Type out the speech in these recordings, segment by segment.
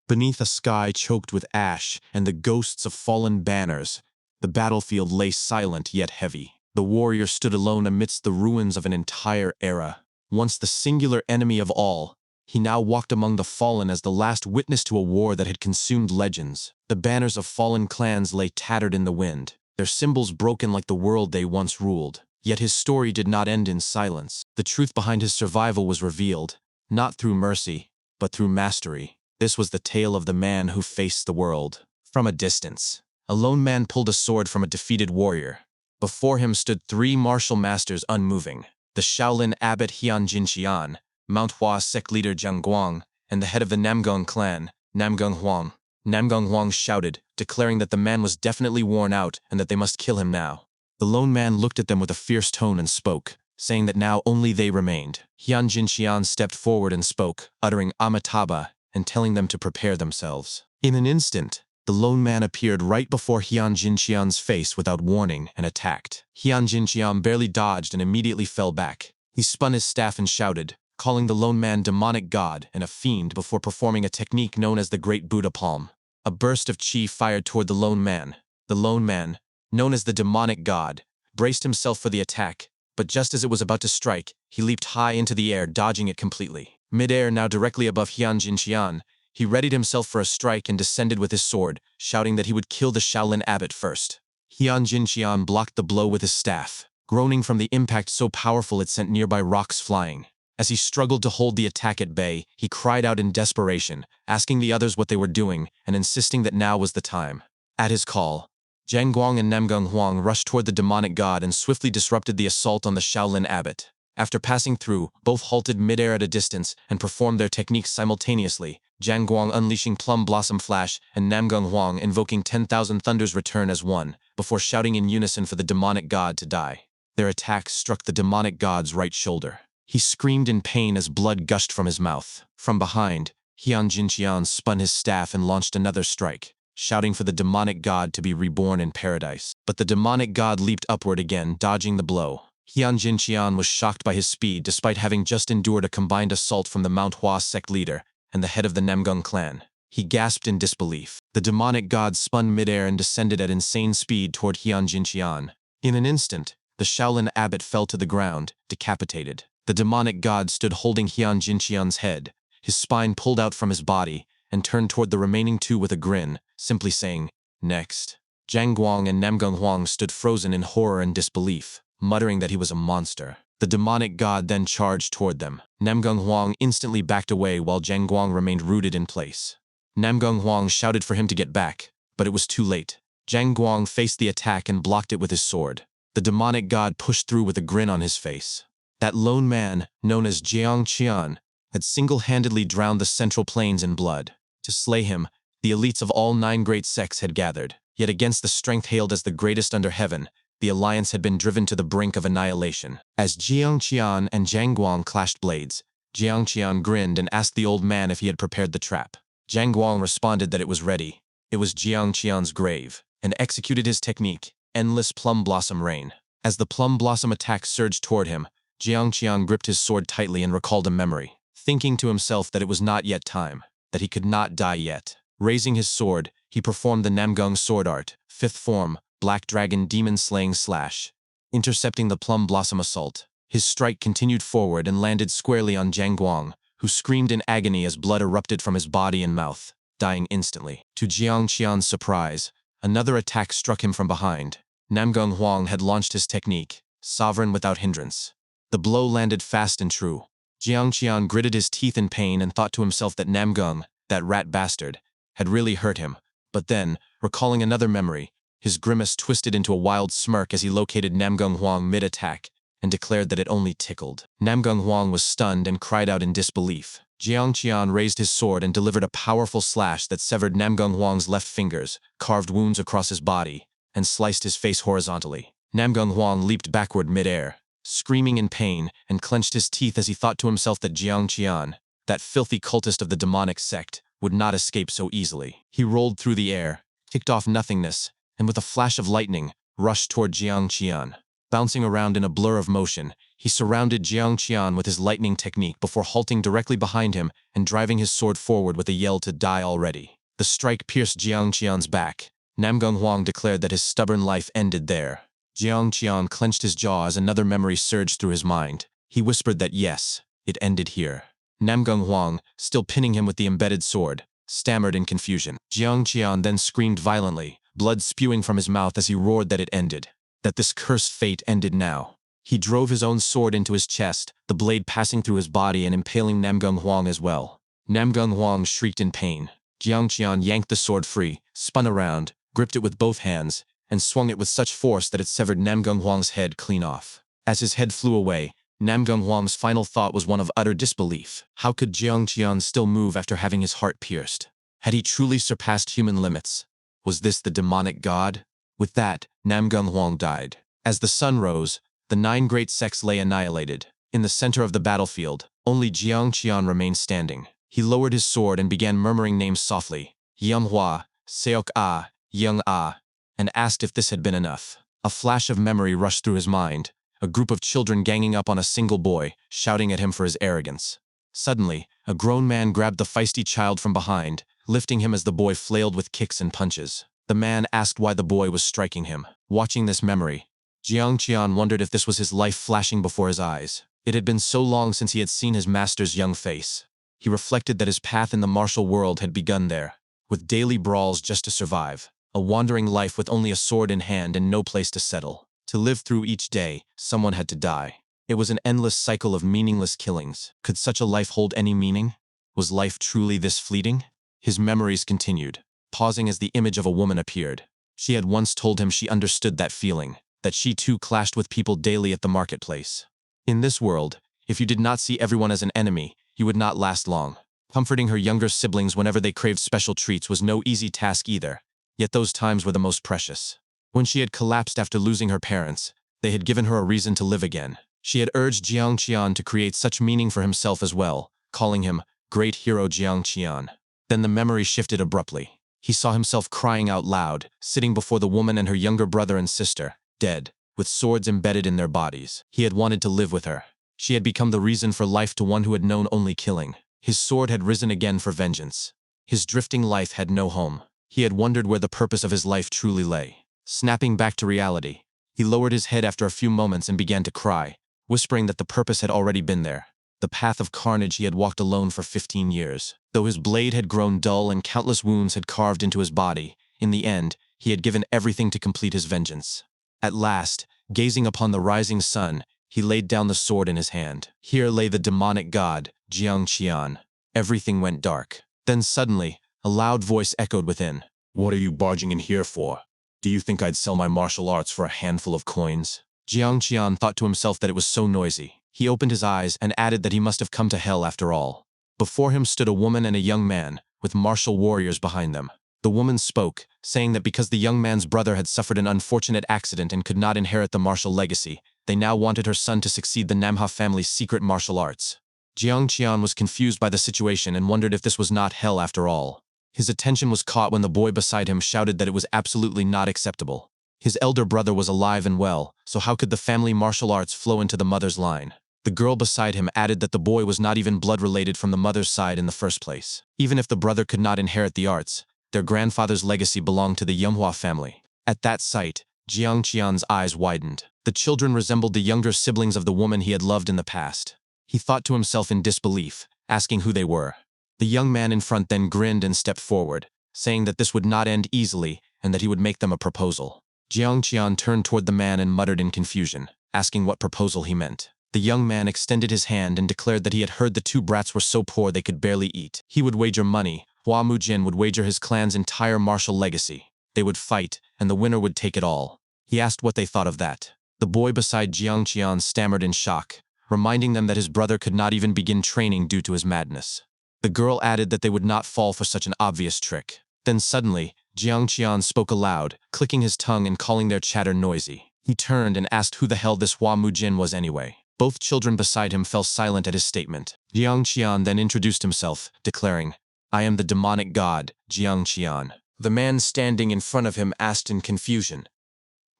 Beneath a sky choked with ash and the ghosts of fallen banners, the battlefield lay silent yet heavy. The warrior stood alone amidst the ruins of an entire era. Once the singular enemy of all, he now walked among the fallen as the last witness to a war that had consumed legends. The banners of fallen clans lay tattered in the wind, their symbols broken like the world they once ruled. Yet his story did not end in silence. The truth behind his survival was revealed, not through mercy, but through mastery. This was the tale of the man who faced the world. From a distance, a lone man pulled a sword from a defeated warrior. Before him stood three martial masters unmoving: the Shaolin abbot Hian Jinqian, Manhwa sect leader Jianghu, and the head of the Namgang clan, Namgang Huang. Namgang Huang shouted, declaring that the man was definitely worn out and that they must kill him now. The lone man looked at them with a fierce tone and spoke, saying that now only they remained. Hian Jinqian stepped forward and spoke, uttering Amitabha and telling them to prepare themselves. In an instant, the lone man appeared right before Hian Jinqian's face without warning and attacked. Hian Jinqian barely dodged and immediately fell back. He spun his staff and shouted, calling the lone man demonic god and a fiend before performing a technique known as the Great Buddha Palm. A burst of chi fired toward the lone man. The lone man, known as the demonic god, braced himself for the attack, but just as it was about to strike, he leaped high into the air, dodging it completely. Mid-air, now directly above Hian Jinqian, he readied himself for a strike and descended with his sword, shouting that he would kill the Shaolin abbot first. Hian Jinqian blocked the blow with his staff, groaning from the impact so powerful it sent nearby rocks flying. As he struggled to hold the attack at bay, he cried out in desperation, asking the others what they were doing and insisting that now was the time. At his call, Jianghu and Namgang Huang rushed toward the demonic god and swiftly disrupted the assault on the Shaolin abbot. After passing through, both halted mid-air at a distance and performed their techniques simultaneously, Jianghu unleashing Plum Blossom Flash and Namgang Huang invoking 10,000 Thunders return as one, before shouting in unison for the demonic god to die. Their attack struck the demonic god's right shoulder. He screamed in pain as blood gushed from his mouth. From behind, Hian Jinqian spun his staff and launched another strike, shouting for the demonic god to be reborn in paradise. But the demonic god leaped upward again, dodging the blow. Hian Jinqian was shocked by his speed despite having just endured a combined assault from the Manhwa sect leader and the head of the Namgang clan. He gasped in disbelief. The demonic god spun midair and descended at insane speed toward Hian Jinqian. In an instant, the Shaolin abbot fell to the ground, decapitated. The demonic god stood holding Hian Jinqian's head, his spine pulled out from his body, and turned toward the remaining two with a grin, simply saying, "Next." Jianghu and Namgang Huang stood frozen in horror and disbelief, muttering that he was a monster. The demonic god then charged toward them. Namgang Huang instantly backed away while Jianghu remained rooted in place. Namgang Huang shouted for him to get back, but it was too late. Jianghu faced the attack and blocked it with his sword. The demonic god pushed through with a grin on his face. That lone man, known as Jiang Qian, had single-handedly drowned the Central Plains in blood. To slay him, the elites of all 9 great sects had gathered. Yet against the strength hailed as the greatest under heaven, the alliance had been driven to the brink of annihilation. As Jiang Qian and Jianghu clashed blades, Jiang Qian grinned and asked the old man if he had prepared the trap. Jianghu responded that it was ready. It was Jiang Qian's grave, and executed his technique, Endless Plum Blossom Rain. As the Plum Blossom attack surged toward him, Jiang Qian gripped his sword tightly and recalled a memory, thinking to himself that it was not yet time, that he could not die yet. Raising his sword, he performed the Namgang sword art, 5th form, Black Dragon Demon Slaying Slash. Intercepting the Plum Blossom assault, his strike continued forward and landed squarely on Jianghu, who screamed in agony as blood erupted from his body and mouth, dying instantly. To Jiang Qian's surprise, another attack struck him from behind. Namgang Huang had launched his technique, Sovereign Without Hindrance. The blow landed fast and true. Jiang Qian gritted his teeth in pain and thought to himself that Namgang, that rat bastard, had really hurt him. But then, recalling another memory, his grimace twisted into a wild smirk as he located Namgang Huang mid-attack and declared that it only tickled. Namgang Huang was stunned and cried out in disbelief. Jiang Qian raised his sword and delivered a powerful slash that severed Namgang Huang's left fingers, carved wounds across his body, and sliced his face horizontally. Namgang Huang leaped backward mid-air, screaming in pain, and clenched his teeth as he thought to himself that Jiang Qian, that filthy cultist of the demonic sect, would not escape so easily. He rolled through the air, kicked off nothingness, and with a flash of lightning, rushed toward Jiang Qian. Bouncing around in a blur of motion, He surrounded Jianghu with his lightning technique before halting directly behind him and driving his sword forward with a yell to die already. The strike pierced Jianghu's back. Namgung Huang declared that his stubborn life ended there. Jianghu clenched his jaw as another memory surged through his mind. He whispered that yes, it ended here. Namgung Huang, still pinning him with the embedded sword, stammered in confusion. Jianghu then screamed violently, blood spewing from his mouth as he roared that it ended, that this cursed fate ended now. He drove his own sword into his chest, the blade passing through his body and impaling Namgung Huang as well. Namgung Huang shrieked in pain. Jianghu yanked the sword free, spun around, gripped it with both hands, and swung it with such force that it severed Namgung Huang's head clean off. As his head flew away, Namgung Huang's final thought was one of utter disbelief. How could Jianghu still move after having his heart pierced? Had he truly surpassed human limits? Was this the demonic god? With that, Namgung Huang died. As the sun rose, the 9 great sects lay annihilated. In the center of the battlefield, only Jianghu remained standing. He lowered his sword and began murmuring names softly, Yunhua, Seok-a, Young-a, and asked if this had been enough. A flash of memory rushed through his mind, a group of children ganging up on a single boy, shouting at him for his arrogance. Suddenly, a grown man grabbed the feisty child from behind, lifting him as the boy flailed with kicks and punches. The man asked why the boy was striking him. Watching this memory, Jianghu wondered if this was his life flashing before his eyes. It had been so long since he had seen his master's young face. He reflected that his path in the martial world had begun there, with daily brawls just to survive, a wandering life with only a sword in hand and no place to settle. To live through each day, someone had to die. It was an endless cycle of meaningless killings. Could such a life hold any meaning? Was life truly this fleeting? His memories continued, pausing as the image of a woman appeared. She had once told him she understood that feeling, that she too clashed with people daily at the marketplace. In this world, if you did not see everyone as an enemy, you would not last long. Comforting her younger siblings whenever they craved special treats was no easy task either, yet those times were the most precious. When she had collapsed after losing her parents, they had given her a reason to live again. She had urged Jianghu to create such meaning for himself as well, calling him Great Hero Jianghu. Then the memory shifted abruptly. He saw himself crying out loud, sitting before the woman and her younger brother and sister, dead, with swords embedded in their bodies. He had wanted to live with her. She had become the reason for life to one who had known only killing. His sword had risen again for vengeance. His drifting life had no home. He had wondered where the purpose of his life truly lay. Snapping back to reality, he lowered his head after a few moments and began to cry, whispering that the purpose had already been there. The path of carnage he had walked alone for 15 years. Though his blade had grown dull and countless wounds had carved into his body, in the end, he had given everything to complete his vengeance. At last, gazing upon the rising sun, he laid down the sword in his hand. Here lay the demonic god, Jianghu. Everything went dark. Then suddenly, a loud voice echoed within. "What are you barging in here for? Do you think I'd sell my martial arts for a handful of coins?" Jianghu thought to himself that it was so noisy. He opened his eyes and added that he must have come to hell after all. Before him stood a woman and a young man, with martial warriors behind them. The woman spoke, saying that because the young man's brother had suffered an unfortunate accident and could not inherit the martial legacy, they now wanted her son to succeed the Namha family's secret martial arts. Jianghu was confused by the situation and wondered if this was not hell after all. His attention was caught when the boy beside him shouted that it was absolutely not acceptable. His elder brother was alive and well, so how could the family martial arts flow into the mother's line? The girl beside him added that the boy was not even blood-related from the mother's side in the first place. Even if the brother could not inherit the arts, their grandfather's legacy belonged to the Manhwa family. At that sight, Jianghu's eyes widened. The children resembled the younger siblings of the woman he had loved in the past. He thought to himself in disbelief, asking who they were. The young man in front then grinned and stepped forward, saying that this would not end easily and that he would make them a proposal. Jianghu turned toward the man and muttered in confusion, asking what proposal he meant. The young man extended his hand and declared that he had heard the 2 brats were so poor they could barely eat. He would wager money. Hua Mujin would wager his clan's entire martial legacy. They would fight, and the winner would take it all. He asked what they thought of that. The boy beside Jianghu stammered in shock, reminding them that his brother could not even begin training due to his madness. The girl added that they would not fall for such an obvious trick. Then suddenly, Jianghu spoke aloud, clicking his tongue and calling their chatter noisy. He turned and asked who the hell this Hua Mujin was anyway. Both children beside him fell silent at his statement. Jianghu then introduced himself, declaring, "I am the demonic god, Jianghu." The man standing in front of him asked in confusion,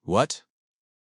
"What?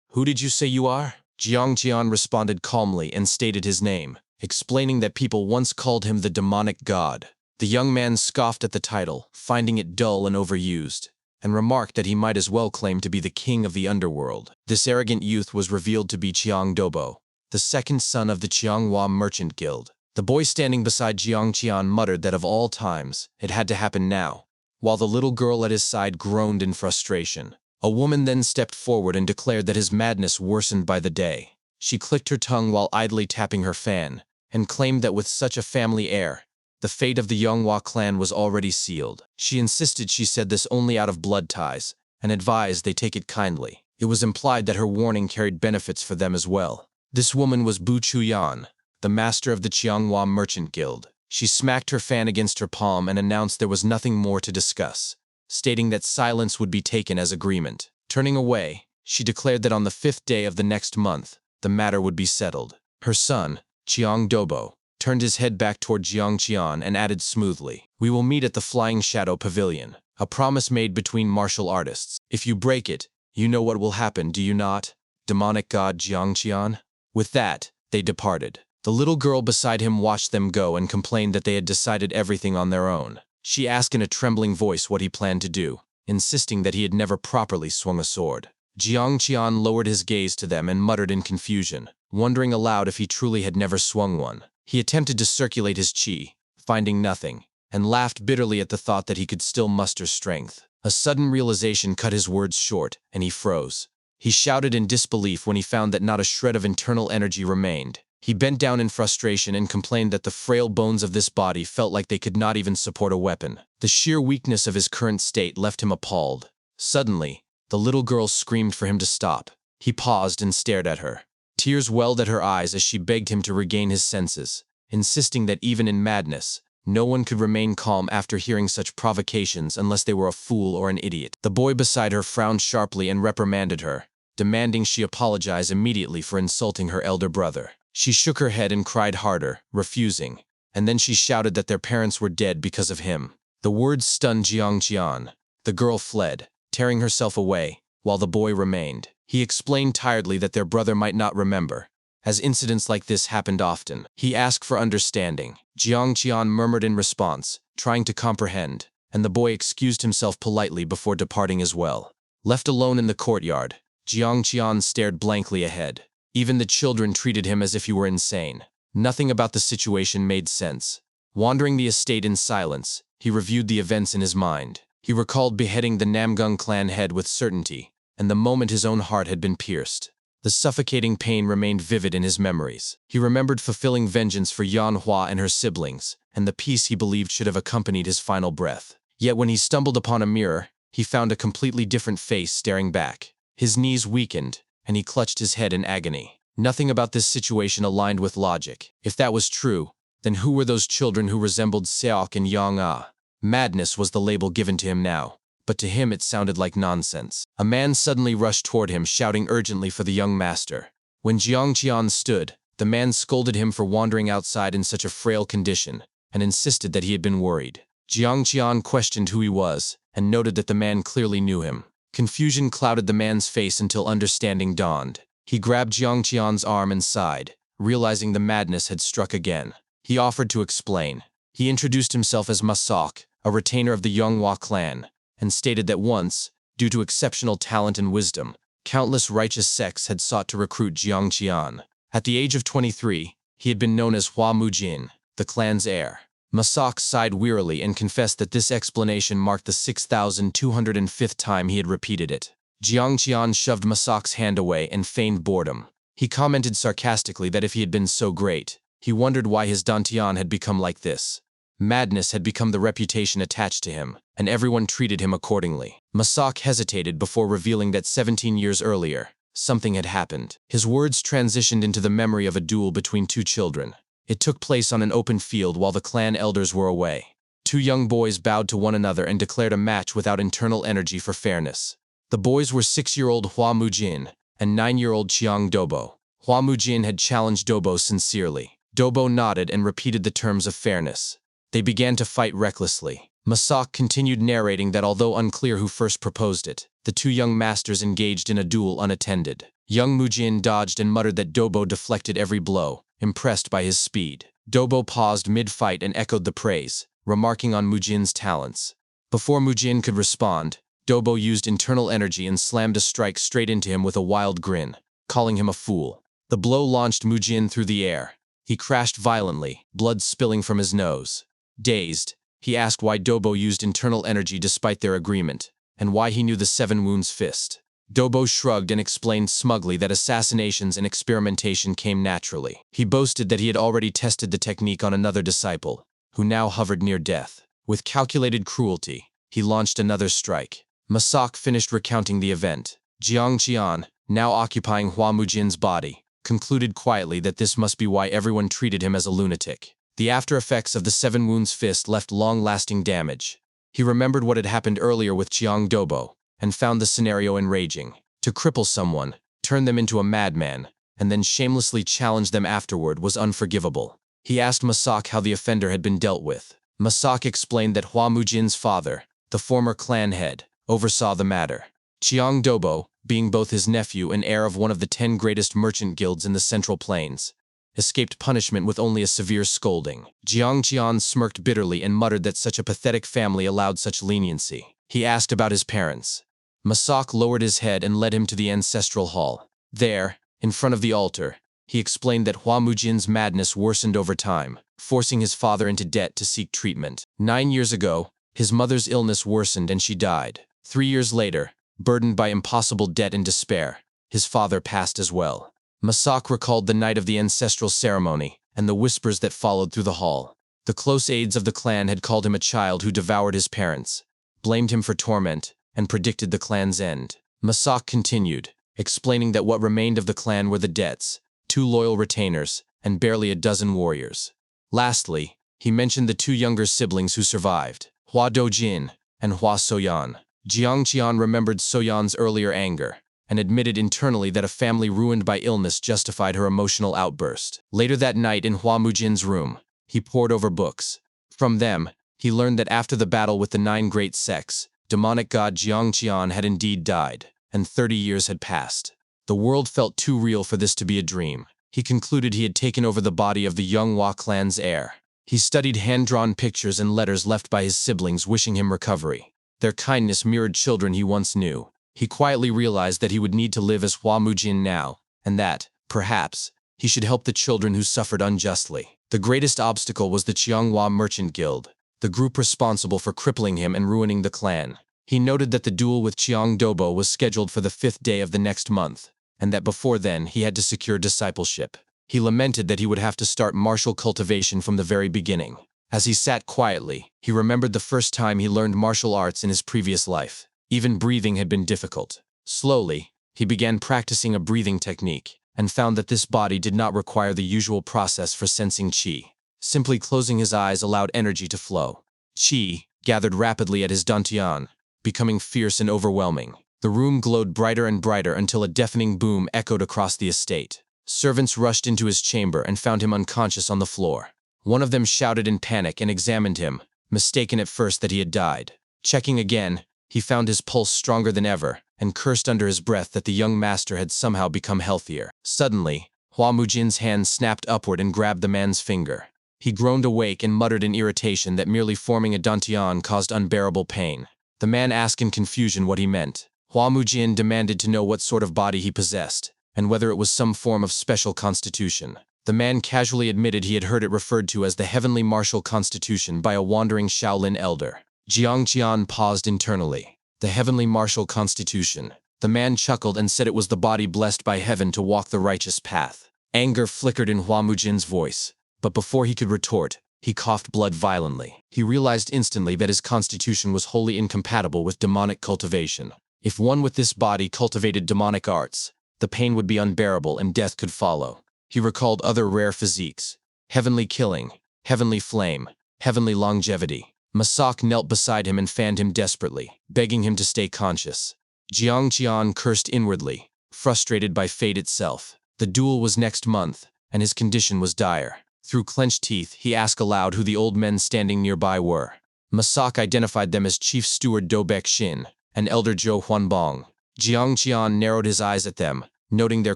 Who did you say you are?" Jiangqian responded calmly and stated his name, explaining that people once called him the demonic god. The young man scoffed at the title, finding it dull and overused, and remarked that he might as well claim to be the king of the underworld. This arrogant youth was revealed to be Jiang Dobo, the second son of the Jianghua Merchant Guild. The boy standing beside Jiangqian muttered that of all times, it had to happen now, while the little girl at his side groaned in frustration. A woman then stepped forward and declared that his madness worsened by the day. She clicked her tongue while idly tapping her fan, and claimed that with such a family heir, the fate of the Yonghua clan was already sealed. She insisted she said this only out of blood ties, and advised they take it kindly. It was implied that her warning carried benefits for them as well. This woman was Bu Chuyan, the master of the Jianghua Merchant Guild. She smacked her fan against her palm and announced there was nothing more to discuss, stating that silence would be taken as agreement. Turning away, she declared that on the 5th day of the next month, the matter would be settled. Her son, Jiang Dobo, turned his head back toward Jiangqian and added smoothly, "We will meet at the Flying Shadow Pavilion, a promise made between martial artists. If you break it, you know what will happen, do you not, demonic god Jiangqian?" With that, they departed. The little girl beside him watched them go and complained that they had decided everything on their own. She asked in a trembling voice what he planned to do, insisting that he had never properly swung a sword. Jiangqian lowered his gaze to them and muttered in confusion, wondering aloud if he truly had never swung one. He attempted to circulate his qi, finding nothing, and laughed bitterly at the thought that he could still muster strength. A sudden realization cut his words short, and he froze. He shouted in disbelief when he found that not a shred of internal energy remained. He bent down in frustration and complained that the frail bones of this body felt like they could not even support a weapon. The sheer weakness of his current state left him appalled. Suddenly, the little girl screamed for him to stop. He paused and stared at her. Tears welled at her eyes as she begged him to regain his senses, insisting that even in madness, no one could remain calm after hearing such provocations unless they were a fool or an idiot. The boy beside her frowned sharply and reprimanded her, demanding she apologize immediately for insulting her elder brother. She shook her head and cried harder, refusing, and then she shouted that their parents were dead because of him. The words stunned Jiangqian. The girl fled, tearing herself away, while the boy remained. He explained tiredly that their brother might not remember, as incidents like this happened often. He asked for understanding. Jiangqian murmured in response, trying to comprehend, and the boy excused himself politely before departing as well. Left alone in the courtyard, Jiangqian stared blankly ahead. Even the children treated him as if he were insane. Nothing about the situation made sense. Wandering the estate in silence, he reviewed the events in his mind. He recalled beheading the Namgung clan head with certainty, and the moment his own heart had been pierced. The suffocating pain remained vivid in his memories. He remembered fulfilling vengeance for Yanhua and her siblings, and the peace he believed should have accompanied his final breath. Yet when he stumbled upon a mirror, he found a completely different face staring back. His knees weakened, and he clutched his head in agony. Nothing about this situation aligned with logic. If that was true, then who were those children who resembled Seok and Yang-ah? Madness was the label given to him now, but to him it sounded like nonsense. A man suddenly rushed toward him, shouting urgently for the young master. When Jiangqian stood, the man scolded him for wandering outside in such a frail condition, and insisted that he had been worried. Jiangqian questioned who he was, and noted that the man clearly knew him. Confusion clouded the man's face until understanding dawned. He grabbed Jiangqian's arm and sighed, realizing the madness had struck again. He offered to explain. He introduced himself as Masok, a retainer of the Yonghua clan, and stated that once, due to exceptional talent and wisdom, countless righteous sects had sought to recruit Jiangqian. At the age of 23, he had been known as Hua Mujin, the clan's heir. Masok sighed wearily and confessed that this explanation marked the 6,205th time he had repeated it. Jiangqian shoved Masok's hand away and feigned boredom. He commented sarcastically that if he had been so great, he wondered why his dantian had become like this. Madness had become the reputation attached to him, and everyone treated him accordingly. Masok hesitated before revealing that 17 years earlier, something had happened. His words transitioned into the memory of a duel between two children. It took place on an open field while the clan elders were away. Two young boys bowed to one another and declared a match without internal energy for fairness. The boys were 6-year-old Hua Mujin and 9-year-old Jiang Dobo. Hua Mujin had challenged Dobo sincerely. Dobo nodded and repeated the terms of fairness. They began to fight recklessly. Masok continued narrating that although unclear who first proposed it, the two young masters engaged in a duel unattended. Young Mujin dodged and muttered that Dobo deflected every blow, impressed by his speed. Dobo paused mid-fight and echoed the praise, remarking on Mujin's talents. Before Mujin could respond, Dobo used internal energy and slammed a strike straight into him with a wild grin, calling him a fool. The blow launched Mujin through the air. He crashed violently, blood spilling from his nose. Dazed, he asked why Dobo used internal energy despite their agreement, and why he knew the Seven Wounds fist. Dobo shrugged and explained smugly that assassinations and experimentation came naturally. He boasted that he had already tested the technique on another disciple, who now hovered near death. With calculated cruelty, he launched another strike. Masak finished recounting the event. Jianghu, now occupying Hua Mujin's body, concluded quietly that this must be why everyone treated him as a lunatic. The after effects of the Seven Wounds fist left long-lasting damage. He remembered what had happened earlier with Jiang Dobo, and found the scenario enraging. To cripple someone, turn them into a madman, and then shamelessly challenge them afterward was unforgivable. He asked Masak how the offender had been dealt with. Masak explained that Hua Mujin's father, the former clan head, oversaw the matter. Jiang Dobo, being both his nephew and heir of one of the 10 greatest merchant guilds in the Central Plains, escaped punishment with only a severe scolding. Jiang Qian smirked bitterly and muttered that such a pathetic family allowed such leniency. He asked about his parents. Masak lowered his head and led him to the ancestral hall. There, in front of the altar, he explained that Hua Mujin's madness worsened over time, forcing his father into debt to seek treatment. 9 years ago, his mother's illness worsened and she died. 3 years later, burdened by impossible debt and despair, his father passed as well. Masak recalled the night of the ancestral ceremony and the whispers that followed through the hall. The close aides of the clan had called him a child who devoured his parents, blamed him for torment, and predicted the clan's end. Masak continued, explaining that what remained of the clan were the debts, 2 loyal retainers, and barely a dozen warriors. Lastly, he mentioned the 2 younger siblings who survived, Hua Dojin and Hua Soyan. Jiang Qian remembered Soyan's earlier anger, and admitted internally that a family ruined by illness justified her emotional outburst. Later that night in Hua Mujin's room, he pored over books. From them, he learned that after the battle with the 9 great sects, demonic god Jiang Qian had indeed died, and 30 years had passed. The world felt too real for this to be a dream. He concluded he had taken over the body of the young Hua clan's heir. He studied hand-drawn pictures and letters left by his siblings wishing him recovery. Their kindness mirrored children he once knew. He quietly realized that he would need to live as Hua Mujin now, and that, perhaps, he should help the children who suffered unjustly. The greatest obstacle was the Jianghua Merchant Guild, the group responsible for crippling him and ruining the clan. He noted that the duel with Jiang Dobo was scheduled for the 5th day of the next month, and that before then he had to secure discipleship. He lamented that he would have to start martial cultivation from the very beginning. As he sat quietly, he remembered the first time he learned martial arts in his previous life. Even breathing had been difficult. Slowly, he began practicing a breathing technique, and found that this body did not require the usual process for sensing qi. Simply closing his eyes allowed energy to flow. Qi gathered rapidly at his dantian, becoming fierce and overwhelming. The room glowed brighter and brighter until a deafening boom echoed across the estate. Servants rushed into his chamber and found him unconscious on the floor. One of them shouted in panic and examined him, mistaken at first that he had died. Checking again, he found his pulse stronger than ever, and cursed under his breath that the young master had somehow become healthier. Suddenly, Hua Mujin's hand snapped upward and grabbed the man's finger. He groaned awake and muttered in irritation that merely forming a dantian caused unbearable pain. The man asked in confusion what he meant. Hua Mujin demanded to know what sort of body he possessed, and whether it was some form of special constitution. The man casually admitted he had heard it referred to as the Heavenly Martial Constitution by a wandering Shaolin elder. Jiang Qian paused internally. The Heavenly Martial Constitution. The man chuckled and said it was the body blessed by heaven to walk the righteous path. Anger flickered in Hua Mujin's voice, but before he could retort, he coughed blood violently. He realized instantly that his constitution was wholly incompatible with demonic cultivation. If one with this body cultivated demonic arts, the pain would be unbearable and death could follow. He recalled other rare physiques: heavenly killing, heavenly flame, heavenly longevity. Masak knelt beside him and fanned him desperately, begging him to stay conscious. Jiang Qian cursed inwardly, frustrated by fate itself. The duel was next month, and his condition was dire. Through clenched teeth, he asked aloud who the old men standing nearby were. Masak identified them as Chief Steward Do Baek Shin and Elder Zhou Huanbong. Jiang Qian narrowed his eyes at them, noting their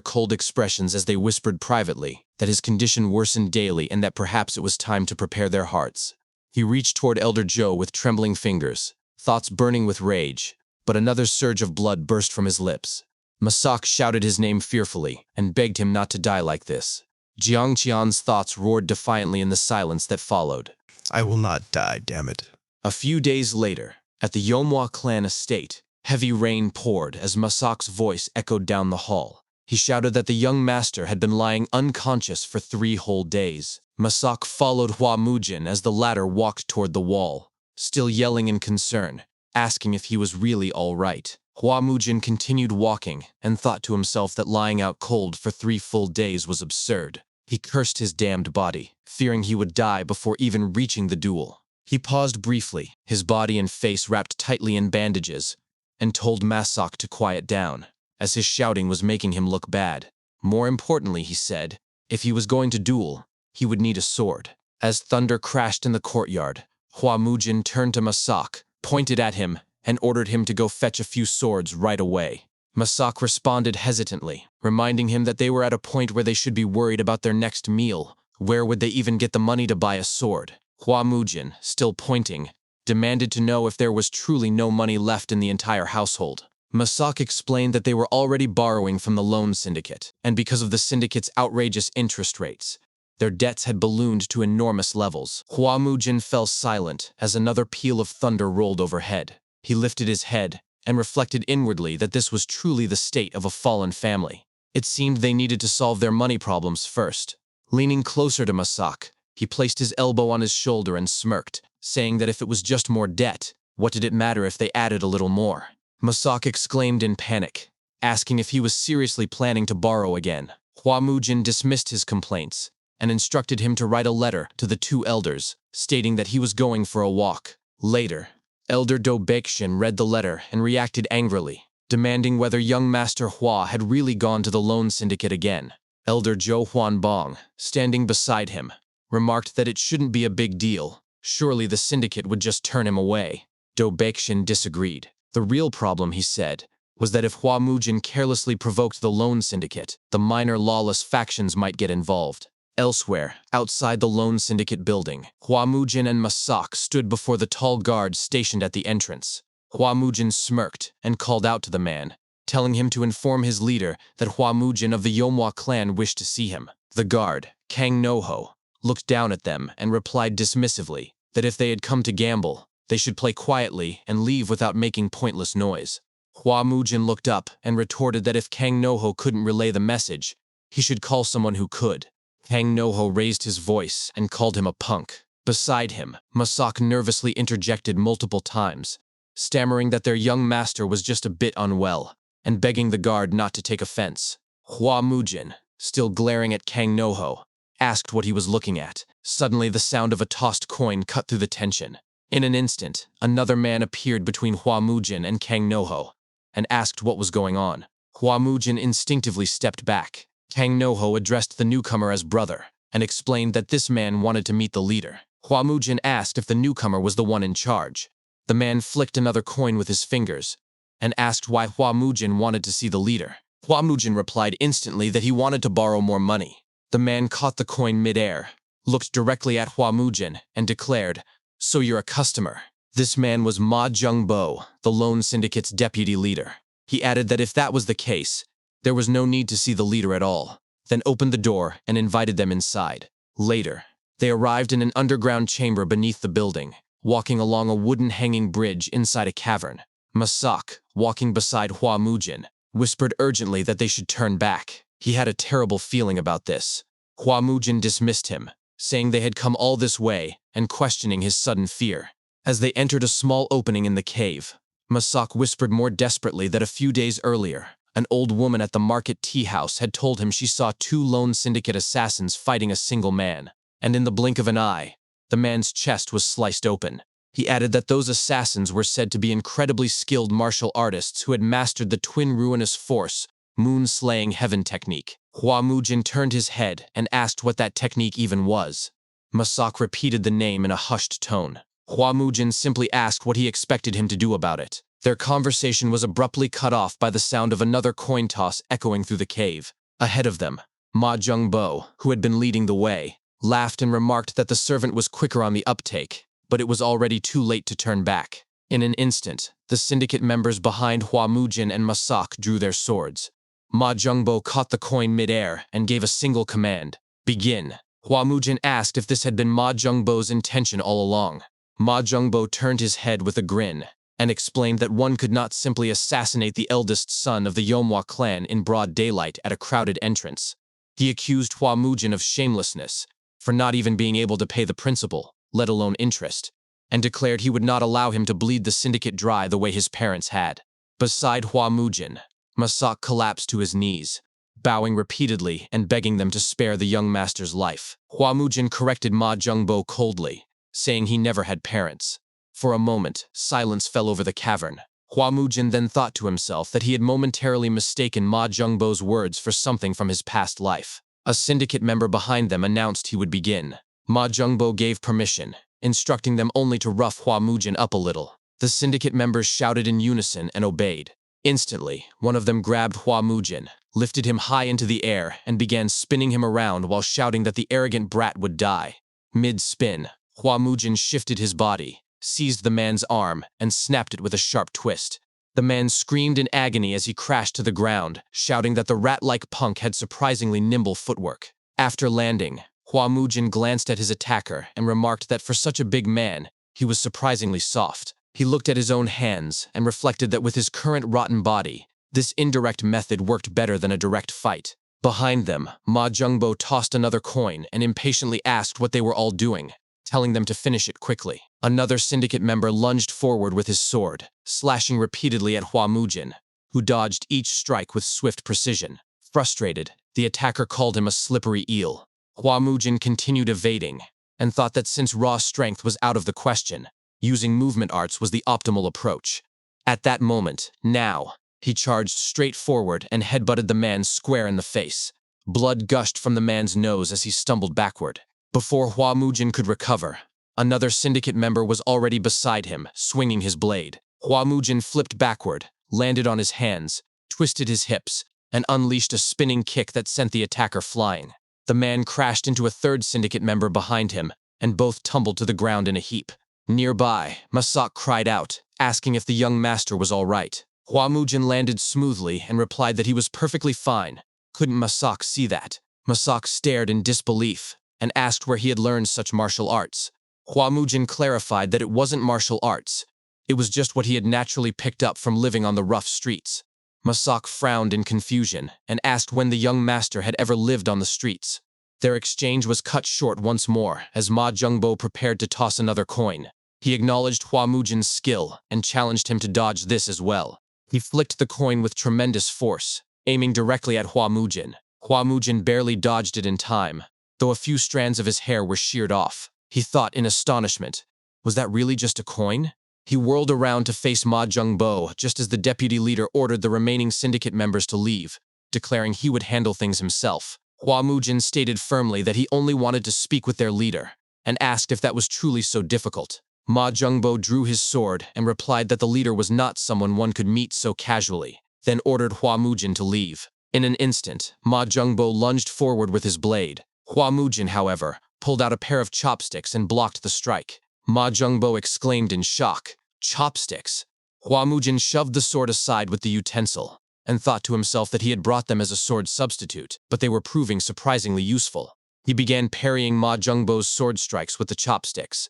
cold expressions as they whispered privately that his condition worsened daily and that perhaps it was time to prepare their hearts. He reached toward Elder Joe with trembling fingers, thoughts burning with rage, but another surge of blood burst from his lips. Masak shouted his name fearfully and begged him not to die like this. Jiang Qian's thoughts roared defiantly in the silence that followed. I will not die, damn it. A few days later, at the Yomwa clan estate, heavy rain poured as Masak's voice echoed down the hall. He shouted that the young master had been lying unconscious for 3 whole days. Masak followed Hua Mujin as the latter walked toward the wall, still yelling in concern, asking if he was really all right. Hua Mujin continued walking and thought to himself that lying out cold for 3 full days was absurd. He cursed his damned body, fearing he would die before even reaching the duel. He paused briefly, his body and face wrapped tightly in bandages, and told Masak to quiet down, as his shouting was making him look bad. More importantly, he said, if he was going to duel, he would need a sword. As thunder crashed in the courtyard, Hua Mujin turned to Masak, pointed at him, and ordered him to go fetch a few swords right away. Masak responded hesitantly, reminding him that they were at a point where they should be worried about their next meal. Where would they even get the money to buy a sword? Hua Mujin, still pointing, demanded to know if there was truly no money left in the entire household. Masak explained that they were already borrowing from the loan syndicate, and because of the syndicate's outrageous interest rates, their debts had ballooned to enormous levels. Hua Mujin fell silent as another peal of thunder rolled overhead. He lifted his head and reflected inwardly that this was truly the state of a fallen family. It seemed they needed to solve their money problems first. Leaning closer to Masak, he placed his elbow on his shoulder and smirked, saying that if it was just more debt, what did it matter if they added a little more? Masak exclaimed in panic, asking if he was seriously planning to borrow again. Hua Mujin dismissed his complaints and instructed him to write a letter to the 2 elders, stating that he was going for a walk. Later, Elder Do Baekshun read the letter and reacted angrily, demanding whether young Master Hua had really gone to the loan syndicate again. Elder Zhou Huanbong, standing beside him, remarked that it shouldn't be a big deal. Surely the syndicate would just turn him away. Do Baekshun disagreed. The real problem, he said, was that if Hua Mujin carelessly provoked the loan syndicate, the minor lawless factions might get involved. Elsewhere, outside the loan syndicate building, Hua Mujin and Masak stood before the tall guard stationed at the entrance. Hua Mujin smirked and called out to the man, telling him to inform his leader that Hua Mujin of the Yomwa clan wished to see him. The guard, Kang Noho, looked down at them and replied dismissively that if they had come to gamble, they should play quietly and leave without making pointless noise. Hua Mujin looked up and retorted that if Kang Noho couldn't relay the message, he should call someone who could. Kang Noho raised his voice and called him a punk. Beside him, Masak nervously interjected multiple times, stammering that their young master was just a bit unwell, and begging the guard not to take offense. Hua Mujin, still glaring at Kang Noho, asked what he was looking at. Suddenly the sound of a tossed coin cut through the tension. In an instant, another man appeared between Hua Mujin and Kang Noho, and asked what was going on. Hua Mujin instinctively stepped back. Kang Noho addressed the newcomer as brother, and explained that this man wanted to meet the leader. Hua Mujin asked if the newcomer was the one in charge. The man flicked another coin with his fingers, and asked why Hua Mujin wanted to see the leader. Hua Mujin replied instantly that he wanted to borrow more money. The man caught the coin mid-air, looked directly at Hua Mujin, and declared, "So you're a customer." This man was Ma Zhengbo, the loan syndicate's deputy leader. He added that if that was the case, there was no need to see the leader at all, then opened the door and invited them inside. Later, they arrived in an underground chamber beneath the building, walking along a wooden hanging bridge inside a cavern. Masak, walking beside Hua Mujin, whispered urgently that they should turn back. He had a terrible feeling about this. Hua Mujin dismissed him, saying they had come all this way and questioning his sudden fear. As they entered a small opening in the cave, Masak whispered more desperately that a few days earlier, an old woman at the market tea house had told him she saw 2 loan syndicate assassins fighting a single man, and in the blink of an eye, the man's chest was sliced open. He added that those assassins were said to be incredibly skilled martial artists who had mastered the twin ruinous force, moon-slaying heaven technique. Hua Mujin turned his head and asked what that technique even was. Masak repeated the name in a hushed tone. Hua Mujin simply asked what he expected him to do about it. Their conversation was abruptly cut off by the sound of another coin toss echoing through the cave. Ahead of them, Ma Jungbo, who had been leading the way, laughed and remarked that the servant was quicker on the uptake, but it was already too late to turn back. In an instant, the syndicate members behind Hua Mujin and Masak drew their swords. Ma Jungbo caught the coin mid-air and gave a single command, "Begin." Hua Mujin asked if this had been Ma Jungbo's intention all along. Ma Jungbo turned his head with a grin and explained that one could not simply assassinate the eldest son of the Yomhwa clan in broad daylight at a crowded entrance. He accused Hua Mujin of shamelessness for not even being able to pay the principal, let alone interest, and declared he would not allow him to bleed the syndicate dry the way his parents had. Beside Hua Mujin, Masak collapsed to his knees, bowing repeatedly and begging them to spare the young master's life. Hua Mujin corrected Ma Jungbo coldly, saying he never had parents. For a moment, silence fell over the cavern. Hua Mujin then thought to himself that he had momentarily mistaken Ma Jungbo's words for something from his past life. A syndicate member behind them announced he would begin. Ma Jungbo gave permission, instructing them only to rough Hua Mujin up a little. The syndicate members shouted in unison and obeyed. Instantly, one of them grabbed Hua Mujin, lifted him high into the air, and began spinning him around while shouting that the arrogant brat would die. Mid-spin, Hua Mujin shifted his body, seized the man's arm, and snapped it with a sharp twist. The man screamed in agony as he crashed to the ground, shouting that the rat-like punk had surprisingly nimble footwork. After landing, Hua Mujin glanced at his attacker and remarked that for such a big man, he was surprisingly soft. He looked at his own hands and reflected that with his current rotten body, this indirect method worked better than a direct fight. Behind them, Ma Jungbo tossed another coin and impatiently asked what they were all doing, telling them to finish it quickly. Another syndicate member lunged forward with his sword, slashing repeatedly at Hua Mujin, who dodged each strike with swift precision. Frustrated, the attacker called him a slippery eel. Hua Mujin continued evading, and thought that since raw strength was out of the question, using movement arts was the optimal approach. At that moment, now, he charged straight forward and headbutted the man square in the face. Blood gushed from the man's nose as he stumbled backward. Before Hua Mujin could recover, another syndicate member was already beside him, swinging his blade. Hua Mujin flipped backward, landed on his hands, twisted his hips, and unleashed a spinning kick that sent the attacker flying. The man crashed into a third syndicate member behind him, and both tumbled to the ground in a heap. Nearby, Masak cried out, asking if the young master was all right. Hua Mujin landed smoothly and replied that he was perfectly fine. Couldn't Masak see that? Masak stared in disbelief and asked where he had learned such martial arts. Hua Mujin clarified that it wasn't martial arts. It was just what he had naturally picked up from living on the rough streets. Masak frowned in confusion and asked when the young master had ever lived on the streets. Their exchange was cut short once more as Ma Jungbo prepared to toss another coin. He acknowledged Hua Mujin's skill and challenged him to dodge this as well. He flicked the coin with tremendous force, aiming directly at Hua Mujin. Hua Mujin barely dodged it in time, though a few strands of his hair were sheared off. He thought in astonishment, was that really just a coin? He whirled around to face Ma Jungbo just as the deputy leader ordered the remaining syndicate members to leave, declaring he would handle things himself. Hua Mujin stated firmly that he only wanted to speak with their leader, and asked if that was truly so difficult. Ma Jungbo drew his sword and replied that the leader was not someone one could meet so casually, then ordered Hua Mujin to leave. In an instant, Ma Jungbo lunged forward with his blade. Hua Mujin, however, pulled out a pair of chopsticks and blocked the strike. Ma Jungbo exclaimed in shock, "Chopsticks?" Hua Mujin shoved the sword aside with the utensil, and thought to himself that he had brought them as a sword substitute, but they were proving surprisingly useful. He began parrying Ma Jungbo's sword strikes with the chopsticks,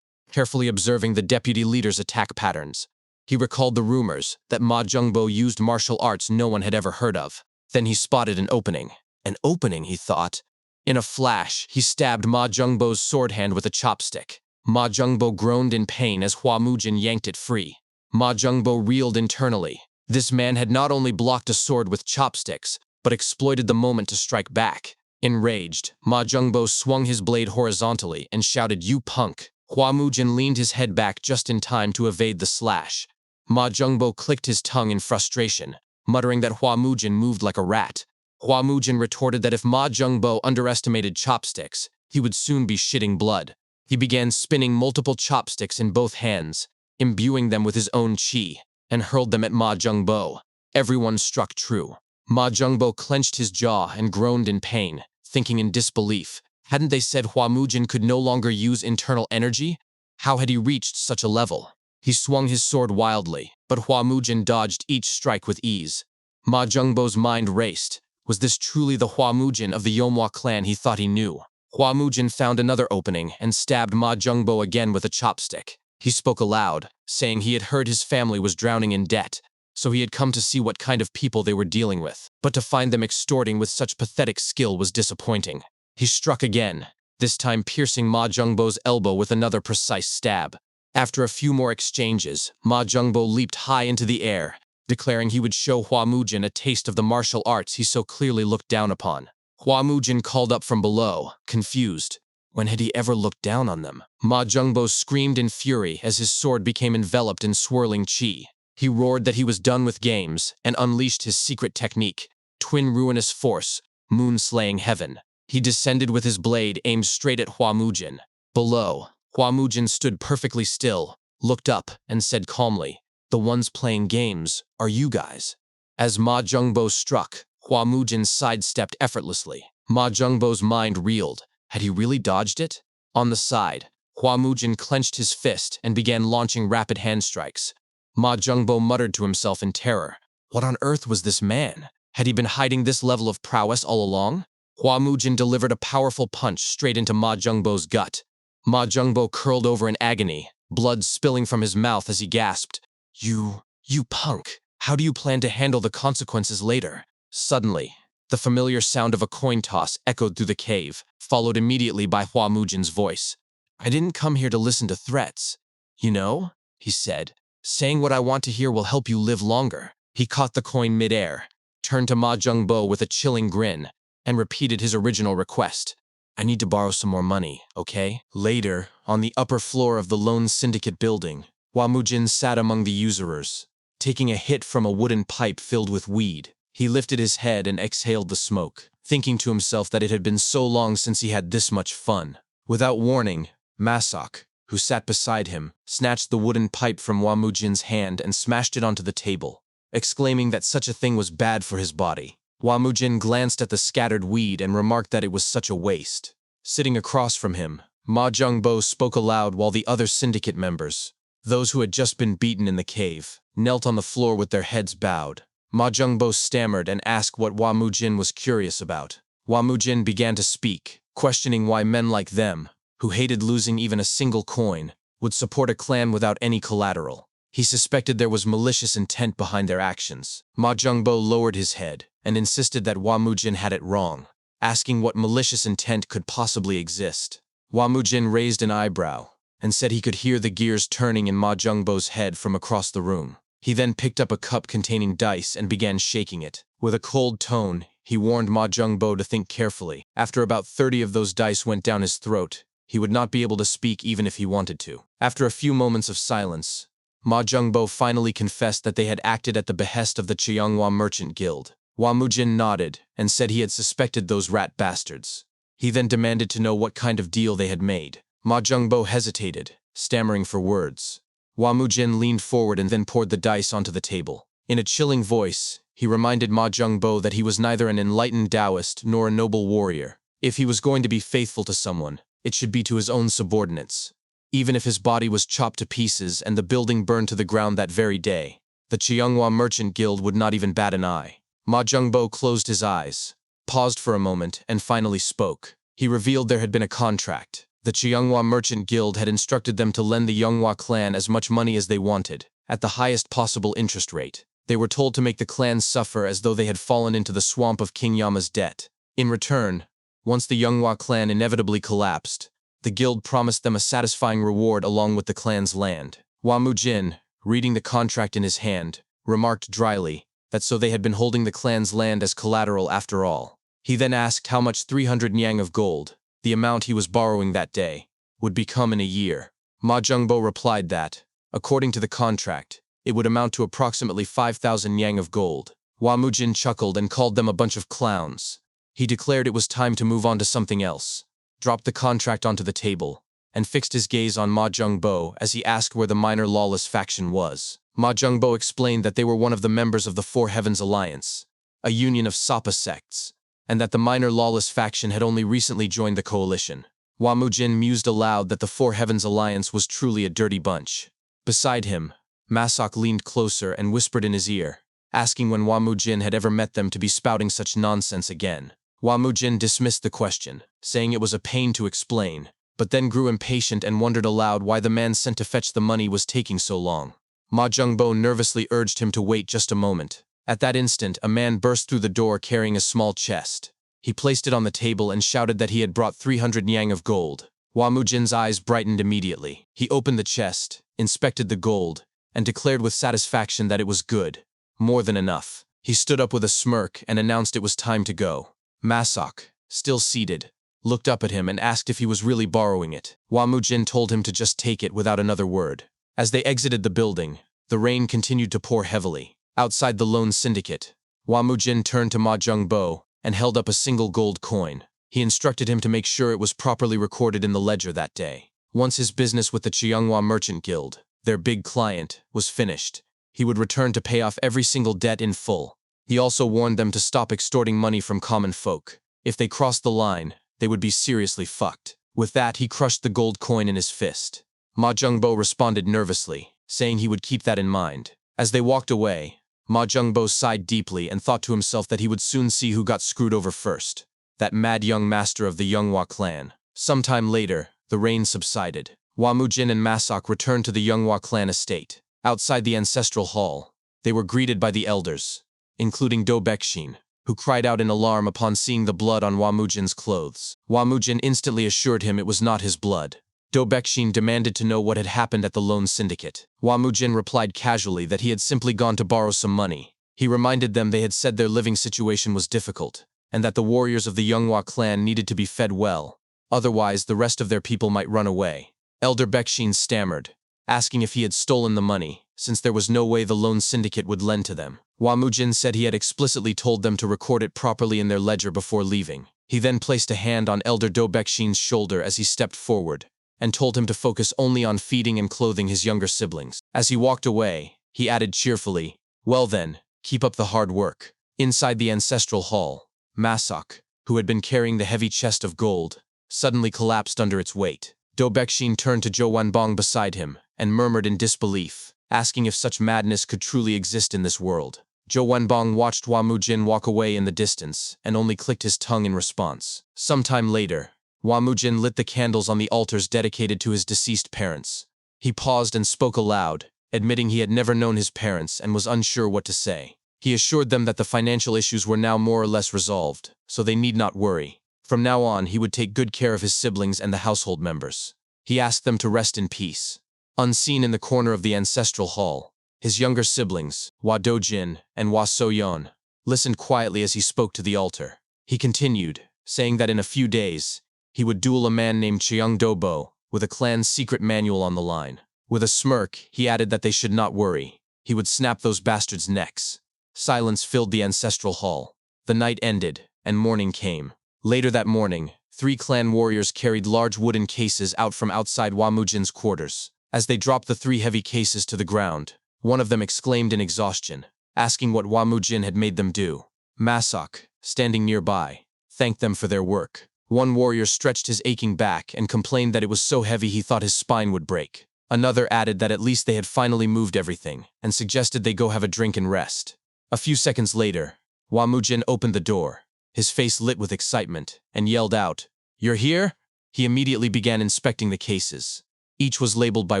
carefully observing the deputy leader's attack patterns. He recalled the rumors that Ma Jungbo used martial arts no one had ever heard of. Then he spotted an opening. An opening, he thought. In a flash, he stabbed Ma Jungbo's sword hand with a chopstick. Ma Jungbo groaned in pain as Hua Mujin yanked it free. Ma Jungbo reeled internally. This man had not only blocked a sword with chopsticks, but exploited the moment to strike back. Enraged, Ma Jungbo swung his blade horizontally and shouted, "You punk!" Hua Mujin leaned his head back just in time to evade the slash. Ma Jungbo clicked his tongue in frustration, muttering that Hua Mujin moved like a rat. Hua Mujin retorted that if Ma Jungbo underestimated chopsticks, he would soon be shitting blood. He began spinning multiple chopsticks in both hands, imbuing them with his own chi, and hurled them at Ma Zhengbo. Everyone struck true. Ma Zhengbo clenched his jaw and groaned in pain, thinking in disbelief. Hadn't they said Hua Mujin could no longer use internal energy? How had he reached such a level? He swung his sword wildly, but Hua Mujin dodged each strike with ease. Ma Zhengbo's mind raced. Was this truly the Hua Mujin of the Yomhua clan he thought he knew? Hua Mujin found another opening and stabbed Ma Zhengbo again with a chopstick. He spoke aloud, saying he had heard his family was drowning in debt, so he had come to see what kind of people they were dealing with. But to find them extorting with such pathetic skill was disappointing. He struck again, this time piercing Ma Zhengbo's elbow with another precise stab. After a few more exchanges, Ma Zhengbo leaped high into the air, declaring he would show Hua Mujin a taste of the martial arts he so clearly looked down upon. Hua Mujin called up from below, confused. When had he ever looked down on them? Ma Zhengbo screamed in fury as his sword became enveloped in swirling qi. He roared that he was done with games and unleashed his secret technique, Twin Ruinous Force, Moon-Slaying Heaven. He descended with his blade aimed straight at Hua Mujin. Below, Hua Mujin stood perfectly still, looked up, and said calmly, "The ones playing games are you guys." As Ma Zhengbo struck, Hua Mujin sidestepped effortlessly. Ma Zhengbo's mind reeled. Had he really dodged it? On the side, Hua Mujin clenched his fist and began launching rapid hand strikes. Ma Zhengbo muttered to himself in terror. What on earth was this man? Had he been hiding this level of prowess all along? Hua Mujin delivered a powerful punch straight into Ma Zhengbo's gut. Ma Zhengbo curled over in agony, blood spilling from his mouth as he gasped. You punk. How do you plan to handle the consequences later? Suddenly, the familiar sound of a coin toss echoed through the cave, followed immediately by Hua Mujin's voice. I didn't come here to listen to threats. You know, he said, saying what I want to hear will help you live longer. He caught the coin midair, turned to Ma Zhengbo with a chilling grin, and repeated his original request. I need to borrow some more money, okay? Later, on the upper floor of the Loan Syndicate building, Hua Mujin sat among the usurers, taking a hit from a wooden pipe filled with weed. He lifted his head and exhaled the smoke, thinking to himself that it had been so long since he had this much fun. Without warning, Masok, who sat beside him, snatched the wooden pipe from Hua Mujin's hand and smashed it onto the table, exclaiming that such a thing was bad for his body. Hua Mujin glanced at the scattered weed and remarked that it was such a waste. Sitting across from him, Ma Zhengbo spoke aloud while the other syndicate members, those who had just been beaten in the cave, knelt on the floor with their heads bowed. Ma Zhengbo stammered and asked what Hua Mujin was curious about. Hua Mujin began to speak, questioning why men like them, who hated losing even a single coin, would support a clan without any collateral. He suspected there was malicious intent behind their actions. Ma Zhengbo lowered his head and insisted that Hua Mujin had it wrong, asking what malicious intent could possibly exist. Hua Mujin raised an eyebrow and said he could hear the gears turning in Ma Zhengbo's head from across the room. He then picked up a cup containing dice and began shaking it. With a cold tone, he warned Ma Zhengbo to think carefully. After about 30 of those dice went down his throat, he would not be able to speak even if he wanted to. After a few moments of silence, Ma Zhengbo finally confessed that they had acted at the behest of the Jianghu Merchant Guild. Hua Mujin nodded and said he had suspected those rat bastards. He then demanded to know what kind of deal they had made. Ma Zhengbo hesitated, stammering for words. Hua Mujin leaned forward and then poured the dice onto the table. In a chilling voice, he reminded Ma Zhengbo that he was neither an enlightened Taoist nor a noble warrior. If he was going to be faithful to someone, it should be to his own subordinates. Even if his body was chopped to pieces and the building burned to the ground that very day, the Jianghu Merchant Guild would not even bat an eye. Ma Zhengbo closed his eyes, paused for a moment, and finally spoke. He revealed there had been a contract. The Jianghu Merchant Guild had instructed them to lend the Yonghua clan as much money as they wanted, at the highest possible interest rate. They were told to make the clan suffer as though they had fallen into the swamp of King Yama's debt. In return, once the Yonghua clan inevitably collapsed, the guild promised them a satisfying reward along with the clan's land. Hua Mujin, reading the contract in his hand, remarked dryly that so they had been holding the clan's land as collateral after all. He then asked how much 300 yang of gold, the amount he was borrowing that day, would become in a year. Ma Zhengbo replied that, according to the contract, it would amount to approximately 5,000 yang of gold. Hua Mujin chuckled and called them a bunch of clowns. He declared it was time to move on to something else, dropped the contract onto the table, and fixed his gaze on Ma Zhengbo as he asked where the minor lawless faction was. Ma Zhengbo explained that they were one of the members of the Four Heavens Alliance, a union of Sapa sects, and that the minor lawless faction had only recently joined the coalition. Hua Mujin mused aloud that the Four Heavens Alliance was truly a dirty bunch. Beside him, Masok leaned closer and whispered in his ear, asking when Hua Mujin had ever met them to be spouting such nonsense again. Hua Mujin dismissed the question, saying it was a pain to explain, but then grew impatient and wondered aloud why the man sent to fetch the money was taking so long. Ma Zhengbo nervously urged him to wait just a moment. At that instant, a man burst through the door carrying a small chest. He placed it on the table and shouted that he had brought 300 yang of gold. Hua Mujin's eyes brightened immediately. He opened the chest, inspected the gold, and declared with satisfaction that it was good. More than enough. He stood up with a smirk and announced it was time to go. Masok, still seated, looked up at him and asked if he was really borrowing it. Hua Mujin told him to just take it without another word. As they exited the building, the rain continued to pour heavily. Outside the loan syndicate, Hua Mujin turned to Ma Zhengbo and held up a single gold coin. He instructed him to make sure it was properly recorded in the ledger that day. Once his business with the Jianghu Merchant Guild, their big client, was finished, he would return to pay off every single debt in full. He also warned them to stop extorting money from common folk. If they crossed the line, they would be seriously fucked. With that, he crushed the gold coin in his fist. Ma Zhengbo responded nervously, saying he would keep that in mind. As they walked away, Ma Zhengbo sighed deeply and thought to himself that he would soon see who got screwed over first. That mad young master of the Yonghua clan. Sometime later, the rain subsided. Hua Mujin and Masok returned to the Yonghua clan estate. Outside the ancestral hall, they were greeted by the elders, including Do Bexin, who cried out in alarm upon seeing the blood on Hua Mujin's clothes. Hua Mujin instantly assured him it was not his blood. Do Bexin demanded to know what had happened at the loan syndicate. Hua Mujin replied casually that he had simply gone to borrow some money. He reminded them they had said their living situation was difficult, and that the warriors of the Yonghua clan needed to be fed well, otherwise the rest of their people might run away. Elder Bexin stammered, asking if he had stolen the money, since there was no way the loan syndicate would lend to them. Hua Mujin said he had explicitly told them to record it properly in their ledger before leaving. He then placed a hand on Elder Do Bexin's shoulder as he stepped forward, and told him to focus only on feeding and clothing his younger siblings. As he walked away, he added cheerfully, "Well then, keep up the hard work." Inside the ancestral hall, Masok, who had been carrying the heavy chest of gold, suddenly collapsed under its weight. Do Bexin turned to Zhou Wanbong beside him and murmured in disbelief, asking if such madness could truly exist in this world. Zhou Wanbong watched Hua Mujin walk away in the distance and only clicked his tongue in response. Sometime later, Hua Mujin lit the candles on the altars dedicated to his deceased parents. He paused and spoke aloud, admitting he had never known his parents and was unsure what to say. He assured them that the financial issues were now more or less resolved, so they need not worry. From now on, he would take good care of his siblings and the household members. He asked them to rest in peace. Unseen in the corner of the ancestral hall, his younger siblings, Hua Dojin and Hua Soyon, listened quietly as he spoke to the altar. He continued, saying that in a few days, he would duel a man named Chiang Dobo, with a clan's secret manual on the line. With a smirk, he added that they should not worry. He would snap those bastards' necks. Silence filled the ancestral hall. The night ended, and morning came. Later that morning, 3 clan warriors carried large wooden cases out from outside Hua Mujin's quarters. As they dropped the 3 heavy cases to the ground, one of them exclaimed in exhaustion, asking what Hua Mujin had made them do. Masok, standing nearby, thanked them for their work. One warrior stretched his aching back and complained that it was so heavy he thought his spine would break. Another added that at least they had finally moved everything, and suggested they go have a drink and rest. A few seconds later, Hua Mujin opened the door, his face lit with excitement, and yelled out, "You're here?" He immediately began inspecting the cases. Each was labeled by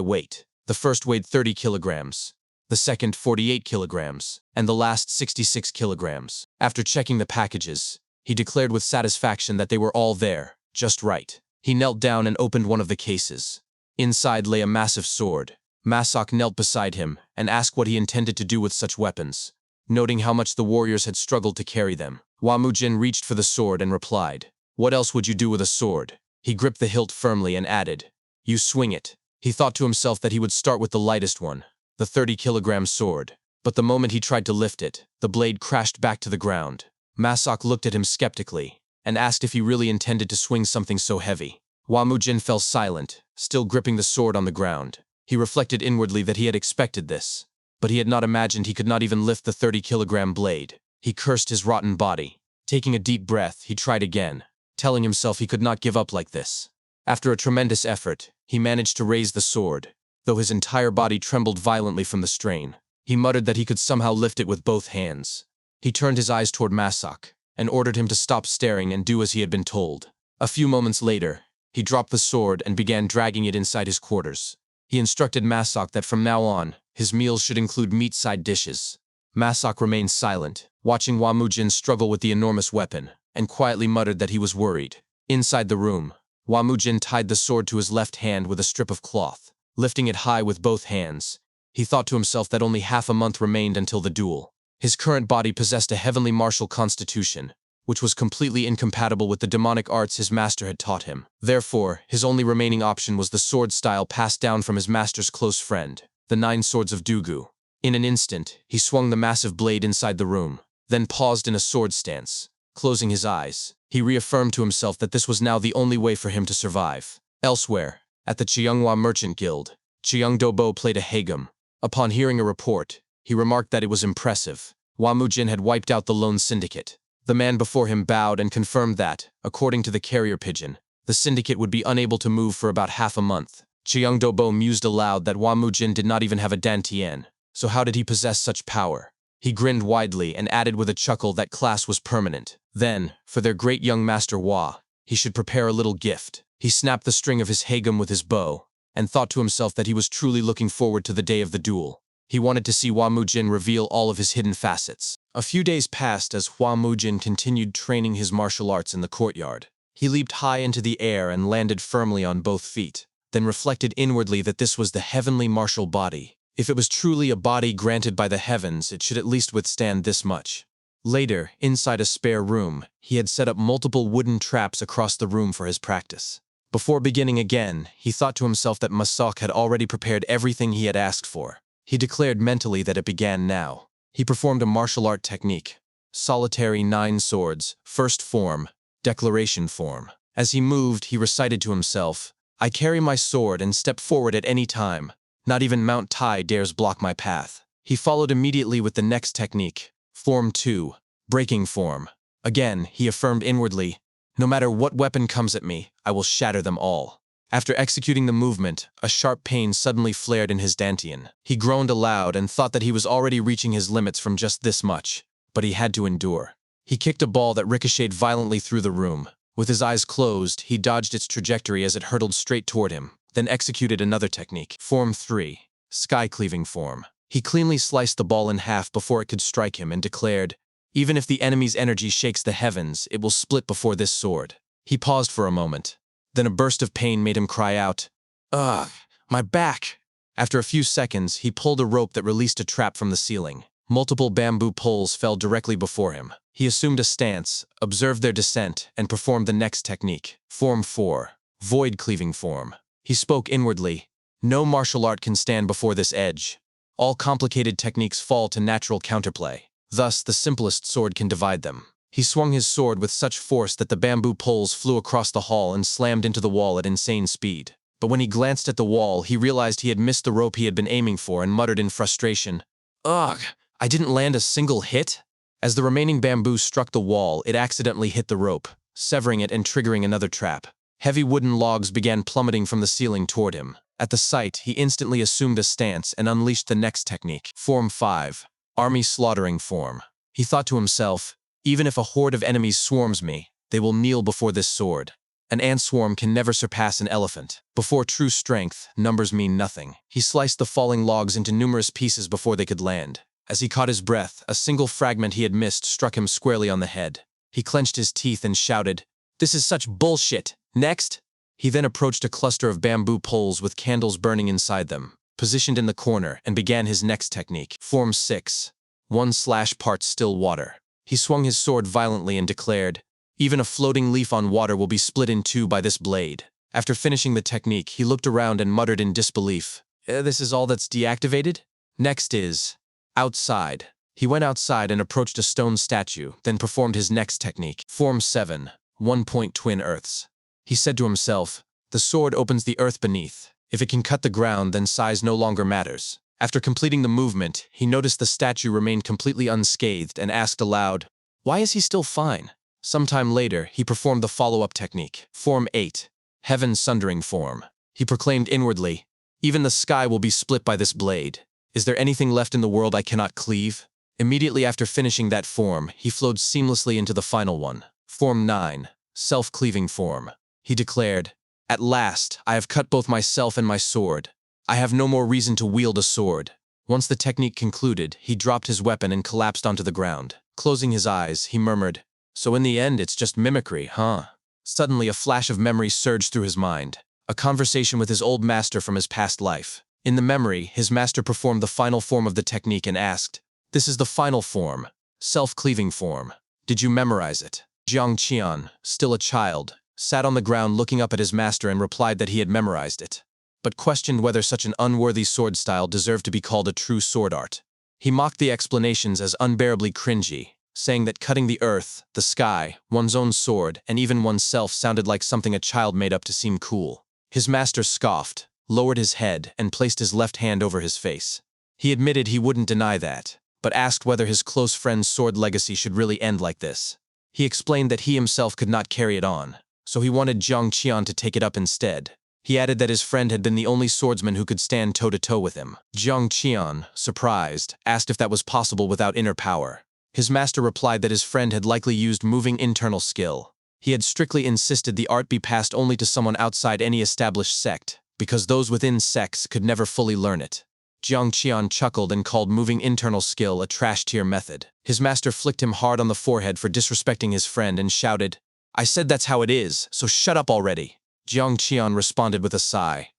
weight. The first weighed 30 kilograms, the second 48 kilograms, and the last 66 kilograms. After checking the packages, he declared with satisfaction that they were all there, just right. He knelt down and opened one of the cases. Inside lay a massive sword. Masok knelt beside him and asked what he intended to do with such weapons, noting how much the warriors had struggled to carry them. Hua Mujin reached for the sword and replied, "What else would you do with a sword?" He gripped the hilt firmly and added, "You swing it." He thought to himself that he would start with the lightest one, the 30-kilogram sword. But the moment he tried to lift it, the blade crashed back to the ground. Masok looked at him skeptically and asked if he really intended to swing something so heavy. Hua Mujin fell silent, still gripping the sword on the ground. He reflected inwardly that he had expected this. but he had not imagined he could not even lift the 30-kilogram blade. He cursed his rotten body. Taking a deep breath, he tried again, telling himself he could not give up like this. After a tremendous effort, he managed to raise the sword, though his entire body trembled violently from the strain. He muttered that he could somehow lift it with both hands. He turned his eyes toward Masak, and ordered him to stop staring and do as he had been told. A few moments later, he dropped the sword and began dragging it inside his quarters. He instructed Masak that from now on, his meals should include meat-side dishes. Masak remained silent, watching Wamujin struggle with the enormous weapon, and quietly muttered that he was worried. Inside the room, Wamujin tied the sword to his left hand with a strip of cloth. Lifting it high with both hands, he thought to himself that only half a month remained until the duel. His current body possessed a heavenly martial constitution, which was completely incompatible with the demonic arts his master had taught him. Therefore, his only remaining option was the sword style passed down from his master's close friend, the 9 swords of Dugu. In an instant, he swung the massive blade inside the room, then paused in a sword stance. Closing his eyes, he reaffirmed to himself that this was now the only way for him to survive. Elsewhere, at the Jianghu Merchant Guild, Jianghu played a hagum. Upon hearing a report, he remarked that it was impressive. Wamujin had wiped out the lone syndicate. The man before him bowed and confirmed that, according to the carrier pigeon, the syndicate would be unable to move for about half a month. Jianghu mused aloud that Wamujin did not even have a dantian, so how did he possess such power? He grinned widely and added with a chuckle that class was permanent. Then, for their great young master Wa, he should prepare a little gift. He snapped the string of his hagum with his bow, and thought to himself that he was truly looking forward to the day of the duel. He wanted to see Wamujin reveal all of his hidden facets. A few days passed as Wamujin continued training his martial arts in the courtyard. He leaped high into the air and landed firmly on both feet, then reflected inwardly that this was the heavenly martial body. If it was truly a body granted by the heavens, it should at least withstand this much. Later, inside a spare room, he had set up multiple wooden traps across the room for his practice. Before beginning again, he thought to himself that Masak had already prepared everything he had asked for. He declared mentally that it began now. He performed a martial art technique. Solitary 9 swords, first form, declaration form. As he moved, he recited to himself, "I carry my sword and step forward at any time. Not even Mount Tai dares block my path." He followed immediately with the next technique, Form 2, breaking form. Again, he affirmed inwardly, "No matter what weapon comes at me, I will shatter them all." After executing the movement, a sharp pain suddenly flared in his dantian. He groaned aloud and thought that he was already reaching his limits from just this much, but he had to endure. He kicked a ball that ricocheted violently through the room. With his eyes closed, he dodged its trajectory as it hurtled straight toward him, then executed another technique, Form 3, sky-cleaving form. He cleanly sliced the ball in half before it could strike him and declared, "Even if the enemy's energy shakes the heavens, it will split before this sword." He paused for a moment. Then a burst of pain made him cry out, "Ugh, my back!" After a few seconds, he pulled a rope that released a trap from the ceiling. Multiple bamboo poles fell directly before him. He assumed a stance, observed their descent, and performed the next technique, Form 4, void-cleaving form. He spoke inwardly, "No martial art can stand before this edge. All complicated techniques fall to natural counterplay. Thus, the simplest sword can divide them." He swung his sword with such force that the bamboo poles flew across the hall and slammed into the wall at insane speed. But when he glanced at the wall, he realized he had missed the rope he had been aiming for and muttered in frustration, "Ugh, I didn't land a single hit?" As the remaining bamboo struck the wall, it accidentally hit the rope, severing it and triggering another trap. Heavy wooden logs began plummeting from the ceiling toward him. At the sight, he instantly assumed a stance and unleashed the next technique, Form 5, army slaughtering form. He thought to himself, "Even if a horde of enemies swarms me, they will kneel before this sword. An ant swarm can never surpass an elephant. Before true strength, numbers mean nothing." He sliced the falling logs into numerous pieces before they could land. As he caught his breath, a single fragment he had missed struck him squarely on the head. He clenched his teeth and shouted, "This is such bullshit! Next!" He then approached a cluster of bamboo poles with candles burning inside them, positioned in the corner, and began his next technique, Form 6, 1/part still water. He swung his sword violently and declared, "Even a floating leaf on water will be split in two by this blade." After finishing the technique, he looked around and muttered in disbelief, "This is all that's deactivated? Next is outside." He went outside and approached a stone statue, then performed his next technique, Form 7, 1 twin earths. He said to himself, "The sword opens the earth beneath. If it can cut the ground, then size no longer matters." After completing the movement, he noticed the statue remained completely unscathed and asked aloud, "Why is he still fine?" Sometime later, he performed the follow-up technique, Form 8, Heaven Sundering Form. He proclaimed inwardly, "Even the sky will be split by this blade. Is there anything left in the world I cannot cleave?" Immediately after finishing that form, he flowed seamlessly into the final one, Form 9, Self-Cleaving Form. He declared, "At last, I have cut both myself and my sword. I have no more reason to wield a sword." Once the technique concluded, he dropped his weapon and collapsed onto the ground. Closing his eyes, he murmured, "So in the end, it's just mimicry, huh?" Suddenly, a flash of memory surged through his mind, a conversation with his old master from his past life. In the memory, his master performed the final form of the technique and asked, "This is the final form, self-cleaving form. Did you memorize it?" Jianghu, still a child, sat on the ground looking up at his master and replied that he had memorized it, but questioned whether such an unworthy sword style deserved to be called a true sword art. He mocked the explanations as unbearably cringy, saying that cutting the earth, the sky, one's own sword, and even oneself sounded like something a child made up to seem cool. His master scoffed, lowered his head, and placed his left hand over his face. He admitted he wouldn't deny that, but asked whether his close friend's sword legacy should really end like this. He explained that he himself could not carry it on, so he wanted Jianghu to take it up instead. He added that his friend had been the only swordsman who could stand toe-to-toe with him. Jianghu, surprised, asked if that was possible without inner power. His master replied that his friend had likely used moving internal skill. He had strictly insisted the art be passed only to someone outside any established sect, because those within sects could never fully learn it. Jianghu chuckled and called moving internal skill a trash-tier method. His master flicked him hard on the forehead for disrespecting his friend and shouted, "I said that's how it is, so shut up already." Jianghu responded with a sigh.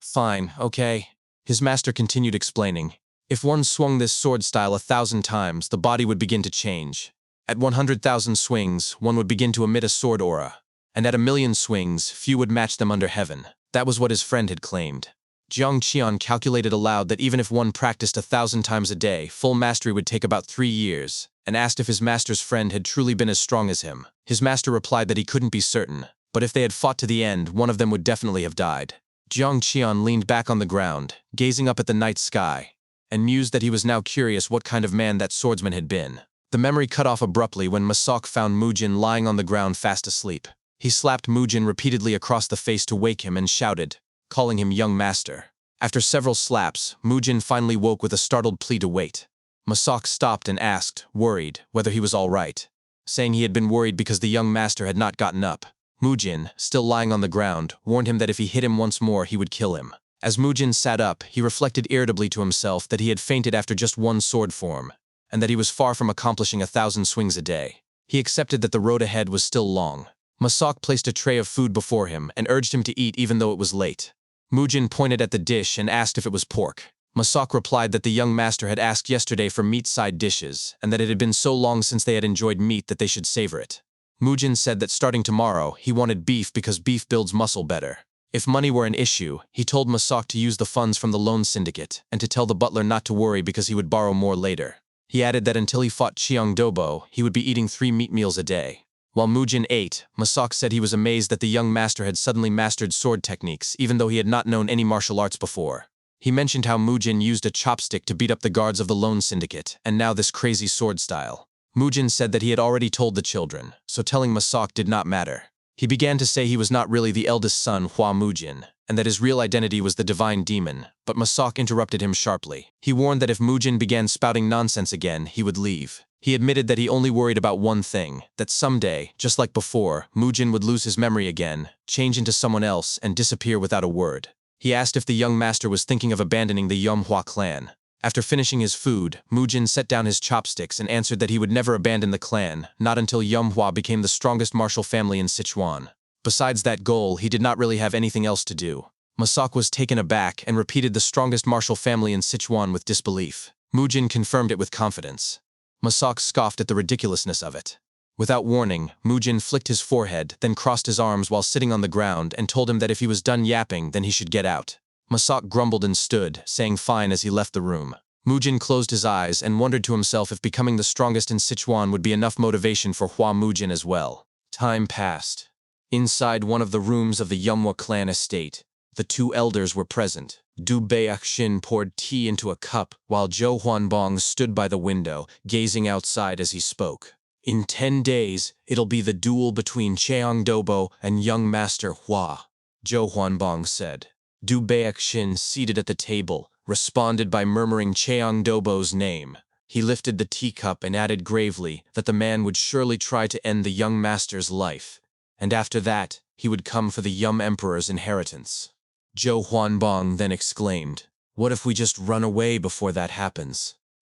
Fine, okay." His master continued explaining, "If one swung this sword style 1,000 times, the body would begin to change. At 100,000 swings, one would begin to emit a sword aura. And at 1,000,000 swings, few would match them under heaven." That was what his friend had claimed. Jianghu calculated aloud that even if one practiced 1,000 times a day, full mastery would take about 3 years, and asked if his master's friend had truly been as strong as him. His master replied that he couldn't be certain, but if they had fought to the end, one of them would definitely have died. Jianghu leaned back on the ground, gazing up at the night sky, and mused that he was now curious what kind of man that swordsman had been. The memory cut off abruptly when Masok found Mujin lying on the ground fast asleep. He slapped Mujin repeatedly across the face to wake him and shouted, calling him young master. After several slaps, Mujin finally woke with a startled plea to wait. Masok stopped and asked, worried, whether he was all right, saying he had been worried because the young master had not gotten up. Mujin, still lying on the ground, warned him that if he hit him once more, he would kill him. As Mujin sat up, he reflected irritably to himself that he had fainted after just one sword form, and that he was far from accomplishing 1,000 swings a day. He accepted that the road ahead was still long. Masok placed a tray of food before him and urged him to eat even though it was late. Mujin pointed at the dish and asked if it was pork. Masok replied that the young master had asked yesterday for meat-side dishes, and that it had been so long since they had enjoyed meat that they should savor it. Mujin said that starting tomorrow, he wanted beef because beef builds muscle better. If money were an issue, he told Masok to use the funds from the loan syndicate, and to tell the butler not to worry because he would borrow more later. He added that until he fought Cheongdobo, he would be eating 3 meat meals a day. While Mujin ate, Masok said he was amazed that the young master had suddenly mastered sword techniques, even though he had not known any martial arts before. He mentioned how Mujin used a chopstick to beat up the guards of the loan syndicate, and now this crazy sword style. Mujin said that he had already told the children, so telling Masok did not matter. He began to say he was not really the eldest son, Hua Mujin, and that his real identity was the divine demon, but Masok interrupted him sharply. He warned that if Mujin began spouting nonsense again, he would leave. He admitted that he only worried about one thing, that someday, just like before, Mujin would lose his memory again, change into someone else, and disappear without a word. He asked if the young master was thinking of abandoning the Yomhua clan. After finishing his food, Mujin set down his chopsticks and answered that he would never abandon the clan, not until Yomhua became the strongest martial family in Sichuan. Besides that goal, he did not really have anything else to do. Masok was taken aback and repeated the strongest martial family in Sichuan with disbelief. Mujin confirmed it with confidence. Masok scoffed at the ridiculousness of it. Without warning, Mujin flicked his forehead, then crossed his arms while sitting on the ground and told him that if he was done yapping, then he should get out. Masok grumbled and stood, saying fine as he left the room. Mujin closed his eyes and wondered to himself if becoming the strongest in Sichuan would be enough motivation for Hua Mujin as well. Time passed. Inside one of the rooms of the Yomhua clan estate, The two elders were present. Du Beiaxin poured tea into a cup, while Zhou Huanbong stood by the window, gazing outside as he spoke. In 10 days, it'll be the duel between Cheong Dobo and young Master Hua, Zhou Huanbong said. Du Beiaxin, seated at the table, responded by murmuring Cheong Dobo's name. He lifted the teacup and added gravely that the man would surely try to end the young master's life, and after that, he would come for the young emperor's inheritance. Zhou Huanbong then exclaimed, "What if we just run away before that happens?"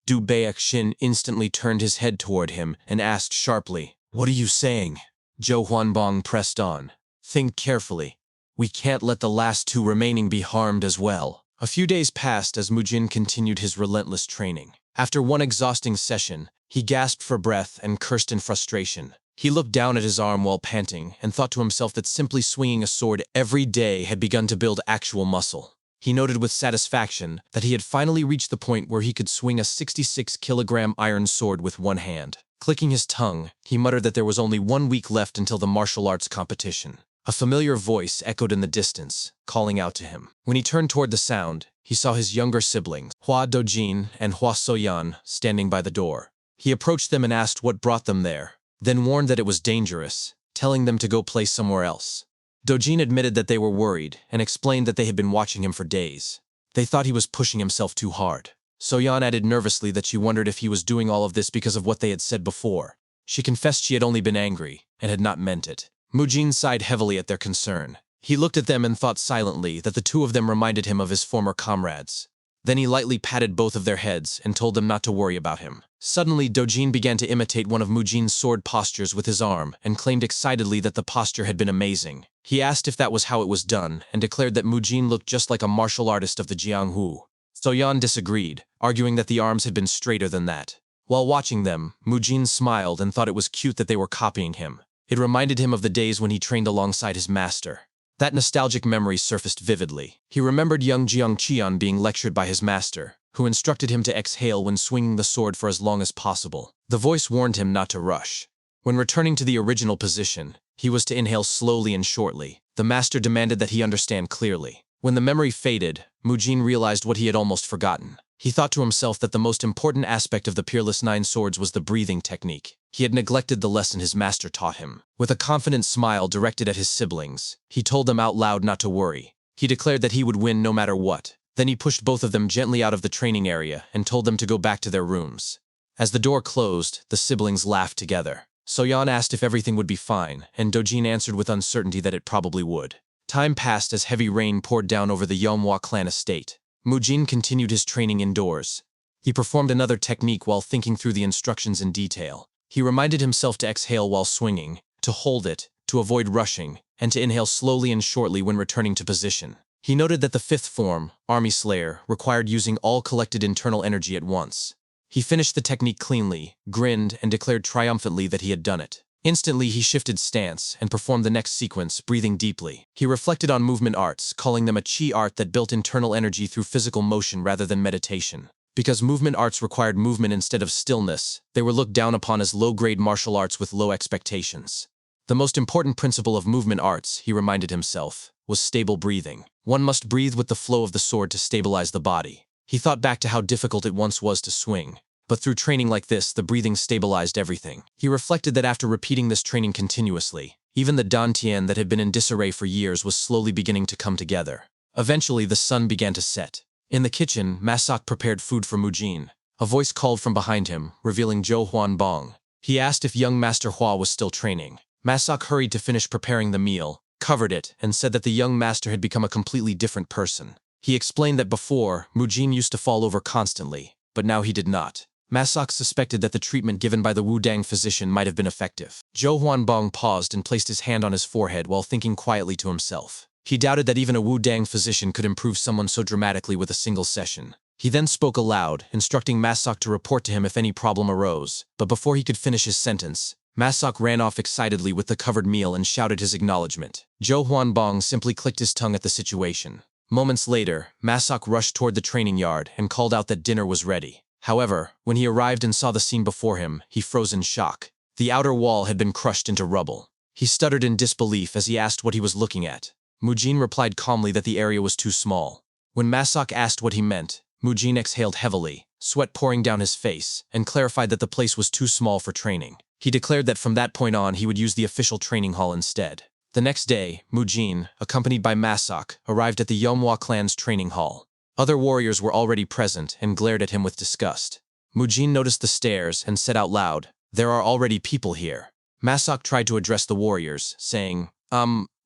Du Beiaxin instantly turned his head toward him and asked sharply, "What are you saying?" Zhou Huanbong pressed on, "Think carefully. We can't let the last two remaining be harmed as well." A few days passed as Mujin continued his relentless training. After one exhausting session, he gasped for breath and cursed in frustration. He looked down at his arm while panting and thought to himself that simply swinging a sword every day had begun to build actual muscle. He noted with satisfaction that he had finally reached the point where he could swing a 66-kilogram iron sword with one hand. Clicking his tongue, he muttered that there was only 1 week left until the martial arts competition. A familiar voice echoed in the distance, calling out to him. When he turned toward the sound, he saw his younger siblings, Hua Dojin and Hua Soyan, standing by the door. He approached them and asked what brought them there, then warned that it was dangerous, telling them to go play somewhere else. Dojin admitted that they were worried and explained that they had been watching him for days. They thought he was pushing himself too hard. Soyan added nervously that she wondered if he was doing all of this because of what they had said before. She confessed she had only been angry and had not meant it. Mujin sighed heavily at their concern. He looked at them and thought silently that the two of them reminded him of his former comrades. Then he lightly patted both of their heads and told them not to worry about him. Suddenly, Dojin began to imitate one of Mujin's sword postures with his arm and claimed excitedly that the posture had been amazing. He asked if that was how it was done and declared that Mujin looked just like a martial artist of the Jianghu. Soyan disagreed, arguing that the arms had been straighter than that. While watching them, Mujin smiled and thought it was cute that they were copying him. It reminded him of the days when he trained alongside his master. That nostalgic memory surfaced vividly. He remembered young Jiangqian being lectured by his master, who instructed him to exhale when swinging the sword for as long as possible. The voice warned him not to rush. When returning to the original position, he was to inhale slowly and shortly. The master demanded that he understand clearly. When the memory faded, Mujin realized what he had almost forgotten. He thought to himself that the most important aspect of the Peerless Nine Swords was the breathing technique. He had neglected the lesson his master taught him. With a confident smile directed at his siblings, he told them out loud not to worry. He declared that he would win no matter what. Then he pushed both of them gently out of the training area and told them to go back to their rooms. As the door closed, the siblings laughed together. Soyan asked if everything would be fine, and Dojin answered with uncertainty that it probably would. Time passed as heavy rain poured down over the Yomhua clan estate. Mujin continued his training indoors. He performed another technique while thinking through the instructions in detail. He reminded himself to exhale while swinging, to hold it, to avoid rushing, and to inhale slowly and shortly when returning to position. He noted that the fifth form, Army Slayer, required using all collected internal energy at once. He finished the technique cleanly, grinned, and declared triumphantly that he had done it. Instantly, he shifted stance and performed the next sequence, breathing deeply. He reflected on movement arts, calling them a chi art that built internal energy through physical motion rather than meditation. Because movement arts required movement instead of stillness, they were looked down upon as low-grade martial arts with low expectations. The most important principle of movement arts, he reminded himself, was stable breathing. One must breathe with the flow of the sword to stabilize the body. He thought back to how difficult it once was to swing. But through training like this, the breathing stabilized everything. He reflected that after repeating this training continuously, even the dantian that had been in disarray for years was slowly beginning to come together. Eventually, the sun began to set. In the kitchen, Masak prepared food for Mujin. A voice called from behind him, revealing Zhou Huanbong. He asked if young Master Hua was still training. Masak hurried to finish preparing the meal, covered it, and said that the young master had become a completely different person. He explained that before, Mujin used to fall over constantly, but now he did not. Masak suspected that the treatment given by the Wudang physician might have been effective. Zhou Huanbong paused and placed his hand on his forehead while thinking quietly to himself. He doubted that even a Wudang physician could improve someone so dramatically with a single session. He then spoke aloud, instructing Masak to report to him if any problem arose, but before he could finish his sentence, Masak ran off excitedly with the covered meal and shouted his acknowledgement. Zhou Huanbong simply clicked his tongue at the situation. Moments later, Masak rushed toward the training yard and called out that dinner was ready. However, when he arrived and saw the scene before him, he froze in shock. The outer wall had been crushed into rubble. He stuttered in disbelief as he asked what he was looking at. Mujin replied calmly that the area was too small. When Masak asked what he meant, Mujin exhaled heavily, sweat pouring down his face, and clarified that the place was too small for training. He declared that from that point on he would use the official training hall instead. The next day, Mujin, accompanied by Masak, arrived at the Yeomhwa clan's training hall. Other warriors were already present and glared at him with disgust. Mujin noticed the stares and said out loud, "There are already people here." Masak tried to address the warriors, saying,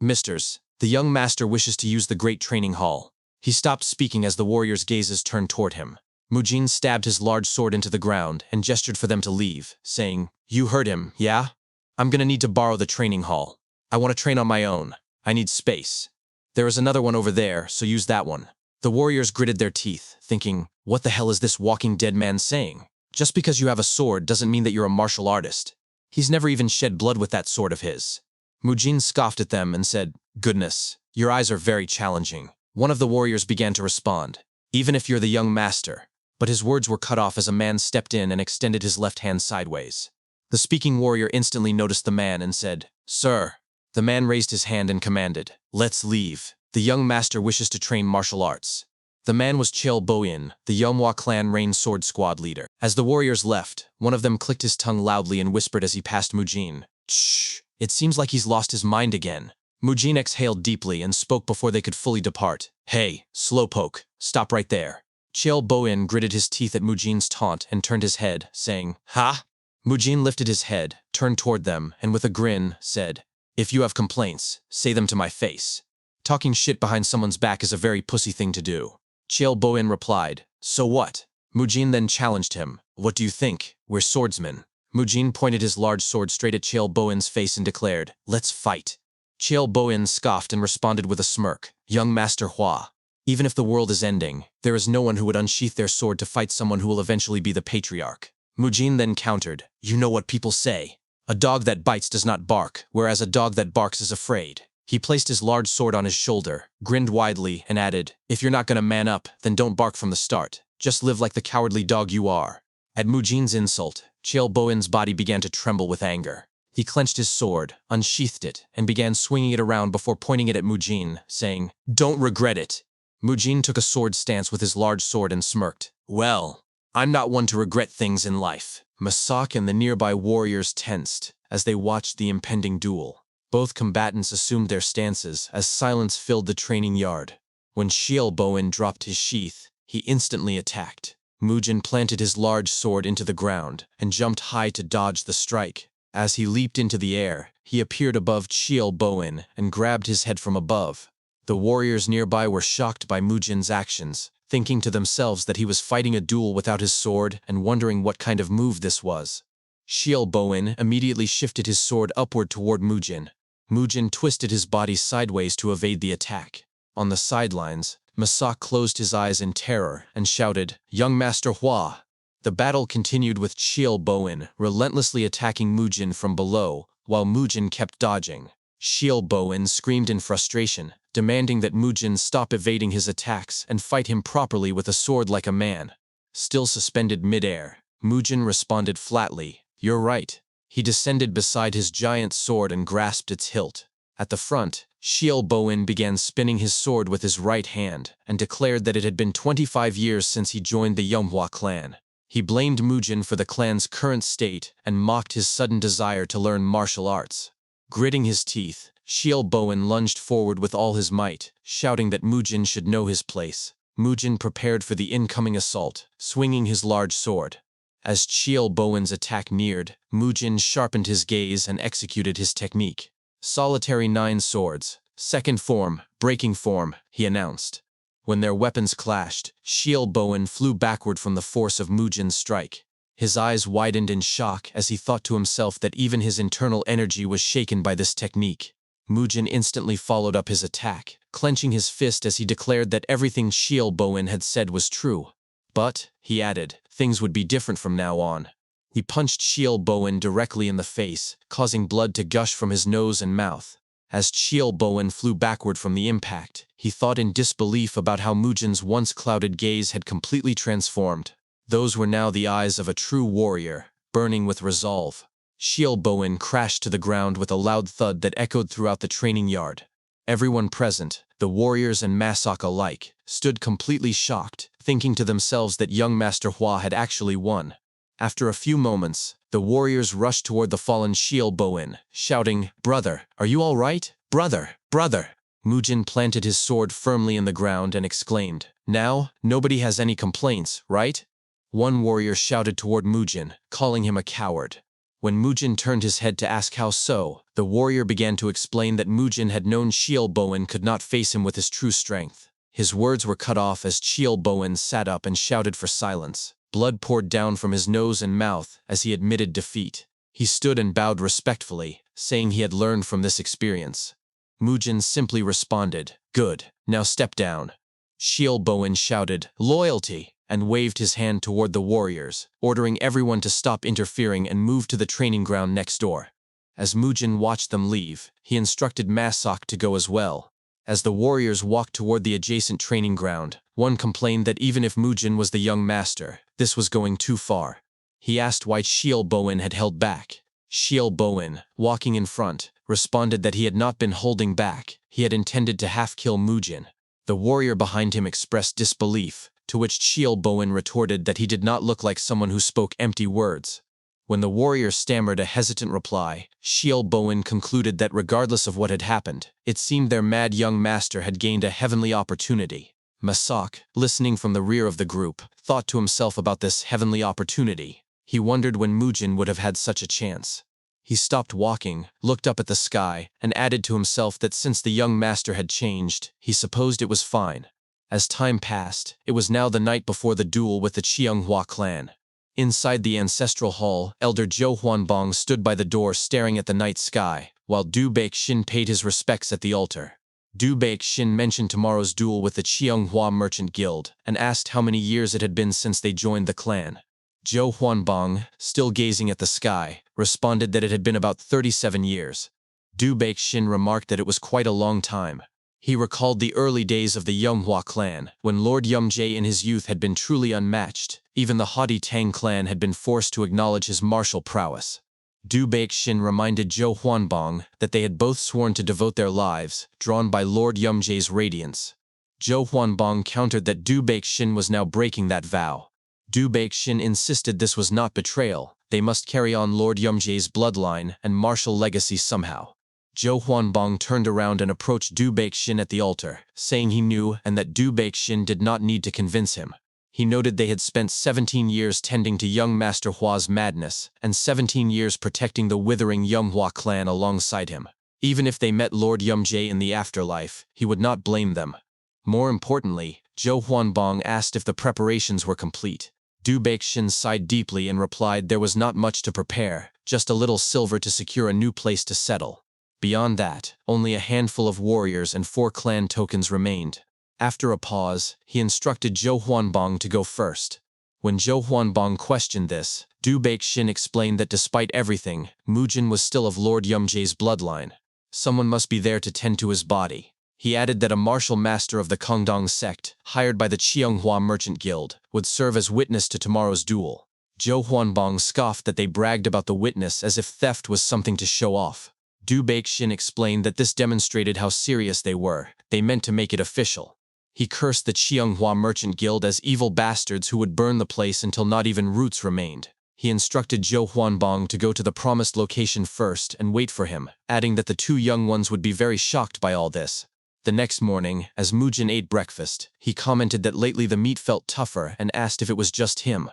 Misters, the young master wishes to use the great training hall." He stopped speaking as the warriors' gazes turned toward him. Mujin stabbed his large sword into the ground and gestured for them to leave, saying, "You heard him, yeah? I'm gonna need to borrow the training hall. I want to train on my own. I need space. There is another one over there, so use that one." The warriors gritted their teeth, thinking, what the hell is this walking dead man saying? Just because you have a sword doesn't mean that you're a martial artist. He's never even shed blood with that sword of his. Mujin scoffed at them and said, "Goodness, your eyes are very challenging." One of the warriors began to respond, "Even if you're the young master." But his words were cut off as a man stepped in and extended his left hand sideways. The speaking warrior instantly noticed the man and said, "Sir." The man raised his hand and commanded, "Let's leave. The young master wishes to train martial arts." The man was Chil Boyin, the Yeomhwa clan Rain Sword Squad leader. As the warriors left, one of them clicked his tongue loudly and whispered as he passed Mujin, "Shh, it seems like he's lost his mind again." Mujin exhaled deeply and spoke before they could fully depart. "Hey, slowpoke, stop right there." Chil Boyin gritted his teeth at Mujin's taunt and turned his head, saying, "Ha?" Mujin lifted his head, turned toward them, and with a grin, said, "If you have complaints, say them to my face. Talking shit behind someone's back is a very pussy thing to do." Chil Boyin replied, "So what?" Mujin then challenged him, "What do you think? We're swordsmen." Mujin pointed his large sword straight at Chil Boyin's face and declared, "Let's fight." Chil Boyin scoffed and responded with a smirk, "Young Master Hua, even if the world is ending, there is no one who would unsheath their sword to fight someone who will eventually be the patriarch." Mujin then countered, "You know what people say. A dog that bites does not bark, whereas a dog that barks is afraid." He placed his large sword on his shoulder, grinned widely, and added, "If you're not gonna man up, then don't bark from the start. Just live like the cowardly dog you are." At Mujin's insult, Chil Boyin's body began to tremble with anger. He clenched his sword, unsheathed it, and began swinging it around before pointing it at Mujin, saying, "Don't regret it." Mujin took a sword stance with his large sword and smirked. "Well, I'm not one to regret things in life." Masak and the nearby warriors tensed as they watched the impending duel. Both combatants assumed their stances as silence filled the training yard. When Chil Boyin dropped his sheath, he instantly attacked. Mujin planted his large sword into the ground and jumped high to dodge the strike. As he leaped into the air, he appeared above Chil Boyin and grabbed his head from above. The warriors nearby were shocked by Mujin's actions, thinking to themselves that he was fighting a duel without his sword and wondering what kind of move this was. Chil Boyin immediately shifted his sword upward toward Mujin. Mujin twisted his body sideways to evade the attack. On the sidelines, Masak closed his eyes in terror and shouted, "Young Master Hua!" The battle continued with Chil Boyin relentlessly attacking Mujin from below, while Mujin kept dodging. Chil Boyin screamed in frustration, demanding that Mujin stop evading his attacks and fight him properly with a sword like a man. Still suspended midair, Mujin responded flatly, "You're right." He descended beside his giant sword and grasped its hilt. At the front, Chil Boyin began spinning his sword with his right hand and declared that it had been 25 years since he joined the Yeomhwa clan. He blamed Mujin for the clan's current state and mocked his sudden desire to learn martial arts. Gritting his teeth, Chil Boyin lunged forward with all his might, shouting that Mujin should know his place. Mujin prepared for the incoming assault, swinging his large sword. As Chil Boyin's attack neared, Mujin sharpened his gaze and executed his technique. "Solitary 9 swords, second form, breaking form," he announced. When their weapons clashed, Chil Boyin flew backward from the force of Mujin's strike. His eyes widened in shock as he thought to himself that even his internal energy was shaken by this technique. Mujin instantly followed up his attack, clenching his fist as he declared that everything Chil Boyin had said was true. But, he added, things would be different from now on. He punched Chil Boyin directly in the face, causing blood to gush from his nose and mouth. As Chil Boyin flew backward from the impact, he thought in disbelief about how Mujin's once clouded gaze had completely transformed. Those were now the eyes of a true warrior, burning with resolve. Chil Boyin crashed to the ground with a loud thud that echoed throughout the training yard. Everyone present, the warriors and Masak alike, stood completely shocked, thinking to themselves that young Master Hua had actually won. After a few moments, the warriors rushed toward the fallen Shielboin, shouting, "Brother, are you all right? Brother, brother!" Mujin planted his sword firmly in the ground and exclaimed, "Now, nobody has any complaints, right?" One warrior shouted toward Mujin, calling him a coward. When Mujin turned his head to ask how so, the warrior began to explain that Mujin had known Shielboin could not face him with his true strength. His words were cut off as Shielboin sat up and shouted for silence. Blood poured down from his nose and mouth as he admitted defeat. He stood and bowed respectfully, saying he had learned from this experience. Mujin simply responded, "Good, now step down." Shielboin shouted, "Loyalty!" and waved his hand toward the warriors, ordering everyone to stop interfering and move to the training ground next door. As Mujin watched them leave, he instructed Masak to go as well. As the warriors walked toward the adjacent training ground, one complained that even if Mujin was the young master, this was going too far. He asked why Shielboin had held back. Shielboin, walking in front, responded that he had not been holding back, he had intended to half-kill Mujin. The warrior behind him expressed disbelief, to which Shielboin retorted that he did not look like someone who spoke empty words. When the warrior stammered a hesitant reply, Shielboin concluded that regardless of what had happened, it seemed their mad young master had gained a heavenly opportunity. Masak, listening from the rear of the group, thought to himself about this heavenly opportunity. He wondered when Mujin would have had such a chance. He stopped walking, looked up at the sky, and added to himself that since the young master had changed, he supposed it was fine. As time passed, it was now the night before the duel with the Jianghu clan. Inside the ancestral hall, Elder Zhou Huanbong stood by the door staring at the night sky, while Du Beixin paid his respects at the altar. Du Beixin mentioned tomorrow's duel with the Jianghu Merchant Guild, and asked how many years it had been since they joined the clan. Zhou Huanbong, still gazing at the sky, responded that it had been about 37 years. Du Beixin remarked that it was quite a long time. He recalled the early days of the Yonghua clan, when Lord Yumjie in his youth had been truly unmatched. Even the haughty Tang clan had been forced to acknowledge his martial prowess. Du Beixin reminded Zhou Huanbong that they had both sworn to devote their lives, drawn by Lord Yumjie's radiance. Zhou Huanbong countered that Du Beixin was now breaking that vow. Du Beixin insisted this was not betrayal, they must carry on Lord Yumjie's bloodline and martial legacy somehow. Zhou Huanbong turned around and approached Du Beixin at the altar, saying he knew and that Du Beixin did not need to convince him. He noted they had spent 17 years tending to young Master Hua's madness, and 17 years protecting the withering Yonghua clan alongside him. Even if they met Lord Yumjie in the afterlife, he would not blame them. More importantly, Zhou Huanbong asked if the preparations were complete. Du Beixin sighed deeply and replied there was not much to prepare, just a little silver to secure a new place to settle. Beyond that, only a handful of warriors and 4 clan tokens remained. After a pause, he instructed Zhou Huanbong to go first. When Zhou Huanbong questioned this, Du Beixin explained that despite everything, Mujin was still of Lord Yumjie's bloodline. Someone must be there to tend to his body. He added that a martial master of the Kongdong sect, hired by the Jianghu Merchant Guild, would serve as witness to tomorrow's duel. Zhou Huanbong scoffed that they bragged about the witness as if theft was something to show off. Du Beixin explained that this demonstrated how serious they were. They meant to make it official. He cursed the Jianghu Merchant Guild as evil bastards who would burn the place until not even roots remained. He instructed Zhou Huanbong to go to the promised location first and wait for him, adding that the 2 young ones would be very shocked by all this. The next morning, as Mujin ate breakfast, he commented that lately the meat felt tougher and asked if it was just him.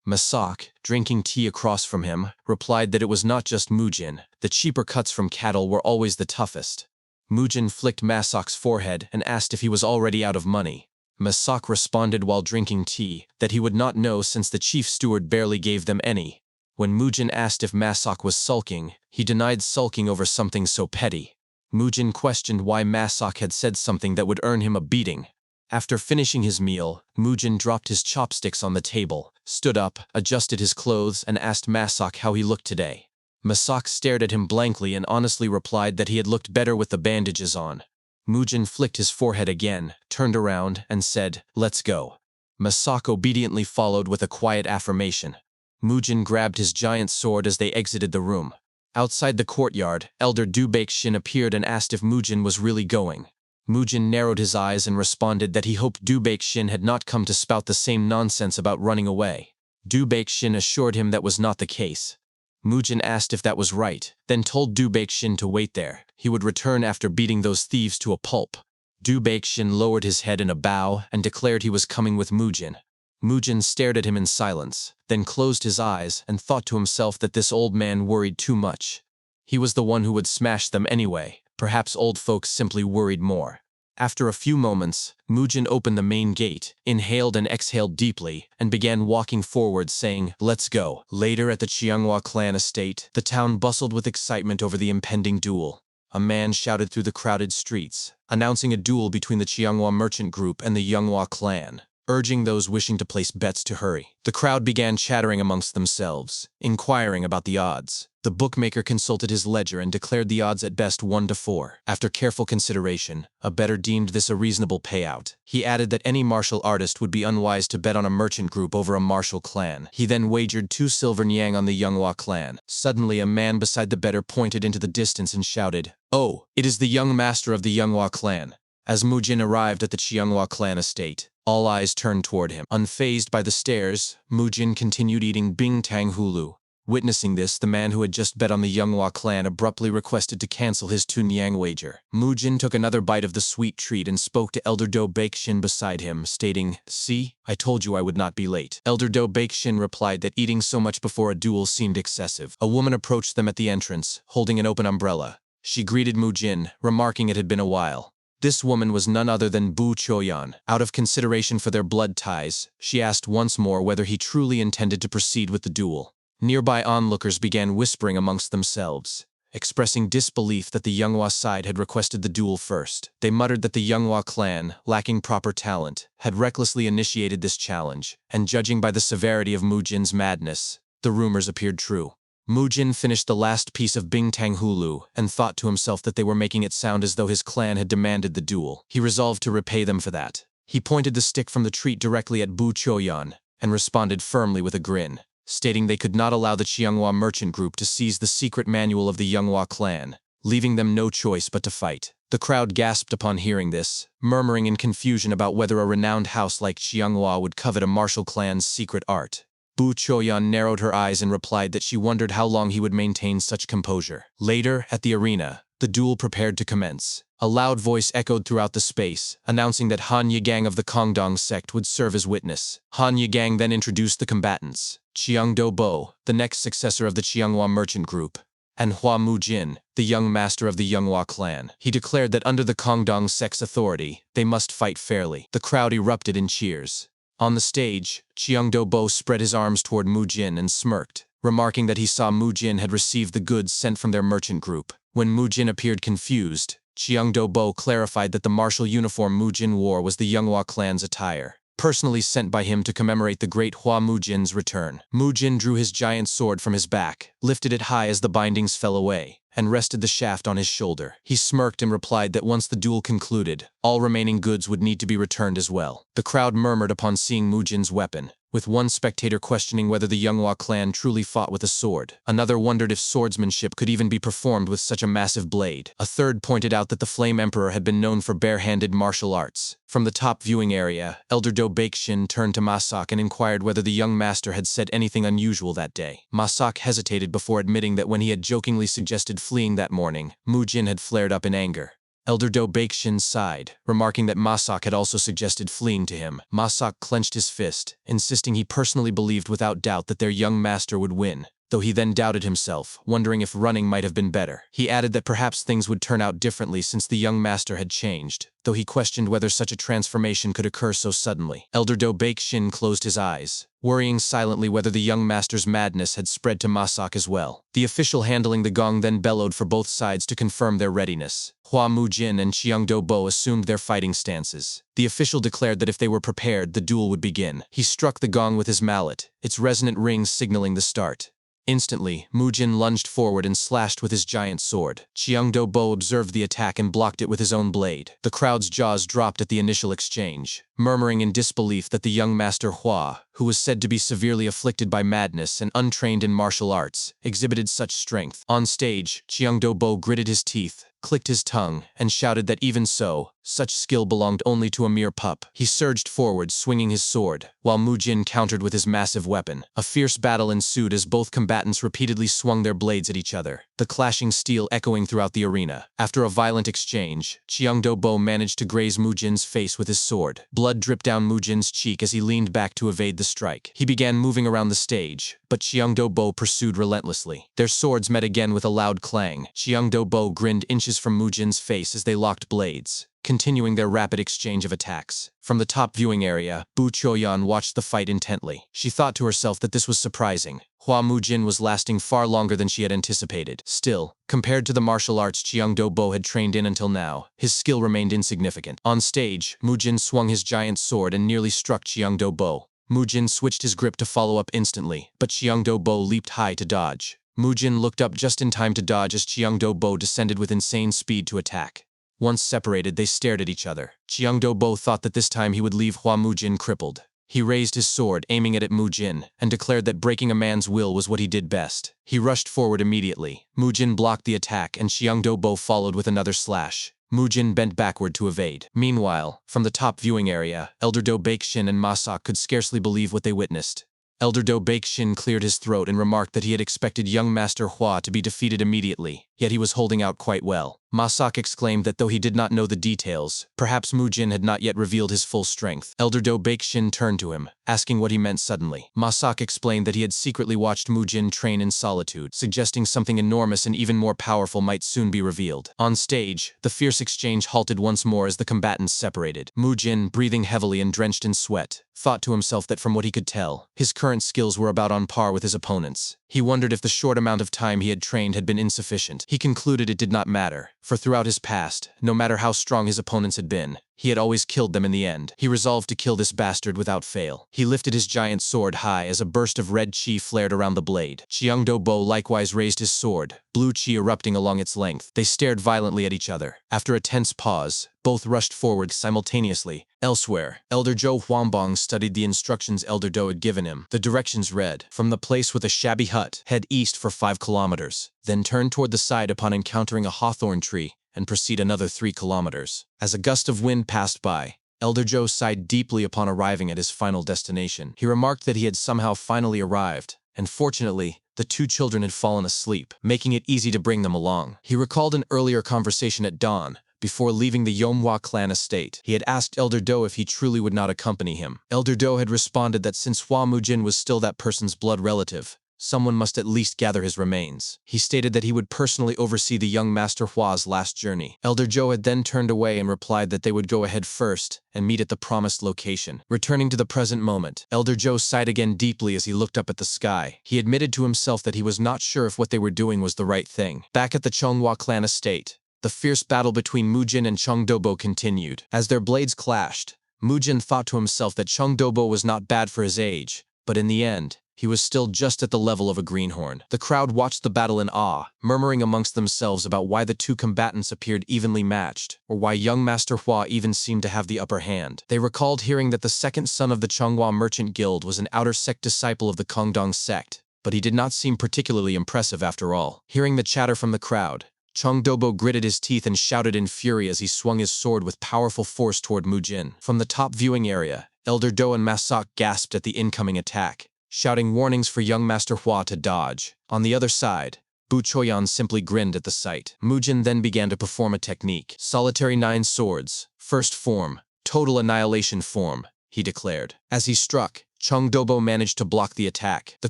Masak, drinking tea across from him, replied that it was not just Mujin. The cheaper cuts from cattle were always the toughest. Mujin flicked Masak's forehead and asked if he was already out of money. Masak responded while drinking tea that he would not know since the chief steward barely gave them any. When Mujin asked if Masak was sulking, he denied sulking over something so petty. Mujin questioned why Masak had said something that would earn him a beating. After finishing his meal, Mujin dropped his chopsticks on the table, stood up, adjusted his clothes, and asked Masak how he looked today. Masak stared at him blankly and honestly replied that he had looked better with the bandages on. Mujin flicked his forehead again, turned around, and said, "Let's go." Masak obediently followed with a quiet affirmation. Mujin grabbed his giant sword as they exited the room. Outside the courtyard, Elder Du Baixin appeared and asked if Mujin was really going. Mujin narrowed his eyes and responded that he hoped Du Baixin had not come to spout the same nonsense about running away. Du Baixin assured him that was not the case. Mujin asked if that was right, then told Du Baixin to wait there. He would return after beating those thieves to a pulp. Du Baixin lowered his head in a bow and declared he was coming with Mujin. Mujin stared at him in silence, then closed his eyes and thought to himself that this old man worried too much. He was the one who would smash them anyway. Perhaps old folks simply worried more. After a few moments, Mujin opened the main gate, inhaled and exhaled deeply, and began walking forward saying, "Let's go." Later at the Jianghu clan estate, the town bustled with excitement over the impending duel. A man shouted through the crowded streets, announcing a duel between the Jianghu merchant group and the Jianghu clan, urging those wishing to place bets to hurry. The crowd began chattering amongst themselves, inquiring about the odds. The bookmaker consulted his ledger and declared the odds at best 1-4. After careful consideration, a bettor deemed this a reasonable payout. He added that any martial artist would be unwise to bet on a merchant group over a martial clan. He then wagered 2 silver nyang on the Jianghu clan. Suddenly, a man beside the bettor pointed into the distance and shouted, "Oh, it is the young master of the Jianghu clan." As Mujin arrived at the Jianghu clan estate, all eyes turned toward him. Unfazed by the stares, Mujin continued eating bing tang hulu. Witnessing this, the man who had just bet on the Jianghu clan abruptly requested to cancel his 2 nyang wager. Mujin took another bite of the sweet treat and spoke to Elder Do Baixin beside him, stating, "See, I told you I would not be late." Elder Do Baixin replied that eating so much before a duel seemed excessive. A woman approached them at the entrance, holding an open umbrella. She greeted Mujin, remarking it had been a while. This woman was none other than Bu Choyan. Out of consideration for their blood ties, she asked once more whether he truly intended to proceed with the duel. Nearby onlookers began whispering amongst themselves, expressing disbelief that the Jianghu side had requested the duel first. They muttered that the Jianghu clan, lacking proper talent, had recklessly initiated this challenge, and judging by the severity of Mujin's madness, the rumors appeared true. Mujin finished the last piece of bing tang hulu and thought to himself that they were making it sound as though his clan had demanded the duel. He resolved to repay them for that. He pointed the stick from the treat directly at Bu Choyan and responded firmly with a grin, stating they could not allow the Jianghu merchant group to seize the secret manual of the Jianghu clan, leaving them no choice but to fight. The crowd gasped upon hearing this, murmuring in confusion about whether a renowned house like Jianghu would covet a martial clan's secret art. Bu Choyan narrowed her eyes and replied that she wondered how long he would maintain such composure. Later, at the arena, the duel prepared to commence. A loud voice echoed throughout the space, announcing that Han Yigang of the Kongdong sect would serve as witness. Han Yigang then introduced the combatants: Jianghu Bo, the next successor of the Jianghu merchant group, and Hua Mujin, the young master of the Jianghu clan. He declared that under the Kongdong sect's authority, they must fight fairly. The crowd erupted in cheers. On the stage, Jianghu Bo spread his arms toward Mujin and smirked, remarking that he saw Mujin had received the goods sent from their merchant group. When Mujin appeared confused, Jianghu Bo clarified that the martial uniform Mujin wore was the Jianghu clan's attire, personally sent by him to commemorate the great Hua Mujin's return. Mujin drew his giant sword from his back, lifted it high as the bindings fell away, and rested the shaft on his shoulder. He smirked and replied that once the duel concluded, all remaining goods would need to be returned as well. The crowd murmured upon seeing Mujin's weapon, with one spectator questioning whether the Jianghu clan truly fought with a sword. Another wondered if swordsmanship could even be performed with such a massive blade. A third pointed out that the Flame Emperor had been known for bare-handed martial arts. From the top viewing area, Elder Do Baixin turned to Masak and inquired whether the young master had said anything unusual that day. Masak hesitated before admitting that when he had jokingly suggested fleeing that morning, Mujin had flared up in anger. Elder Do Baixin sighed, remarking that Masak had also suggested fleeing to him. Masak clenched his fist, insisting he personally believed without doubt that their young master would win, though he then doubted himself, wondering if running might have been better. He added that perhaps things would turn out differently since the young master had changed, though he questioned whether such a transformation could occur so suddenly. Elder Do Baixin closed his eyes, worrying silently whether the young master's madness had spread to Masak as well. The official handling the gong then bellowed for both sides to confirm their readiness. Hua Mujin and Jianghu Bo assumed their fighting stances. The official declared that if they were prepared, the duel would begin. He struck the gong with his mallet, its resonant rings signaling the start. Instantly, Mujin lunged forward and slashed with his giant sword. Jianghu Bo observed the attack and blocked it with his own blade. The crowd's jaws dropped at the initial exchange, murmuring in disbelief that the young master Hua, who was said to be severely afflicted by madness and untrained in martial arts, exhibited such strength. On stage, Jianghu Bo gritted his teeth, clicked his tongue, and shouted that even so, such skill belonged only to a mere pup. He surged forward, swinging his sword, while Mujin countered with his massive weapon. A fierce battle ensued as both combatants repeatedly swung their blades at each other, the clashing steel echoing throughout the arena. After a violent exchange, Jianghu Bo managed to graze Mujin's face with his sword. Blood dripped down Mujin's cheek as he leaned back to evade the strike. He began moving around the stage, but Jianghu Bo pursued relentlessly. Their swords met again with a loud clang. Jianghu Bo grinned inches from Mujin's face as they locked blades, continuing their rapid exchange of attacks. From the top viewing area, Bu Choyan watched the fight intently. She thought to herself that this was surprising. Hua Mujin was lasting far longer than she had anticipated. Still, compared to the martial arts Jianghu Bo had trained in until now, his skill remained insignificant. On stage, Mujin swung his giant sword and nearly struck Jianghu Bo. Mujin switched his grip to follow up instantly, but Jianghu Bo leaped high to dodge. Mujin looked up just in time to dodge as Jianghu Bo descended with insane speed to attack. Once separated, they stared at each other. Jianghu Bo thought that this time he would leave Hua Mujin crippled. He raised his sword, aiming it at Mujin, and declared that breaking a man's will was what he did best. He rushed forward immediately. Mujin blocked the attack, and Jianghu Bo followed with another slash. Mujin bent backward to evade. Meanwhile, from the top viewing area, Elder Do Baixin and Masak could scarcely believe what they witnessed. Elder Do Baixin cleared his throat and remarked that he had expected young Master Hua to be defeated immediately, yet he was holding out quite well. Masak exclaimed that though he did not know the details, perhaps Mujin had not yet revealed his full strength. Elder Do Baixin turned to him, asking what he meant suddenly. Masak explained that he had secretly watched Mujin train in solitude, suggesting something enormous and even more powerful might soon be revealed. On stage, the fierce exchange halted once more as the combatants separated. Mujin, breathing heavily and drenched in sweat, thought to himself that from what he could tell, his current skills were about on par with his opponents. He wondered if the short amount of time he had trained had been insufficient. He concluded it did not matter, for throughout his past, no matter how strong his opponents had been, he had always killed them in the end. He resolved to kill this bastard without fail. He lifted his giant sword high as a burst of red chi flared around the blade. Jianghu Bo likewise raised his sword, blue chi erupting along its length. They stared violently at each other. After a tense pause, both rushed forward simultaneously. Elsewhere, Elder Zhou Huangbong studied the instructions Elder Do had given him. The directions read, "From the place with a shabby hut, head east for 5 kilometers, then turn toward the side upon encountering a hawthorn tree, and proceed another 3 kilometers. As a gust of wind passed by, Elder Zhou sighed deeply upon arriving at his final destination. He remarked that he had somehow finally arrived, and fortunately, the two children had fallen asleep, making it easy to bring them along. He recalled an earlier conversation at dawn. Before leaving the Yomhua clan estate, he had asked Elder Do if he truly would not accompany him. Elder Do had responded that since Hua Mujin was still that person's blood relative, someone must at least gather his remains. He stated that he would personally oversee the young Master Hua's last journey. Elder Zhou had then turned away and replied that they would go ahead first and meet at the promised location. Returning to the present moment, Elder Zhou sighed again deeply as he looked up at the sky. He admitted to himself that he was not sure if what they were doing was the right thing. Back at the Chonghua clan estate, the fierce battle between Mujin and Chengdobo continued. As their blades clashed, Mujin thought to himself that Chengdobo was not bad for his age, but in the end, he was still just at the level of a greenhorn. The crowd watched the battle in awe, murmuring amongst themselves about why the two combatants appeared evenly matched, or why young Master Hua even seemed to have the upper hand. They recalled hearing that the second son of the Chonghua Merchant Guild was an outer sect disciple of the Kongdong sect, but he did not seem particularly impressive after all. Hearing the chatter from the crowd, Chengdobo gritted his teeth and shouted in fury as he swung his sword with powerful force toward Mujin. From the top viewing area, Elder Do and Masak gasped at the incoming attack, shouting warnings for young Master Hua to dodge. On the other side, Bu Choyan simply grinned at the sight. Mujin then began to perform a technique. "Solitary 9 swords, first form, total annihilation form," he declared. As he struck, Chengdobo managed to block the attack. The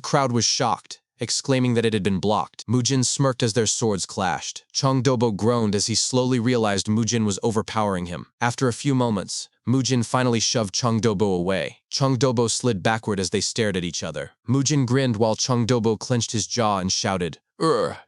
crowd was shocked, exclaiming that it had been blocked. Mujin smirked as their swords clashed. Chengdobo groaned as he slowly realized Mujin was overpowering him. After a few moments, Mujin finally shoved Chengdobo away. Chengdobo slid backward as they stared at each other. Mujin grinned while Chengdobo clenched his jaw and shouted,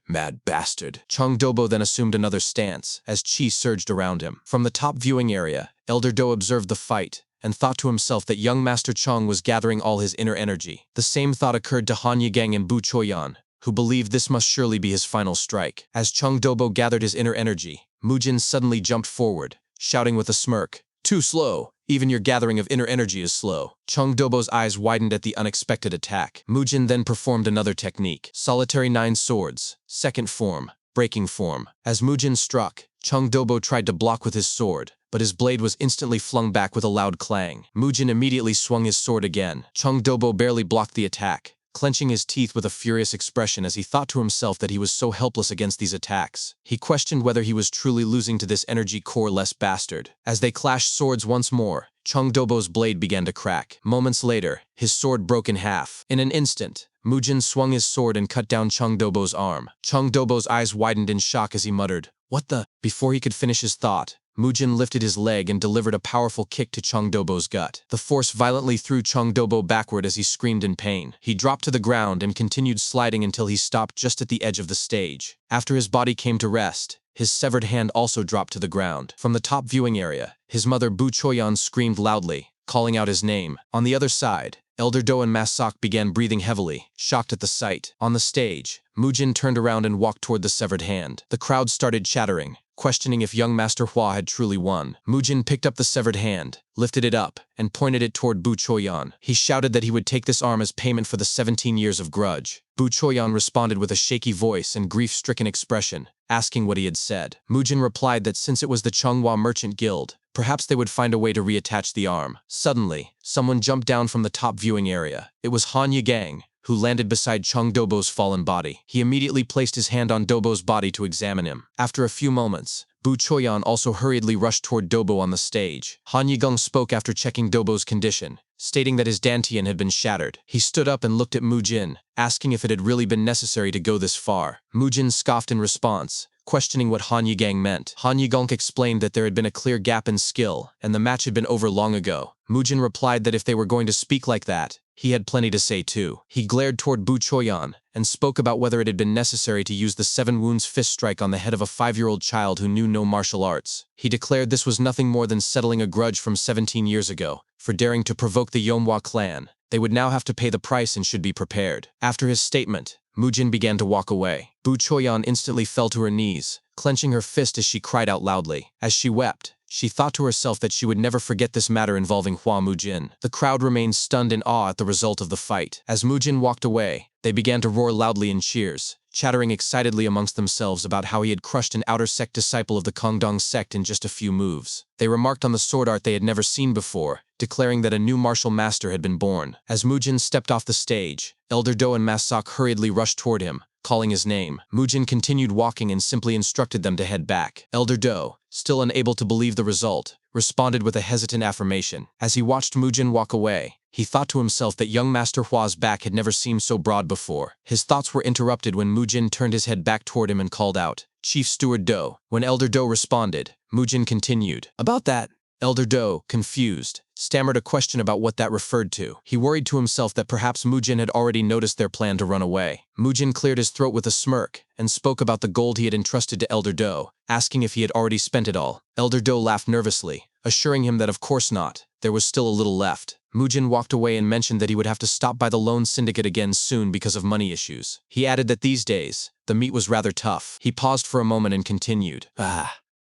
"Mad bastard." Chengdobo then assumed another stance, as chi surged around him. From the top viewing area, Elder Do observed the fight, and thought to himself that young Master Cheng was gathering all his inner energy. The same thought occurred to Han Yigang and Bu Choyan, who believed this must surely be his final strike. As Chung Dobo gathered his inner energy, Mujin suddenly jumped forward, shouting with a smirk, "Too slow! Even your gathering of inner energy is slow." Chung Dobo's eyes widened at the unexpected attack. Mujin then performed another technique, Solitary 9 Swords, second form, breaking form. As Mujin struck, Chung Dobo tried to block with his sword, but his blade was instantly flung back with a loud clang. Mujin immediately swung his sword again. Chung Dobo barely blocked the attack, clenching his teeth with a furious expression as he thought to himself that he was so helpless against these attacks. He questioned whether he was truly losing to this energy core-less bastard. As they clashed swords once more, Chung Dobo's blade began to crack. Moments later, his sword broke in half. In an instant, Mujin swung his sword and cut down Chung Dobo's arm. Chung Dobo's eyes widened in shock as he muttered, "What the?" Before he could finish his thought, Mujin lifted his leg and delivered a powerful kick to Chung Dobo's gut. The force violently threw Chung Dobo backward as he screamed in pain. He dropped to the ground and continued sliding until he stopped just at the edge of the stage. After his body came to rest, his severed hand also dropped to the ground. From the top viewing area, his mother Bu Choyan screamed loudly, calling out his name. On the other side, Elder Do and Masak began breathing heavily, shocked at the sight. On the stage, Mujin turned around and walked toward the severed hand. The crowd started chattering, questioning if young Master Hua had truly won. Mujin picked up the severed hand, lifted it up, and pointed it toward Bu Choyan. He shouted that he would take this arm as payment for the 17 years of grudge. Bu Choyan responded with a shaky voice and grief-stricken expression, asking what he had said. Mujin replied that since it was the Changhua Merchant Guild, perhaps they would find a way to reattach the arm. Suddenly, someone jumped down from the top viewing area. It was Han Yigang, who landed beside Chung Dobo's fallen body. He immediately placed his hand on Dobo's body to examine him. After a few moments, Bu Choyan also hurriedly rushed toward Dobo on the stage. Han Yigang spoke after checking Dobo's condition, stating that his dantian had been shattered. He stood up and looked at Mujin, asking if it had really been necessary to go this far. Mujin scoffed in response, questioning what Han Yigang meant. Han Yigang explained that there had been a clear gap in skill, and the match had been over long ago. Mujin replied that if they were going to speak like that, he had plenty to say too. He glared toward Bu Choyan and spoke about whether it had been necessary to use the 7 wounds fist strike on the head of a 5-year-old child who knew no martial arts. He declared this was nothing more than settling a grudge from 17 years ago, for daring to provoke the Yonhua clan. They would now have to pay the price and should be prepared. After his statement, Mujin began to walk away. Bu Choyan instantly fell to her knees, clenching her fist as she cried out loudly. As she wept, she thought to herself that she would never forget this matter involving Hua Mujin. The crowd remained stunned in awe at the result of the fight. As Mujin walked away, they began to roar loudly in cheers, chattering excitedly amongst themselves about how he had crushed an outer sect disciple of the Kongdong sect in just a few moves. They remarked on the sword art they had never seen before, declaring that a new martial master had been born. As Mujin stepped off the stage, Elder Do and Masak hurriedly rushed toward him, calling his name. Mujin continued walking and simply instructed them to head back. Elder Do, still unable to believe the result, responded with a hesitant affirmation. As he watched Mujin walk away, he thought to himself that young Master Hua's back had never seemed so broad before. His thoughts were interrupted when Mujin turned his head back toward him and called out, "Chief Steward Do." When Elder Do responded, Mujin continued, "About that." Elder Do, confused, stammered a question about what that referred to. He worried to himself that perhaps Mujin had already noticed their plan to run away. Mujin cleared his throat with a smirk and spoke about the gold he had entrusted to Elder Do, asking if he had already spent it all. Elder Do laughed nervously, assuring him that of course not, there was still a little left. Mujin walked away and mentioned that he would have to stop by the loan syndicate again soon because of money issues. He added that these days, the meat was rather tough. He paused for a moment and continued,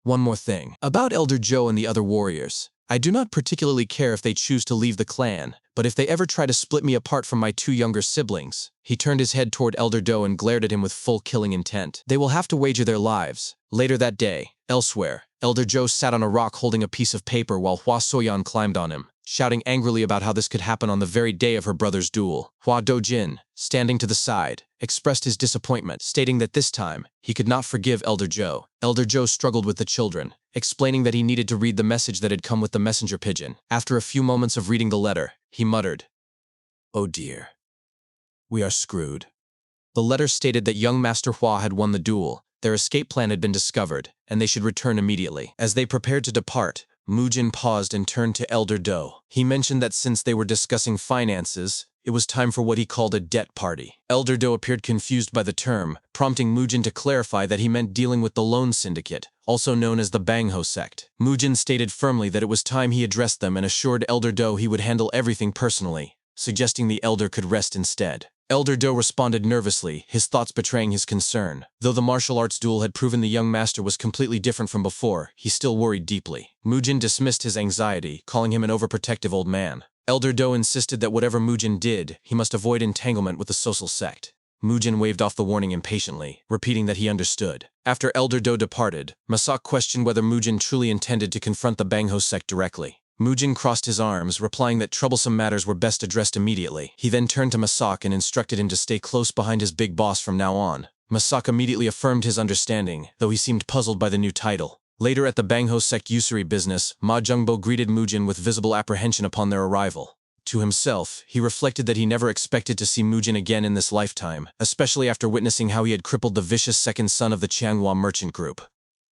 one more thing. About Elder Joe and the other warriors. I do not particularly care if they choose to leave the clan, but if they ever try to split me apart from my 2 younger siblings." He turned his head toward Elder Do and glared at him with full killing intent. "They will have to wager their lives." Later that day, elsewhere, Elder Joe sat on a rock holding a piece of paper while Hua Soyan climbed on him, shouting angrily about how this could happen on the very day of her brother's duel. Hua Dojin, standing to the side, expressed his disappointment, stating that this time, he could not forgive Elder Joe. Elder Joe struggled with the children, explaining that he needed to read the message that had come with the messenger pigeon. After a few moments of reading the letter, he muttered, "Oh dear. We are screwed." The letter stated that young Master Hua had won the duel, their escape plan had been discovered, and they should return immediately. As they prepared to depart, Mujin paused and turned to Elder Do. He mentioned that since they were discussing finances, it was time for what he called a debt party. Elder Do appeared confused by the term, prompting Mujin to clarify that he meant dealing with the loan syndicate, also known as the Bangho sect. Mujin stated firmly that it was time he addressed them and assured Elder Do he would handle everything personally, suggesting the elder could rest instead. Elder Do responded nervously, his thoughts betraying his concern. Though the martial arts duel had proven the young master was completely different from before, he still worried deeply. Mujin dismissed his anxiety, calling him an overprotective old man. Elder Do insisted that whatever Mujin did, he must avoid entanglement with the social sect. Mujin waved off the warning impatiently, repeating that he understood. After Elder Do departed, Masak questioned whether Mujin truly intended to confront the Jianghu sect directly. Mujin crossed his arms, replying that troublesome matters were best addressed immediately. He then turned to Masak and instructed him to stay close behind his big boss from now on. Masak immediately affirmed his understanding, though he seemed puzzled by the new title. Later at the Jianghu sect usury business, Ma Jungbo greeted Mujin with visible apprehension upon their arrival. To himself, he reflected that he never expected to see Mujin again in this lifetime, especially after witnessing how he had crippled the vicious second son of the Jianghu merchant group.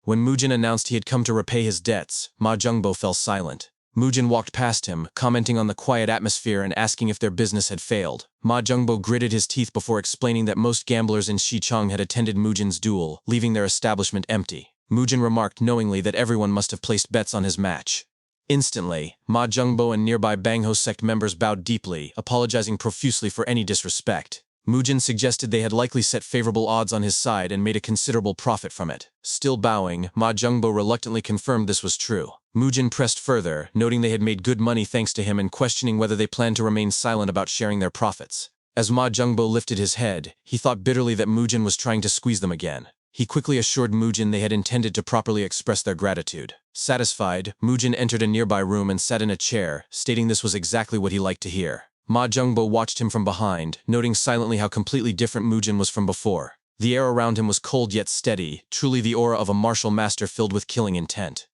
When Mujin announced he had come to repay his debts, Ma Jungbo fell silent. Mujin walked past him, commenting on the quiet atmosphere and asking if their business had failed. Ma Jungbo gritted his teeth before explaining that most gamblers in Xicheng had attended Mujin's duel, leaving their establishment empty. Mujin remarked knowingly that everyone must have placed bets on his match. Instantly, Ma Jungbo and nearby Jianghu sect members bowed deeply, apologizing profusely for any disrespect. Mujin suggested they had likely set favorable odds on his side and made a considerable profit from it. Still bowing, Ma Jungbo reluctantly confirmed this was true. Mujin pressed further, noting they had made good money thanks to him and questioning whether they planned to remain silent about sharing their profits. As Ma Jungbo lifted his head, he thought bitterly that Mujin was trying to squeeze them again. He quickly assured Mujin they had intended to properly express their gratitude. Satisfied, Mujin entered a nearby room and sat in a chair, stating this was exactly what he liked to hear. Ma Jungbo watched him from behind, noting silently how completely different Mujin was from before. The air around him was cold yet steady, truly the aura of a martial master filled with killing intent.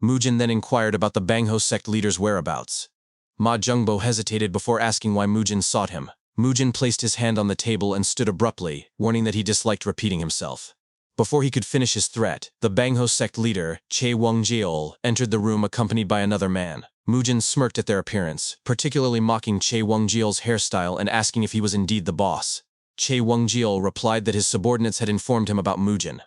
Mujin then inquired about the Jianghu sect leader's whereabouts. Ma Jungbo hesitated before asking why Mujin sought him. Mujin placed his hand on the table and stood abruptly, warning that he disliked repeating himself. Before he could finish his threat, the Jianghu sect leader, Che Wengjiol, entered the room accompanied by another man. Mujin smirked at their appearance, particularly mocking Che Wengjiol's hairstyle and asking if he was indeed the boss. Che Wengjiol replied that his subordinates had informed him about Mujin.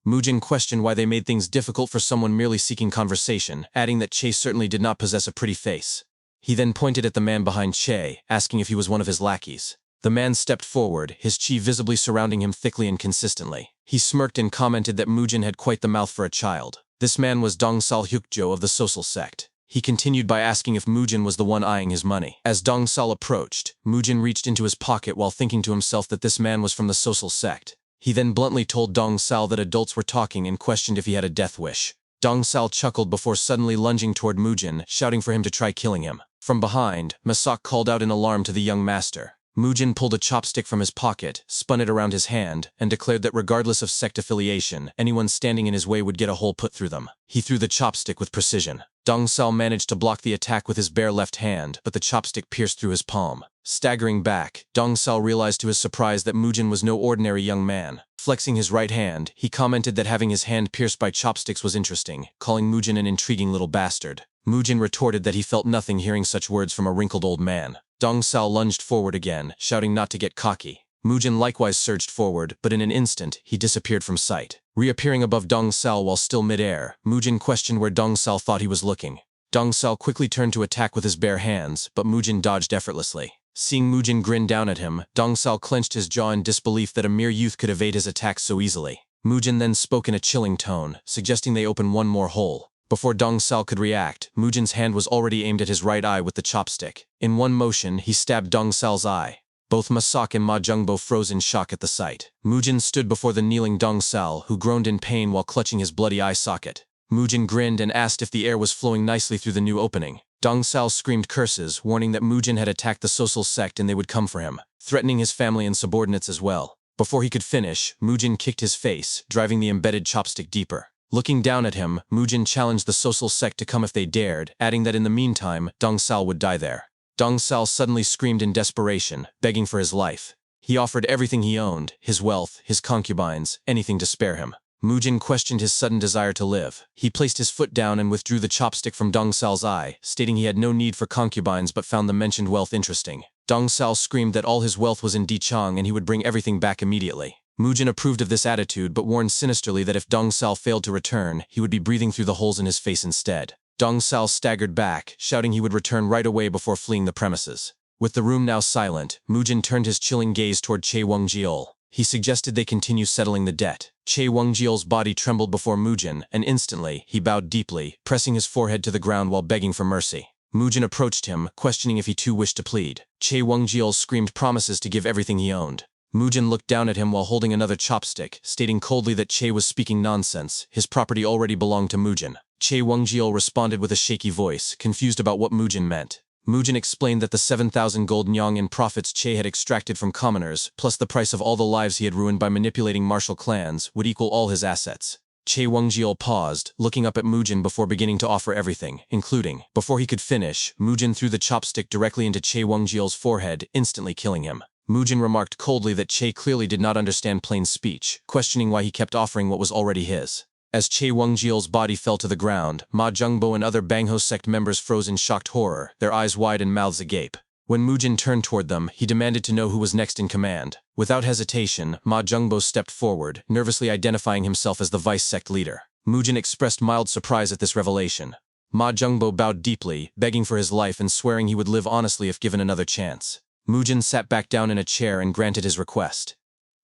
Mujin questioned why they made things difficult for someone merely seeking conversation, adding that Che certainly did not possess a pretty face. He then pointed at the man behind Che, asking if he was one of his lackeys. The man stepped forward, his chi visibly surrounding him thickly and consistently. He smirked and commented that Mujin had quite the mouth for a child. This man was Dongsal Hyukjo of the social sect. He continued by asking if Mujin was the one eyeing his money. As Dongsal approached, Mujin reached into his pocket while thinking to himself that this man was from the social sect. He then bluntly told Dongsal that adults were talking and questioned if he had a death wish. Dongsal chuckled before suddenly lunging toward Mujin, shouting for him to try killing him. From behind, Masak called out in alarm to the young master. Mujin pulled a chopstick from his pocket, spun it around his hand, and declared that regardless of sect affiliation, anyone standing in his way would get a hole put through them. He threw the chopstick with precision. Dongsal managed to block the attack with his bare left hand, but the chopstick pierced through his palm. Staggering back, Dongsal realized to his surprise that Mujin was no ordinary young man. Flexing his right hand, he commented that having his hand pierced by chopsticks was interesting, calling Mujin an intriguing little bastard. Mujin retorted that he felt nothing hearing such words from a wrinkled old man. Dongsal lunged forward again, shouting not to get cocky. Mujin likewise surged forward, but in an instant, he disappeared from sight. Reappearing above Dongsal while still mid-air, Mujin questioned where Dongsal thought he was looking. Dongsal quickly turned to attack with his bare hands, but Mujin dodged effortlessly. Seeing Mujin grin down at him, Dongsal clenched his jaw in disbelief that a mere youth could evade his attacks so easily. Mujin then spoke in a chilling tone, suggesting they open one more hole. Before Dongsal could react, Mujin's hand was already aimed at his right eye with the chopstick. In one motion, he stabbed Dongsal's eye. Both Masak and Ma Jungbo froze in shock at the sight. Mujin stood before the kneeling Dongsal, who groaned in pain while clutching his bloody eye socket. Mujin grinned and asked if the air was flowing nicely through the new opening. Dongsal screamed curses, warning that Mujin had attacked the social sect and they would come for him, threatening his family and subordinates as well. Before he could finish, Mujin kicked his face, driving the embedded chopstick deeper. Looking down at him, Mujin challenged the social sect to come if they dared, adding that in the meantime, Dongsal would die there. Dongsal suddenly screamed in desperation, begging for his life. He offered everything he owned, his wealth, his concubines, anything to spare him. Mujin questioned his sudden desire to live. He placed his foot down and withdrew the chopstick from Dongsal's eye, stating he had no need for concubines but found the mentioned wealth interesting. Dongsal screamed that all his wealth was in Dichang and he would bring everything back immediately. Mujin approved of this attitude but warned sinisterly that if Dongsal failed to return, he would be breathing through the holes in his face instead. Dongsal staggered back, shouting he would return right away before fleeing the premises. With the room now silent, Mujin turned his chilling gaze toward Che Wengjiol. He suggested they continue settling the debt. Che Wengjiol's body trembled before Mujin, and instantly, he bowed deeply, pressing his forehead to the ground while begging for mercy. Mujin approached him, questioning if he too wished to plead. Che Wengjiol screamed promises to give everything he owned. Mujin looked down at him while holding another chopstick, stating coldly that Che was speaking nonsense. His property already belonged to Mujin. Che Wengjiol responded with a shaky voice, confused about what Mujin meant. Mujin explained that the 7,000 gold nyang in profits Che had extracted from commoners, plus the price of all the lives he had ruined by manipulating martial clans, would equal all his assets. Che Wengjiol paused, looking up at Mujin before beginning to offer everything, including. Before he could finish, Mujin threw the chopstick directly into Che Wengjiol's forehead, instantly killing him. Mujin remarked coldly that Che clearly did not understand plain speech, questioning why he kept offering what was already his. As Che Wengjiol's body fell to the ground, Ma Zhengbo and other Bangho sect members froze in shocked horror, their eyes wide and mouths agape. When Mujin turned toward them, he demanded to know who was next in command. Without hesitation, Ma Zhengbo stepped forward, nervously identifying himself as the vice-sect leader. Mujin expressed mild surprise at this revelation. Ma Zhengbo bowed deeply, begging for his life and swearing he would live honestly if given another chance. Mujin sat back down in a chair and granted his request.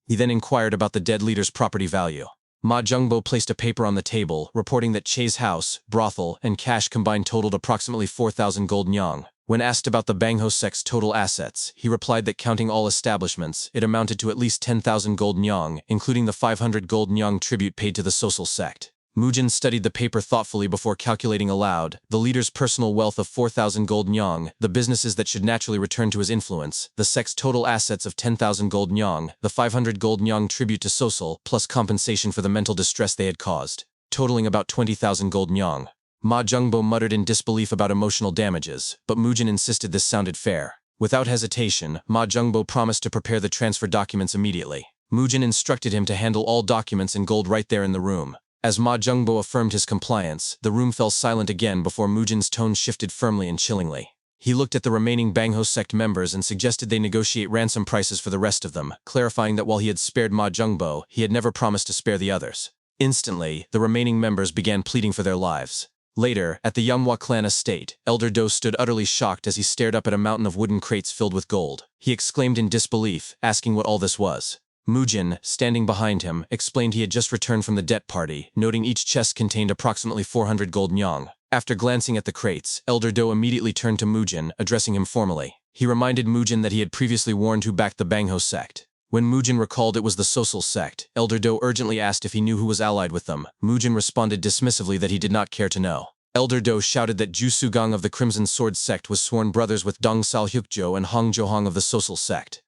He then inquired about the dead leader's property value. Ma Zhengbo placed a paper on the table, reporting that Che's house, brothel, and cash combined totaled approximately 4,000 gold nyang. When asked about the Bangho sect's total assets, he replied that counting all establishments, it amounted to at least 10,000 gold nyang, including the 500 gold nyang tribute paid to the social sect. Mujin studied the paper thoughtfully before calculating aloud, the leader's personal wealth of 4,000 gold nyang, the businesses that should naturally return to his influence, the sect's total assets of 10,000 gold nyang, the 500 gold nyang tribute to social, plus compensation for the mental distress they had caused, totaling about 20,000 gold nyang. Ma Zhengbo muttered in disbelief about emotional damages, but Mujin insisted this sounded fair. Without hesitation, Ma Zhengbo promised to prepare the transfer documents immediately. Mujin instructed him to handle all documents in gold right there in the room. As Ma Zhengbo affirmed his compliance, the room fell silent again before Mujin's tone shifted firmly and chillingly. He looked at the remaining Bangho sect members and suggested they negotiate ransom prices for the rest of them, clarifying that while he had spared Ma Zhengbo, he had never promised to spare the others. Instantly, the remaining members began pleading for their lives. Later, at the Manhwa clan estate, Elder Do stood utterly shocked as he stared up at a mountain of wooden crates filled with gold. He exclaimed in disbelief, asking what all this was. Mujin, standing behind him, explained he had just returned from the debt party, noting each chest contained approximately 400 gold nyang. After glancing at the crates, Elder Do immediately turned to Mujin, addressing him formally. He reminded Mujin that he had previously warned who backed the Bangho sect. When Mujin recalled it was the social sect, Elder Do urgently asked if he knew who was allied with them. Mujin responded dismissively that he did not care to know. Elder Do shouted that Ju Sugang of the Crimson Sword sect was sworn brothers with Dong Sal Hyukjo and Hong Johong of the social sect.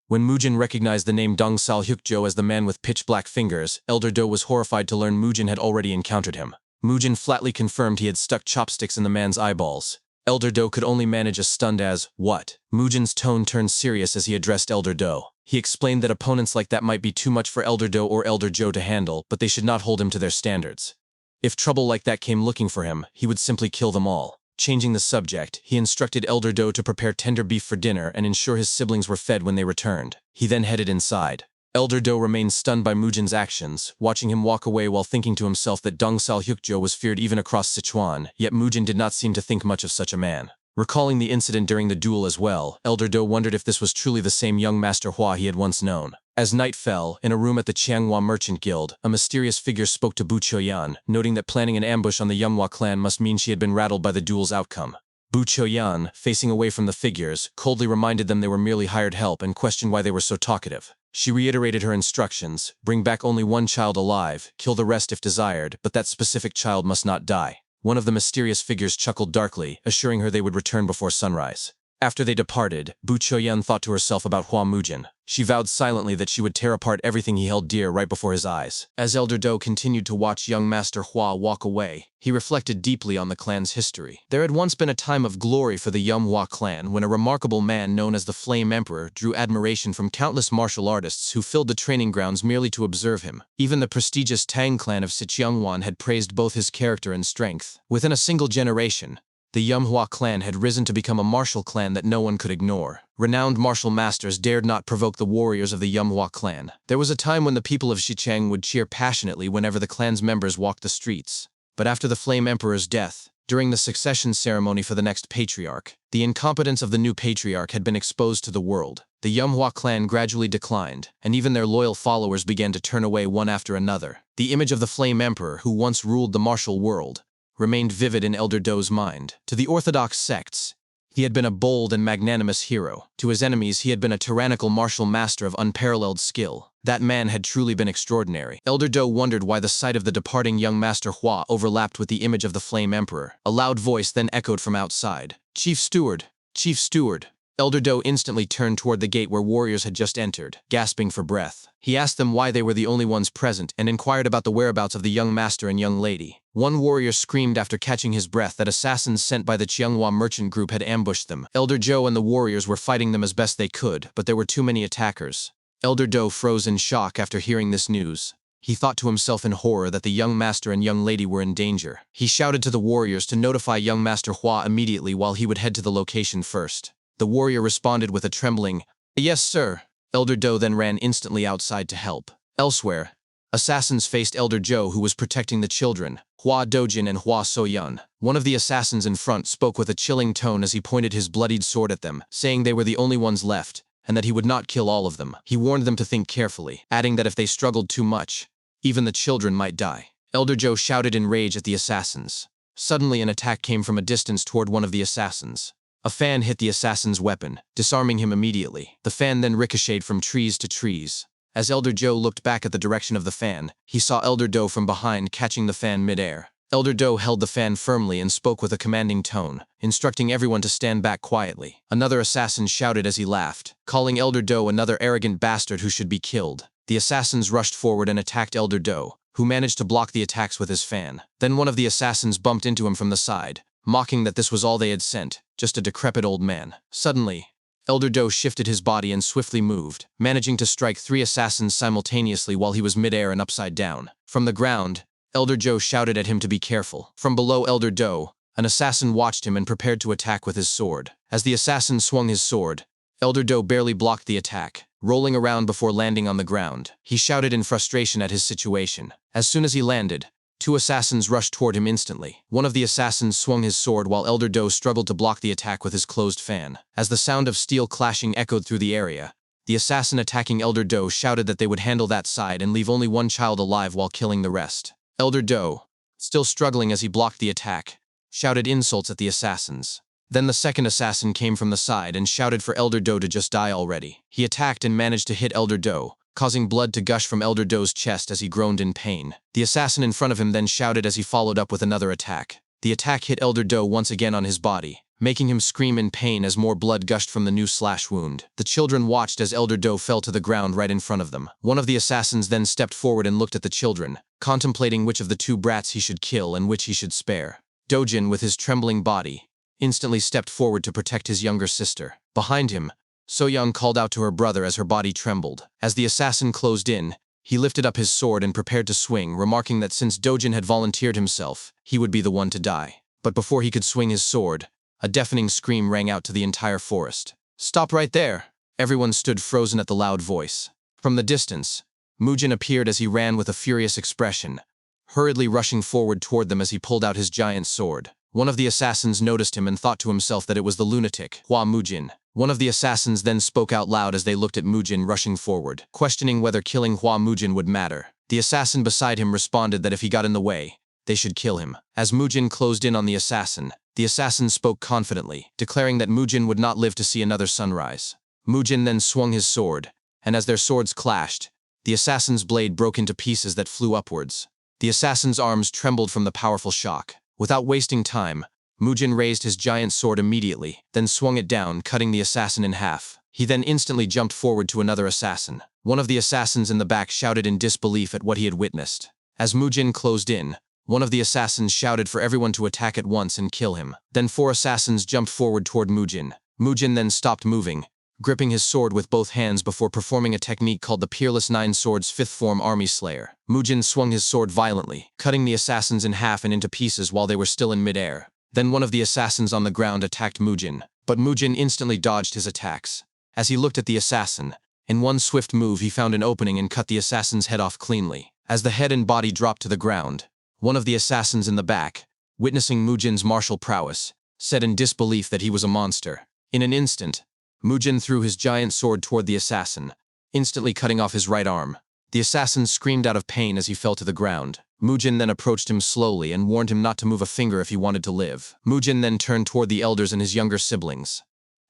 When Mujin recognized the name Dong Sal Hyukjo as the man with pitch-black fingers, Elder Do was horrified to learn Mujin had already encountered him. Mujin flatly confirmed he had stuck chopsticks in the man's eyeballs. Elder Do could only manage a stunned as, "What?" Mujin's tone turned serious as he addressed Elder Do. He explained that opponents like that might be too much for Elder Do or Elder Joe to handle, but they should not hold him to their standards. If trouble like that came looking for him, he would simply kill them all. Changing the subject, he instructed Elder Do to prepare tender beef for dinner and ensure his siblings were fed when they returned. He then headed inside. Elder Do remained stunned by Mujin's actions, watching him walk away while thinking to himself that Dong Sal Hyukjo was feared even across Sichuan, yet Mujin did not seem to think much of such a man. Recalling the incident during the duel as well, Elder Do wondered if this was truly the same young Master Hua he had once known. As night fell, in a room at the Jianghu Merchant Guild, a mysterious figure spoke to Bu Choyan, noting that planning an ambush on the Manhwa clan must mean she had been rattled by the duel's outcome. Bu Choyan, facing away from the figures, coldly reminded them they were merely hired help and questioned why they were so talkative. She reiterated her instructions, bring back only one child alive, kill the rest if desired, but that specific child must not die. One of the mysterious figures chuckled darkly, assuring her they would return before sunrise. After they departed, Bu Choyan thought to herself about Hua Mujin. She vowed silently that she would tear apart everything he held dear right before his eyes. As Elder Do continued to watch young Master Hua walk away, he reflected deeply on the clan's history. There had once been a time of glory for the Manhwa clan when a remarkable man known as the Flame Emperor drew admiration from countless martial artists who filled the training grounds merely to observe him. Even the prestigious Tang clan of Sichuan had praised both his character and strength. Within a single generation, the Manhwa clan had risen to become a martial clan that no one could ignore. Renowned martial masters dared not provoke the warriors of the Manhwa clan. There was a time when the people of Xicheng would cheer passionately whenever the clan's members walked the streets. But after the Flame Emperor's death, During the succession ceremony for the next patriarch, the incompetence of the new patriarch had been exposed to the world. The Manhwa clan gradually declined, and even their loyal followers began to turn away one after another. The image of the Flame Emperor, who once ruled the martial world, remained vivid in Elder Do's mind. To the orthodox sects, he had been a bold and magnanimous hero. To his enemies, he had been a tyrannical martial master of unparalleled skill. That man had truly been extraordinary. Elder Do wondered why the sight of the departing young Master Hua overlapped with the image of the Flame Emperor. A loud voice then echoed from outside. "Chief Steward! Chief Steward!" Elder Do instantly turned toward the gate where warriors had just entered, gasping for breath. He asked them why they were the only ones present and inquired about the whereabouts of the young master and young lady. One warrior screamed after catching his breath that assassins sent by the Jianghu merchant group had ambushed them. Elder Zhou and the warriors were fighting them as best they could, but there were too many attackers. Elder Do froze in shock after hearing this news. He thought to himself in horror that the young master and young lady were in danger. He shouted to the warriors to notify young Master Hua immediately while he would head to the location first. The warrior responded with a trembling, "Yes, sir." Elder Do then ran instantly outside to help. Elsewhere, assassins faced Elder Zhou, who was protecting the children, Hua Dojin and Hua Soyun. One of the assassins in front spoke with a chilling tone as he pointed his bloodied sword at them, saying they were the only ones left, and that he would not kill all of them. He warned them to think carefully, adding that if they struggled too much, even the children might die. Elder Zhou shouted in rage at the assassins. Suddenly an attack came from a distance toward one of the assassins. A fan hit the assassin's weapon, disarming him immediately. The fan then ricocheted from trees to trees. As Elder Zhou looked back at the direction of the fan, he saw Elder Do from behind catching the fan mid-air. Elder Do held the fan firmly and spoke with a commanding tone, instructing everyone to stand back quietly. Another assassin shouted as he laughed, calling Elder Do another arrogant bastard who should be killed. The assassins rushed forward and attacked Elder Do, who managed to block the attacks with his fan. Then one of the assassins bumped into him from the side, mocking that this was all they had sent, just a decrepit old man. Suddenly, Elder Do shifted his body and swiftly moved, managing to strike 3 assassins simultaneously while he was mid-air and upside down. From the ground, Elder Zhou shouted at him to be careful. From below Elder Do, an assassin watched him and prepared to attack with his sword. As the assassin swung his sword, Elder Do barely blocked the attack, rolling around before landing on the ground. He shouted in frustration at his situation. As soon as he landed, 2 assassins rushed toward him instantly. One of the assassins swung his sword while Elder Do struggled to block the attack with his closed fan. As the sound of steel clashing echoed through the area, the assassin attacking Elder Do shouted that they would handle that side and leave only one child alive while killing the rest. Elder Do, still struggling as he blocked the attack, shouted insults at the assassins. Then the second assassin came from the side and shouted for Elder Do to just die already. He attacked and managed to hit Elder Do, causing blood to gush from Elder Do's chest as he groaned in pain. The assassin in front of him then shouted as he followed up with another attack. The attack hit Elder Do once again on his body, making him scream in pain as more blood gushed from the new slash wound. The children watched as Elder Do fell to the ground right in front of them. One of the assassins then stepped forward and looked at the children, contemplating which of the 2 brats he should kill and which he should spare. Dojin, with his trembling body, instantly stepped forward to protect his younger sister. Behind him, Soyoung called out to her brother as her body trembled. As the assassin closed in, he lifted up his sword and prepared to swing, remarking that since Dojin had volunteered himself, he would be the one to die. But before he could swing his sword, a deafening scream rang out to the entire forest. "Stop right there!" Everyone stood frozen at the loud voice. From the distance, Mujin appeared as he ran with a furious expression, hurriedly rushing forward toward them as he pulled out his giant sword. One of the assassins noticed him and thought to himself that it was the lunatic, Hua Mujin. One of the assassins then spoke out loud as they looked at Mujin rushing forward, questioning whether killing Hua Mujin would matter. The assassin beside him responded that if he got in the way, they should kill him. As Mujin closed in on the assassin spoke confidently, declaring that Mujin would not live to see another sunrise. Mujin then swung his sword, and as their swords clashed, the assassin's blade broke into pieces that flew upwards. The assassin's arms trembled from the powerful shock. Without wasting time, Mujin raised his giant sword immediately, then swung it down, cutting the assassin in half. He then instantly jumped forward to another assassin. One of the assassins in the back shouted in disbelief at what he had witnessed. As Mujin closed in, one of the assassins shouted for everyone to attack at once and kill him. Then 4 assassins jumped forward toward Mujin. Mujin then stopped moving, gripping his sword with both hands before performing a technique called the Peerless 9 Swords 5th Form Army Slayer. Mujin swung his sword violently, cutting the assassins in half and into pieces while they were still in midair. Then one of the assassins on the ground attacked Mujin, but Mujin instantly dodged his attacks. As he looked at the assassin, in one swift move he found an opening and cut the assassin's head off cleanly. As the head and body dropped to the ground, one of the assassins in the back, witnessing Mujin's martial prowess, said in disbelief that he was a monster. In an instant, Mujin threw his giant sword toward the assassin, instantly cutting off his right arm. The assassin screamed out of pain as he fell to the ground. Mujin then approached him slowly and warned him not to move a finger if he wanted to live. Mujin then turned toward the elders and his younger siblings.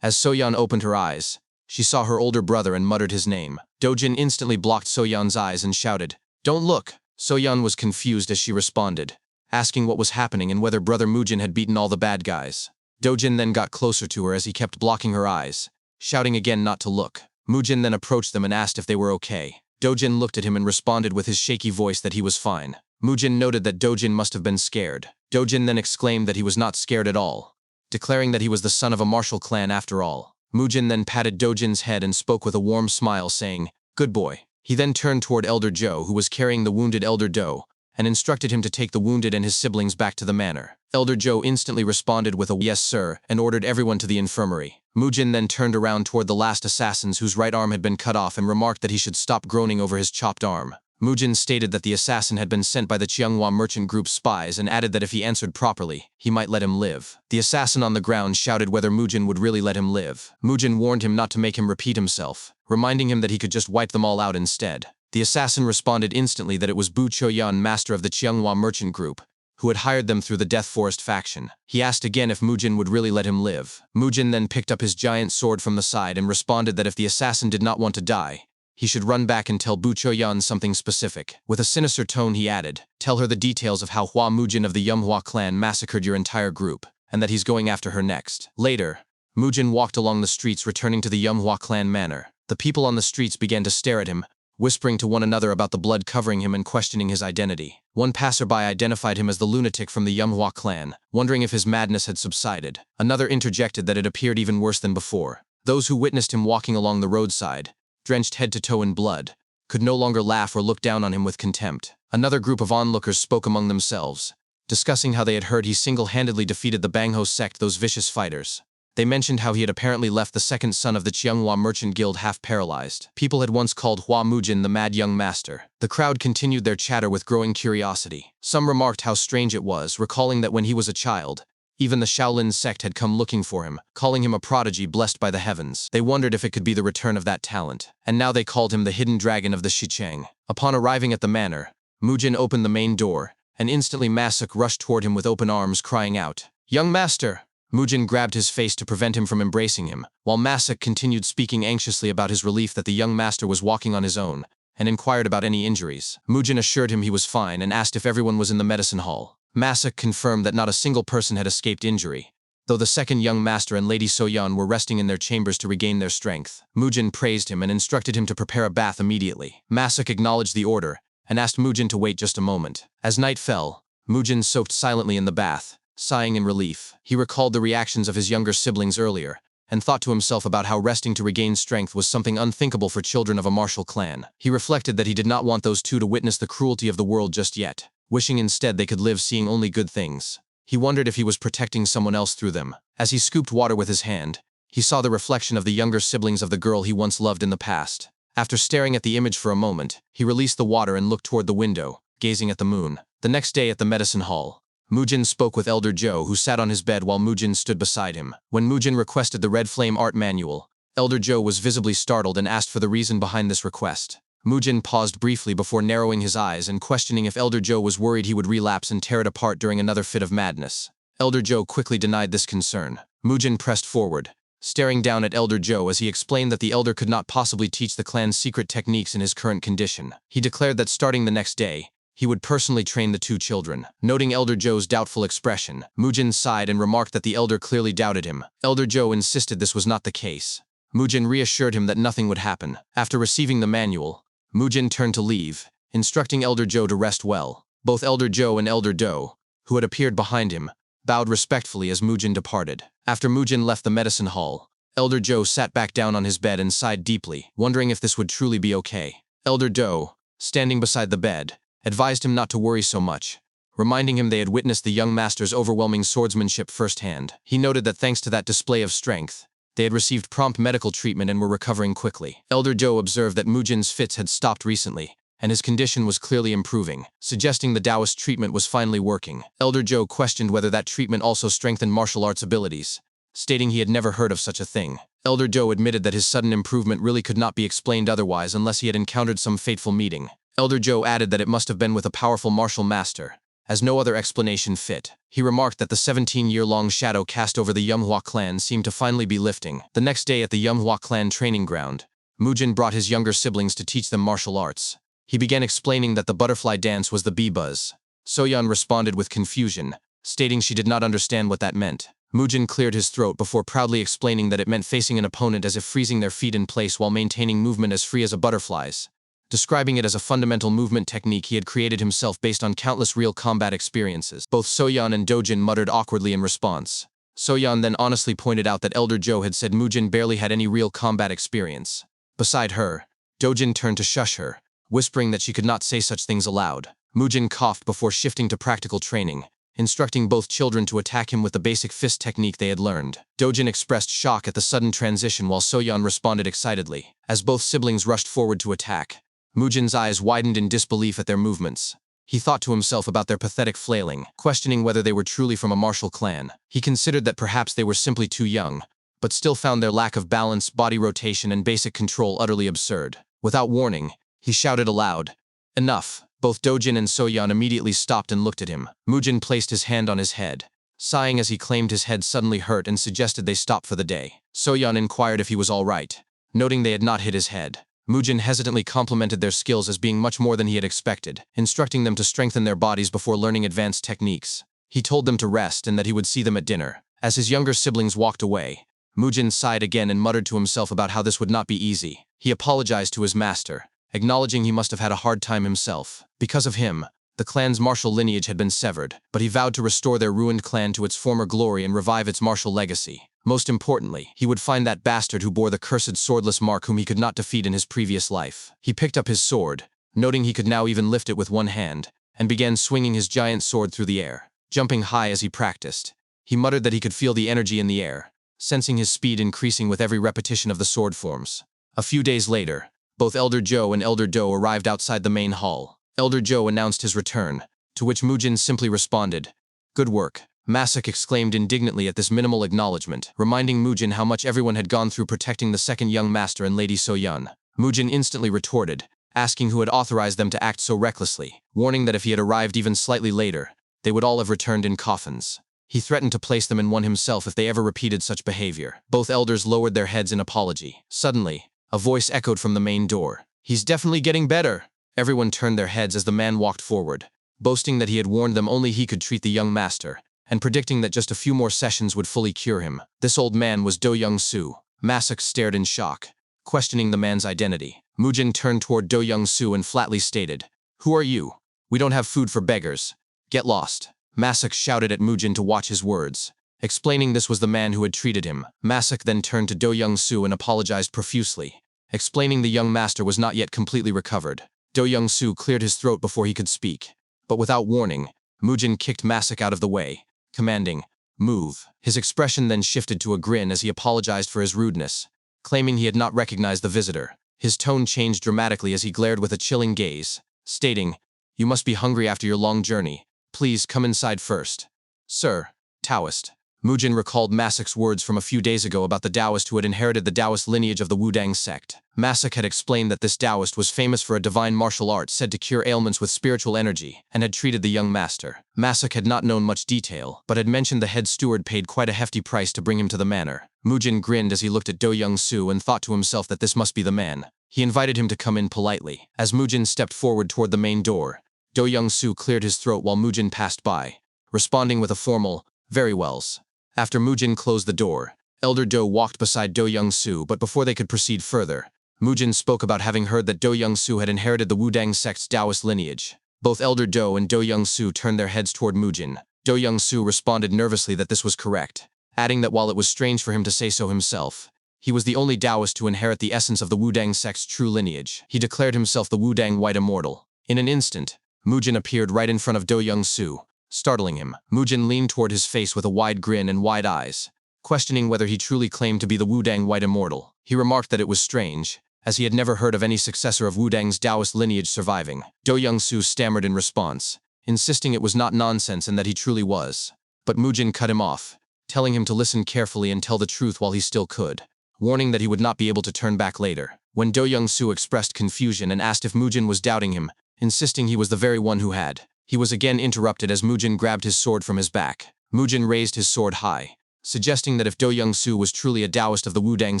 As Soyeon opened her eyes, she saw her older brother and muttered his name. Dojin instantly blocked Soyeon's eyes and shouted, "Don't look!" Soyeon was confused as she responded, asking what was happening and whether brother Mujin had beaten all the bad guys. Dojin then got closer to her as he kept blocking her eyes, shouting again not to look. Mujin then approached them and asked if they were okay. Dojin looked at him and responded with his shaky voice that he was fine. Mujin noted that Dojin must have been scared. Dojin then exclaimed that he was not scared at all, declaring that he was the son of a martial clan after all. Mujin then patted Dojin's head and spoke with a warm smile, saying, "Good boy." He then turned toward Elder Joe, who was carrying the wounded Elder Do, and instructed him to take the wounded and his siblings back to the manor. Elder Joe instantly responded with a "yes, sir," and ordered everyone to the infirmary. Mujin then turned around toward the last assassins whose right arm had been cut off and remarked that he should stop groaning over his chopped arm. Mujin stated that the assassin had been sent by the Jianghu merchant group's spies and added that if he answered properly, he might let him live. The assassin on the ground shouted whether Mujin would really let him live. Mujin warned him not to make him repeat himself, reminding him that he could just wipe them all out instead. The assassin responded instantly that it was Bu Choyan, master of the Jianghu merchant group, who had hired them through the Death Forest faction. He asked again if Mujin would really let him live. Mujin then picked up his giant sword from the side and responded that if the assassin did not want to die, he should run back and tell Bu Choyan something specific. With a sinister tone he added, "Tell her the details of how Hua Mujin of the Yumhua clan massacred your entire group, and that he's going after her next." Later, Mujin walked along the streets returning to the Yumhua clan manor. The people on the streets began to stare at him, whispering to one another about the blood covering him and questioning his identity. One passerby identified him as the lunatic from the Yumhua clan, wondering if his madness had subsided. Another interjected that it appeared even worse than before. Those who witnessed him walking along the roadside, drenched head to toe in blood, could no longer laugh or look down on him with contempt. Another group of onlookers spoke among themselves, discussing how they had heard he single-handedly defeated the Bangho sect, those vicious fighters. They mentioned how he had apparently left the second son of the Jianghua merchant guild half-paralyzed. People had once called Hua Mujin the mad young master. The crowd continued their chatter with growing curiosity. Some remarked how strange it was, recalling that when he was a child, even the Shaolin sect had come looking for him, calling him a prodigy blessed by the heavens. They wondered if it could be the return of that talent. And now they called him the hidden dragon of the Shicheng. Upon arriving at the manor, Mujin opened the main door, and instantly Masuk rushed toward him with open arms, crying out, "Young master!" Mujin grabbed his face to prevent him from embracing him, while Masuk continued speaking anxiously about his relief that the young master was walking on his own, and inquired about any injuries. Mujin assured him he was fine and asked if everyone was in the medicine hall. Masuk confirmed that not a single person had escaped injury, though the second young master and Lady Soyeon were resting in their chambers to regain their strength. Mujin praised him and instructed him to prepare a bath immediately. Masuk acknowledged the order and asked Mujin to wait just a moment. As night fell, Mujin soaked silently in the bath, sighing in relief. He recalled the reactions of his younger siblings earlier, and thought to himself about how resting to regain strength was something unthinkable for children of a martial clan. He reflected that he did not want those two to witness the cruelty of the world just yet, wishing instead they could live seeing only good things. He wondered if he was protecting someone else through them. As he scooped water with his hand, he saw the reflection of the younger siblings of the girl he once loved in the past. After staring at the image for a moment, he released the water and looked toward the window, gazing at the moon. The next day at the medicine hall, Mujin spoke with Elder Joe, who sat on his bed while Mujin stood beside him. When Mujin requested the Red Flame art manual, Elder Joe was visibly startled and asked for the reason behind this request. Mujin paused briefly before narrowing his eyes and questioning if Elder Joe was worried he would relapse and tear it apart during another fit of madness. Elder Joe quickly denied this concern. Mujin pressed forward, staring down at Elder Joe as he explained that the elder could not possibly teach the clan's secret techniques in his current condition. He declared that starting the next day, he would personally train the two children. Noting Elder Joe's doubtful expression, Mujin sighed and remarked that the elder clearly doubted him. Elder Joe insisted this was not the case. Mujin reassured him that nothing would happen. After receiving the manual, Mujin turned to leave, instructing Elder Joe to rest well. Both Elder Joe and Elder Do, who had appeared behind him, bowed respectfully as Mujin departed. After Mujin left the medicine hall, Elder Joe sat back down on his bed and sighed deeply, wondering if this would truly be okay. Elder Do, standing beside the bed, advised him not to worry so much, reminding him they had witnessed the young master's overwhelming swordsmanship firsthand. He noted that thanks to that display of strength, they had received prompt medical treatment and were recovering quickly. Elder Do observed that Mujin's fits had stopped recently, and his condition was clearly improving, suggesting the Taoist treatment was finally working. Elder Joe questioned whether that treatment also strengthened martial arts abilities, stating he had never heard of such a thing. Elder Joe admitted that his sudden improvement really could not be explained otherwise unless he had encountered some fateful meeting. Elder Joe added that it must have been with a powerful martial master, as no other explanation fit. He remarked that the 17-year-long shadow cast over the Jianghu clan seemed to finally be lifting. The next day at the Jianghu clan training ground, Mujin brought his younger siblings to teach them martial arts. He began explaining that the butterfly dance was the bee buzz. Soyeon responded with confusion, stating she did not understand what that meant. Mujin cleared his throat before proudly explaining that it meant facing an opponent as if freezing their feet in place while maintaining movement as free as a butterfly's, describing it as a fundamental movement technique he had created himself based on countless real combat experiences. Both Soyeon and Dojin muttered awkwardly in response. Soyeon then honestly pointed out that Elder Joe had said Mujin barely had any real combat experience. Beside her, Dojin turned to shush her, whispering that she could not say such things aloud. Mujin coughed before shifting to practical training, instructing both children to attack him with the basic fist technique they had learned. Dojin expressed shock at the sudden transition while Soyeon responded excitedly. As both siblings rushed forward to attack, Mujin's eyes widened in disbelief at their movements. He thought to himself about their pathetic flailing, questioning whether they were truly from a martial clan. He considered that perhaps they were simply too young, but still found their lack of balance, body rotation, and basic control utterly absurd. Without warning, he shouted aloud, "Enough!" Both Dojin and Soyeon immediately stopped and looked at him. Mujin placed his hand on his head, sighing as he claimed his head suddenly hurt and suggested they stop for the day. Soyeon inquired if he was all right, noting they had not hit his head. Mujin hesitantly complimented their skills as being much more than he had expected, instructing them to strengthen their bodies before learning advanced techniques. He told them to rest and that he would see them at dinner. As his younger siblings walked away, Mujin sighed again and muttered to himself about how this would not be easy. He apologized to his master, acknowledging he must have had a hard time himself. Because of him, the clan's martial lineage had been severed, but he vowed to restore their ruined clan to its former glory and revive its martial legacy. Most importantly, he would find that bastard who bore the cursed swordless mark whom he could not defeat in his previous life. He picked up his sword, noting he could now even lift it with one hand, and began swinging his giant sword through the air, jumping high as he practiced. He muttered that he could feel the energy in the air, sensing his speed increasing with every repetition of the sword forms. A few days later, both Elder Joe and Elder Do arrived outside the main hall. Elder Joe announced his return, to which Mujin simply responded, "Good work." Masuk exclaimed indignantly at this minimal acknowledgement, reminding Mujin how much everyone had gone through protecting the second young master and Lady Soyeon. Mujin instantly retorted, asking who had authorized them to act so recklessly, warning that if he had arrived even slightly later, they would all have returned in coffins. He threatened to place them in one himself if they ever repeated such behavior. Both elders lowered their heads in apology. Suddenly, a voice echoed from the main door. "He's definitely getting better." Everyone turned their heads as the man walked forward, boasting that he had warned them only he could treat the young master, and predicting that just a few more sessions would fully cure him. This old man was Do Young-soo. Masuk stared in shock, questioning the man's identity. Mujin turned toward Do Young-soo and flatly stated, "Who are you? We don't have food for beggars. Get lost." Masuk shouted at Mujin to watch his words, explaining this was the man who had treated him. Masuk then turned to Do Young-soo and apologized profusely, explaining the young master was not yet completely recovered. Do Young-soo cleared his throat before he could speak, but without warning, Mujin kicked Masuk out of the way, commanding, "Move." His expression then shifted to a grin as he apologized for his rudeness, claiming he had not recognized the visitor. His tone changed dramatically as he glared with a chilling gaze, stating, "You must be hungry after your long journey. Please come inside first." "Sir, Taoist." Mujin recalled Masuk's words from a few days ago about the Taoist who had inherited the Taoist lineage of the Wudang sect. Masuk had explained that this Taoist was famous for a divine martial art said to cure ailments with spiritual energy, and had treated the young master. Masuk had not known much detail, but had mentioned the head steward paid quite a hefty price to bring him to the manor. Mujin grinned as he looked at Do Young-soo and thought to himself that this must be the man. He invited him to come in politely. As Mujin stepped forward toward the main door, Do Young-soo cleared his throat while Mujin passed by, responding with a formal, "Very wells." After Mujin closed the door, Elder Do walked beside Do Young-soo, but before they could proceed further, Mujin spoke about having heard that Do Young-soo had inherited the Wudang sect's Taoist lineage. Both Elder Do and Do Young-soo turned their heads toward Mujin. Do Young-soo responded nervously that this was correct, adding that while it was strange for him to say so himself, he was the only Taoist to inherit the essence of the Wudang sect's true lineage. He declared himself the Wudang White Immortal. In an instant, Mujin appeared right in front of Do Young-soo, startling him. Mujin leaned toward his face with a wide grin and wide eyes, questioning whether he truly claimed to be the Wudang White Immortal. He remarked that it was strange, as he had never heard of any successor of Wudang's Taoist lineage surviving. Do Young-soo stammered in response, insisting it was not nonsense and that he truly was. But Mujin cut him off, telling him to listen carefully and tell the truth while he still could, warning that he would not be able to turn back later. When Do Young-soo expressed confusion and asked if Mujin was doubting him, insisting he was the very one who had, he was again interrupted as Mujin grabbed his sword from his back. Mujin raised his sword high, suggesting that if Do Young-soo was truly a Taoist of the Wudang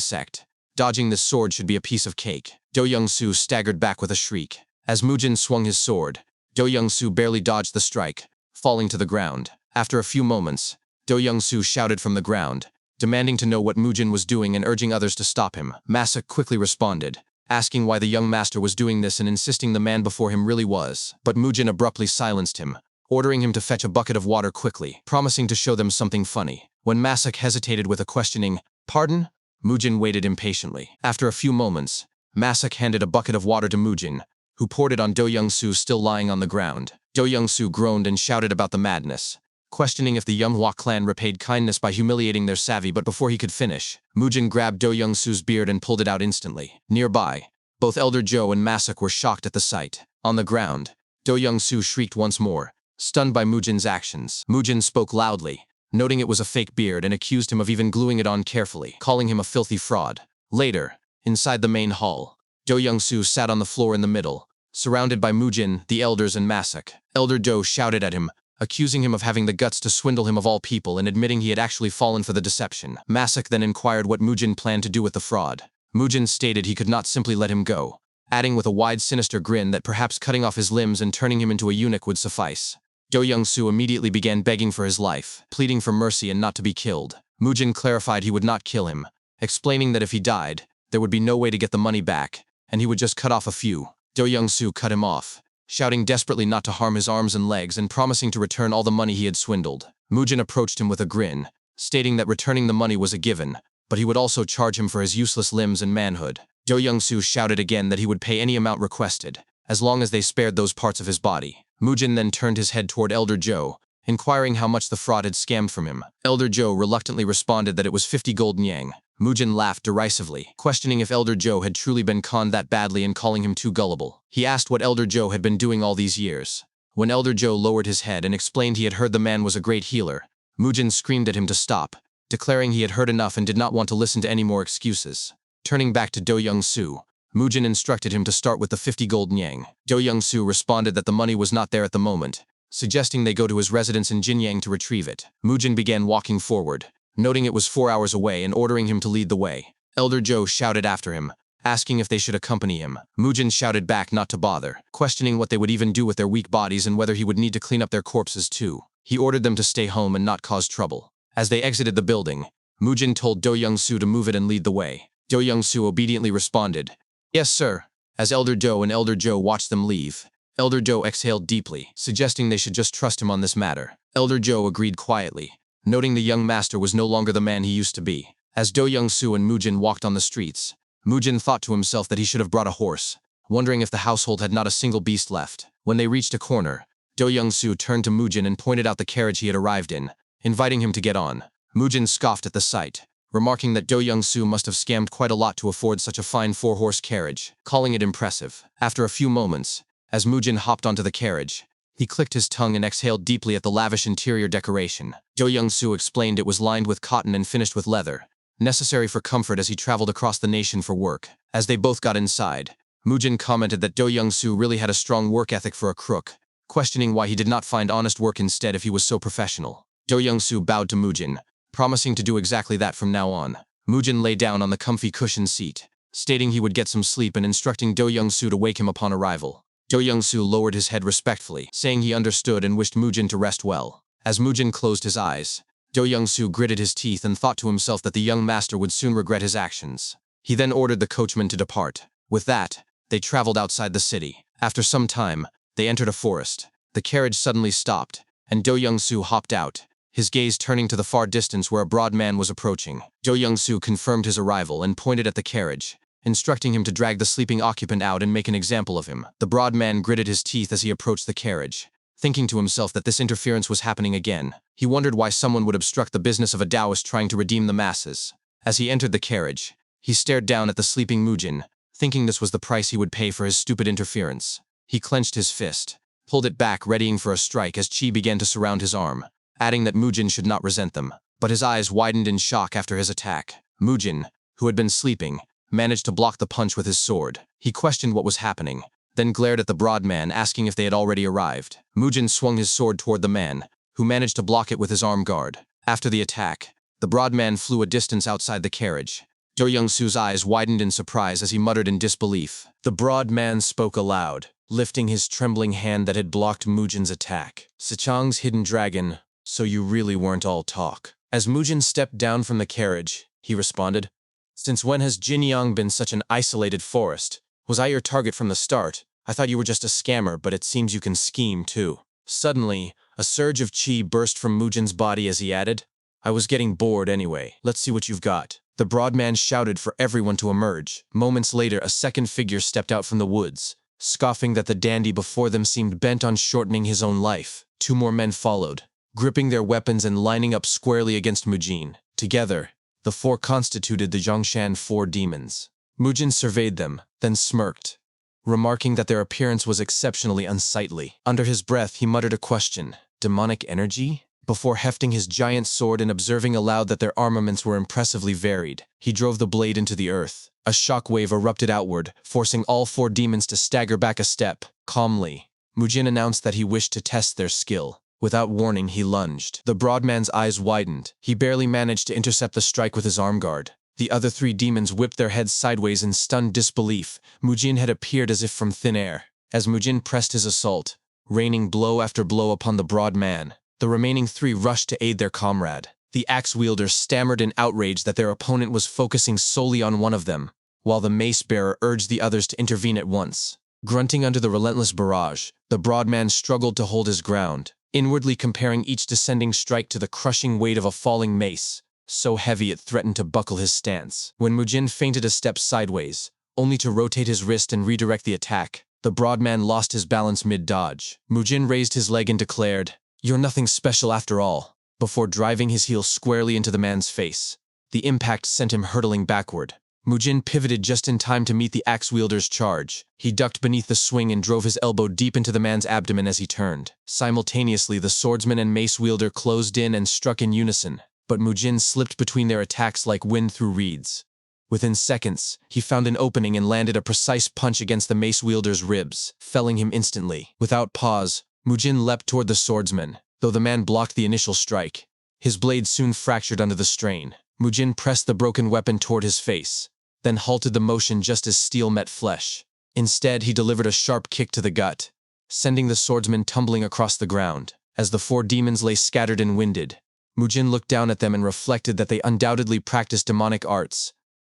sect, dodging this sword should be a piece of cake. Do Young-soo staggered back with a shriek. As Mujin swung his sword, Do Young-soo barely dodged the strike, falling to the ground. After a few moments, Do Young-soo shouted from the ground, demanding to know what Mujin was doing and urging others to stop him. Masak quickly responded, asking why the young master was doing this and insisting the man before him really was. But Mujin abruptly silenced him, ordering him to fetch a bucket of water quickly, promising to show them something funny. When Masak hesitated with a questioning, "Pardon?" Mujin waited impatiently. After a few moments, Masak handed a bucket of water to Mujin, who poured it on Do Young-soo still lying on the ground. Do Young-soo groaned and shouted about the madness, questioning if the Manhwa clan repaid kindness by humiliating their savvy, but before he could finish, Mujin grabbed Do Young-soo's beard and pulled it out instantly. Nearby, both Elder Joe and Masak were shocked at the sight. On the ground, Do Young-soo shrieked once more, stunned by Mujin's actions. Mujin spoke loudly, noting it was a fake beard and accused him of even gluing it on carefully, calling him a filthy fraud. Later, inside the main hall, Do Young-soo sat on the floor in the middle, surrounded by Mujin, the elders, and Masak. Elder Do shouted at him, accusing him of having the guts to swindle him of all people and admitting he had actually fallen for the deception. Masak then inquired what Mujin planned to do with the fraud. Mujin stated he could not simply let him go, adding with a wide sinister grin that perhaps cutting off his limbs and turning him into a eunuch would suffice. Do Young-soo immediately began begging for his life, pleading for mercy and not to be killed. Mujin clarified he would not kill him, explaining that if he died, there would be no way to get the money back, and he would just cut off a few. Do Young-soo cut him off, shouting desperately not to harm his arms and legs and promising to return all the money he had swindled. Mujin approached him with a grin, stating that returning the money was a given, but he would also charge him for his useless limbs and manhood. Do Young-soo shouted again that he would pay any amount requested, as long as they spared those parts of his body. Mujin then turned his head toward Elder Joe, inquiring how much the fraud had scammed from him. Elder Joe reluctantly responded that it was 50 gold yang. Mujin laughed derisively, questioning if Elder Joe had truly been conned that badly and calling him too gullible. He asked what Elder Joe had been doing all these years. When Elder Joe lowered his head and explained he had heard the man was a great healer, Mujin screamed at him to stop, declaring he had heard enough and did not want to listen to any more excuses. Turning back to Do Young-soo, Mujin instructed him to start with the 50 gold yang. Do Young-soo responded that the money was not there at the moment, suggesting they go to his residence in Jianghu to retrieve it. Mujin began walking forward, noting it was 4 hours away and ordering him to lead the way. Elder Joe shouted after him, asking if they should accompany him. Mujin shouted back not to bother, questioning what they would even do with their weak bodies and whether he would need to clean up their corpses too. He ordered them to stay home and not cause trouble. As they exited the building, Mujin told Do Young-soo to move it and lead the way. Do Young-soo obediently responded, "Yes, sir." As Elder Do and Elder Joe watched them leave, Elder Do exhaled deeply, suggesting they should just trust him on this matter. Elder Joe agreed quietly, noting the young master was no longer the man he used to be. As Do Young-soo and Mujin walked on the streets, Mujin thought to himself that he should have brought a horse, wondering if the household had not a single beast left. When they reached a corner, Do Young-soo turned to Mujin and pointed out the carriage he had arrived in, inviting him to get on. Mujin scoffed at the sight, remarking that Do Young-soo must have scammed quite a lot to afford such a fine 4-horse carriage, calling it impressive. After a few moments, as Mujin hopped onto the carriage, he clicked his tongue and exhaled deeply at the lavish interior decoration. Do Young-soo explained it was lined with cotton and finished with leather, necessary for comfort as he traveled across the nation for work. As they both got inside, Mujin commented that Do Young-soo really had a strong work ethic for a crook, questioning why he did not find honest work instead if he was so professional. Do Young-soo bowed to Mujin, promising to do exactly that from now on. Mujin lay down on the comfy cushioned seat, stating he would get some sleep and instructing Do Young-soo to wake him upon arrival. Do Young-soo lowered his head respectfully, saying he understood and wished Mujin to rest well. As Mujin closed his eyes, Do Young-soo gritted his teeth and thought to himself that the young master would soon regret his actions. He then ordered the coachman to depart. With that, they traveled outside the city. After some time, they entered a forest. The carriage suddenly stopped, and Do Young-soo hopped out, his gaze turning to the far distance where a broad man was approaching. Do Young-soo confirmed his arrival and pointed at the carriage, instructing him to drag the sleeping occupant out and make an example of him. The broad man gritted his teeth as he approached the carriage, thinking to himself that this interference was happening again. He wondered why someone would obstruct the business of a Taoist trying to redeem the masses. As he entered the carriage, he stared down at the sleeping Mujin, thinking this was the price he would pay for his stupid interference. He clenched his fist, pulled it back, readying for a strike as Qi began to surround his arm, adding that Mujin should not resent them. But his eyes widened in shock after his attack. Mujin, who had been sleeping, managed to block the punch with his sword. He questioned what was happening, then glared at the broad man, asking if they had already arrived. Mujin swung his sword toward the man, who managed to block it with his arm guard. After the attack, the broad man flew a distance outside the carriage. Zhou Yongsu's eyes widened in surprise as he muttered in disbelief. The broad man spoke aloud, lifting his trembling hand that had blocked Mujin's attack. "Sichang's hidden dragon, so you really weren't all talk." As Mujin stepped down from the carriage, he responded, "Since when has Jinyang been such an isolated forest? Was I your target from the start? I thought you were just a scammer, but it seems you can scheme too." Suddenly, a surge of qi burst from Mujin's body as he added, "I was getting bored anyway. Let's see what you've got." The broad man shouted for everyone to emerge. Moments later, a second figure stepped out from the woods, scoffing that the dandy before them seemed bent on shortening his own life. Two more men followed, gripping their weapons and lining up squarely against Mujin. Together, the four constituted the Zhongshan Four Demons. Mujin surveyed them, then smirked, remarking that their appearance was exceptionally unsightly. Under his breath, he muttered a question, "Demonic energy?" Before hefting his giant sword and observing aloud that their armaments were impressively varied. He drove the blade into the earth. A shockwave erupted outward, forcing all four demons to stagger back a step. Calmly, Mujin announced that he wished to test their skill. Without warning, he lunged. The broad man's eyes widened. He barely managed to intercept the strike with his arm guard. The other three demons whipped their heads sideways in stunned disbelief. Mujin had appeared as if from thin air. As Mujin pressed his assault, raining blow after blow upon the broad man, the remaining three rushed to aid their comrade. The axe-wielder stammered in outrage that their opponent was focusing solely on one of them, while the mace-bearer urged the others to intervene at once. Grunting under the relentless barrage, the broad man struggled to hold his ground, inwardly comparing each descending strike to the crushing weight of a falling mace, so heavy it threatened to buckle his stance. When Mujin feinted a step sideways, only to rotate his wrist and redirect the attack, the broad man lost his balance mid-dodge. Mujin raised his leg and declared, "You're nothing special after all," before driving his heel squarely into the man's face. The impact sent him hurtling backward. Mujin pivoted just in time to meet the axe-wielder's charge. He ducked beneath the swing and drove his elbow deep into the man's abdomen as he turned. Simultaneously, the swordsman and mace-wielder closed in and struck in unison, but Mujin slipped between their attacks like wind through reeds. Within seconds, he found an opening and landed a precise punch against the mace-wielder's ribs, felling him instantly. Without pause, Mujin leapt toward the swordsman. Though the man blocked the initial strike, his blade soon fractured under the strain. Mujin pressed the broken weapon toward his face, then halted the motion just as steel met flesh. Instead, he delivered a sharp kick to the gut, sending the swordsman tumbling across the ground. As the four demons lay scattered and winded, Mujin looked down at them and reflected that they undoubtedly practiced demonic arts,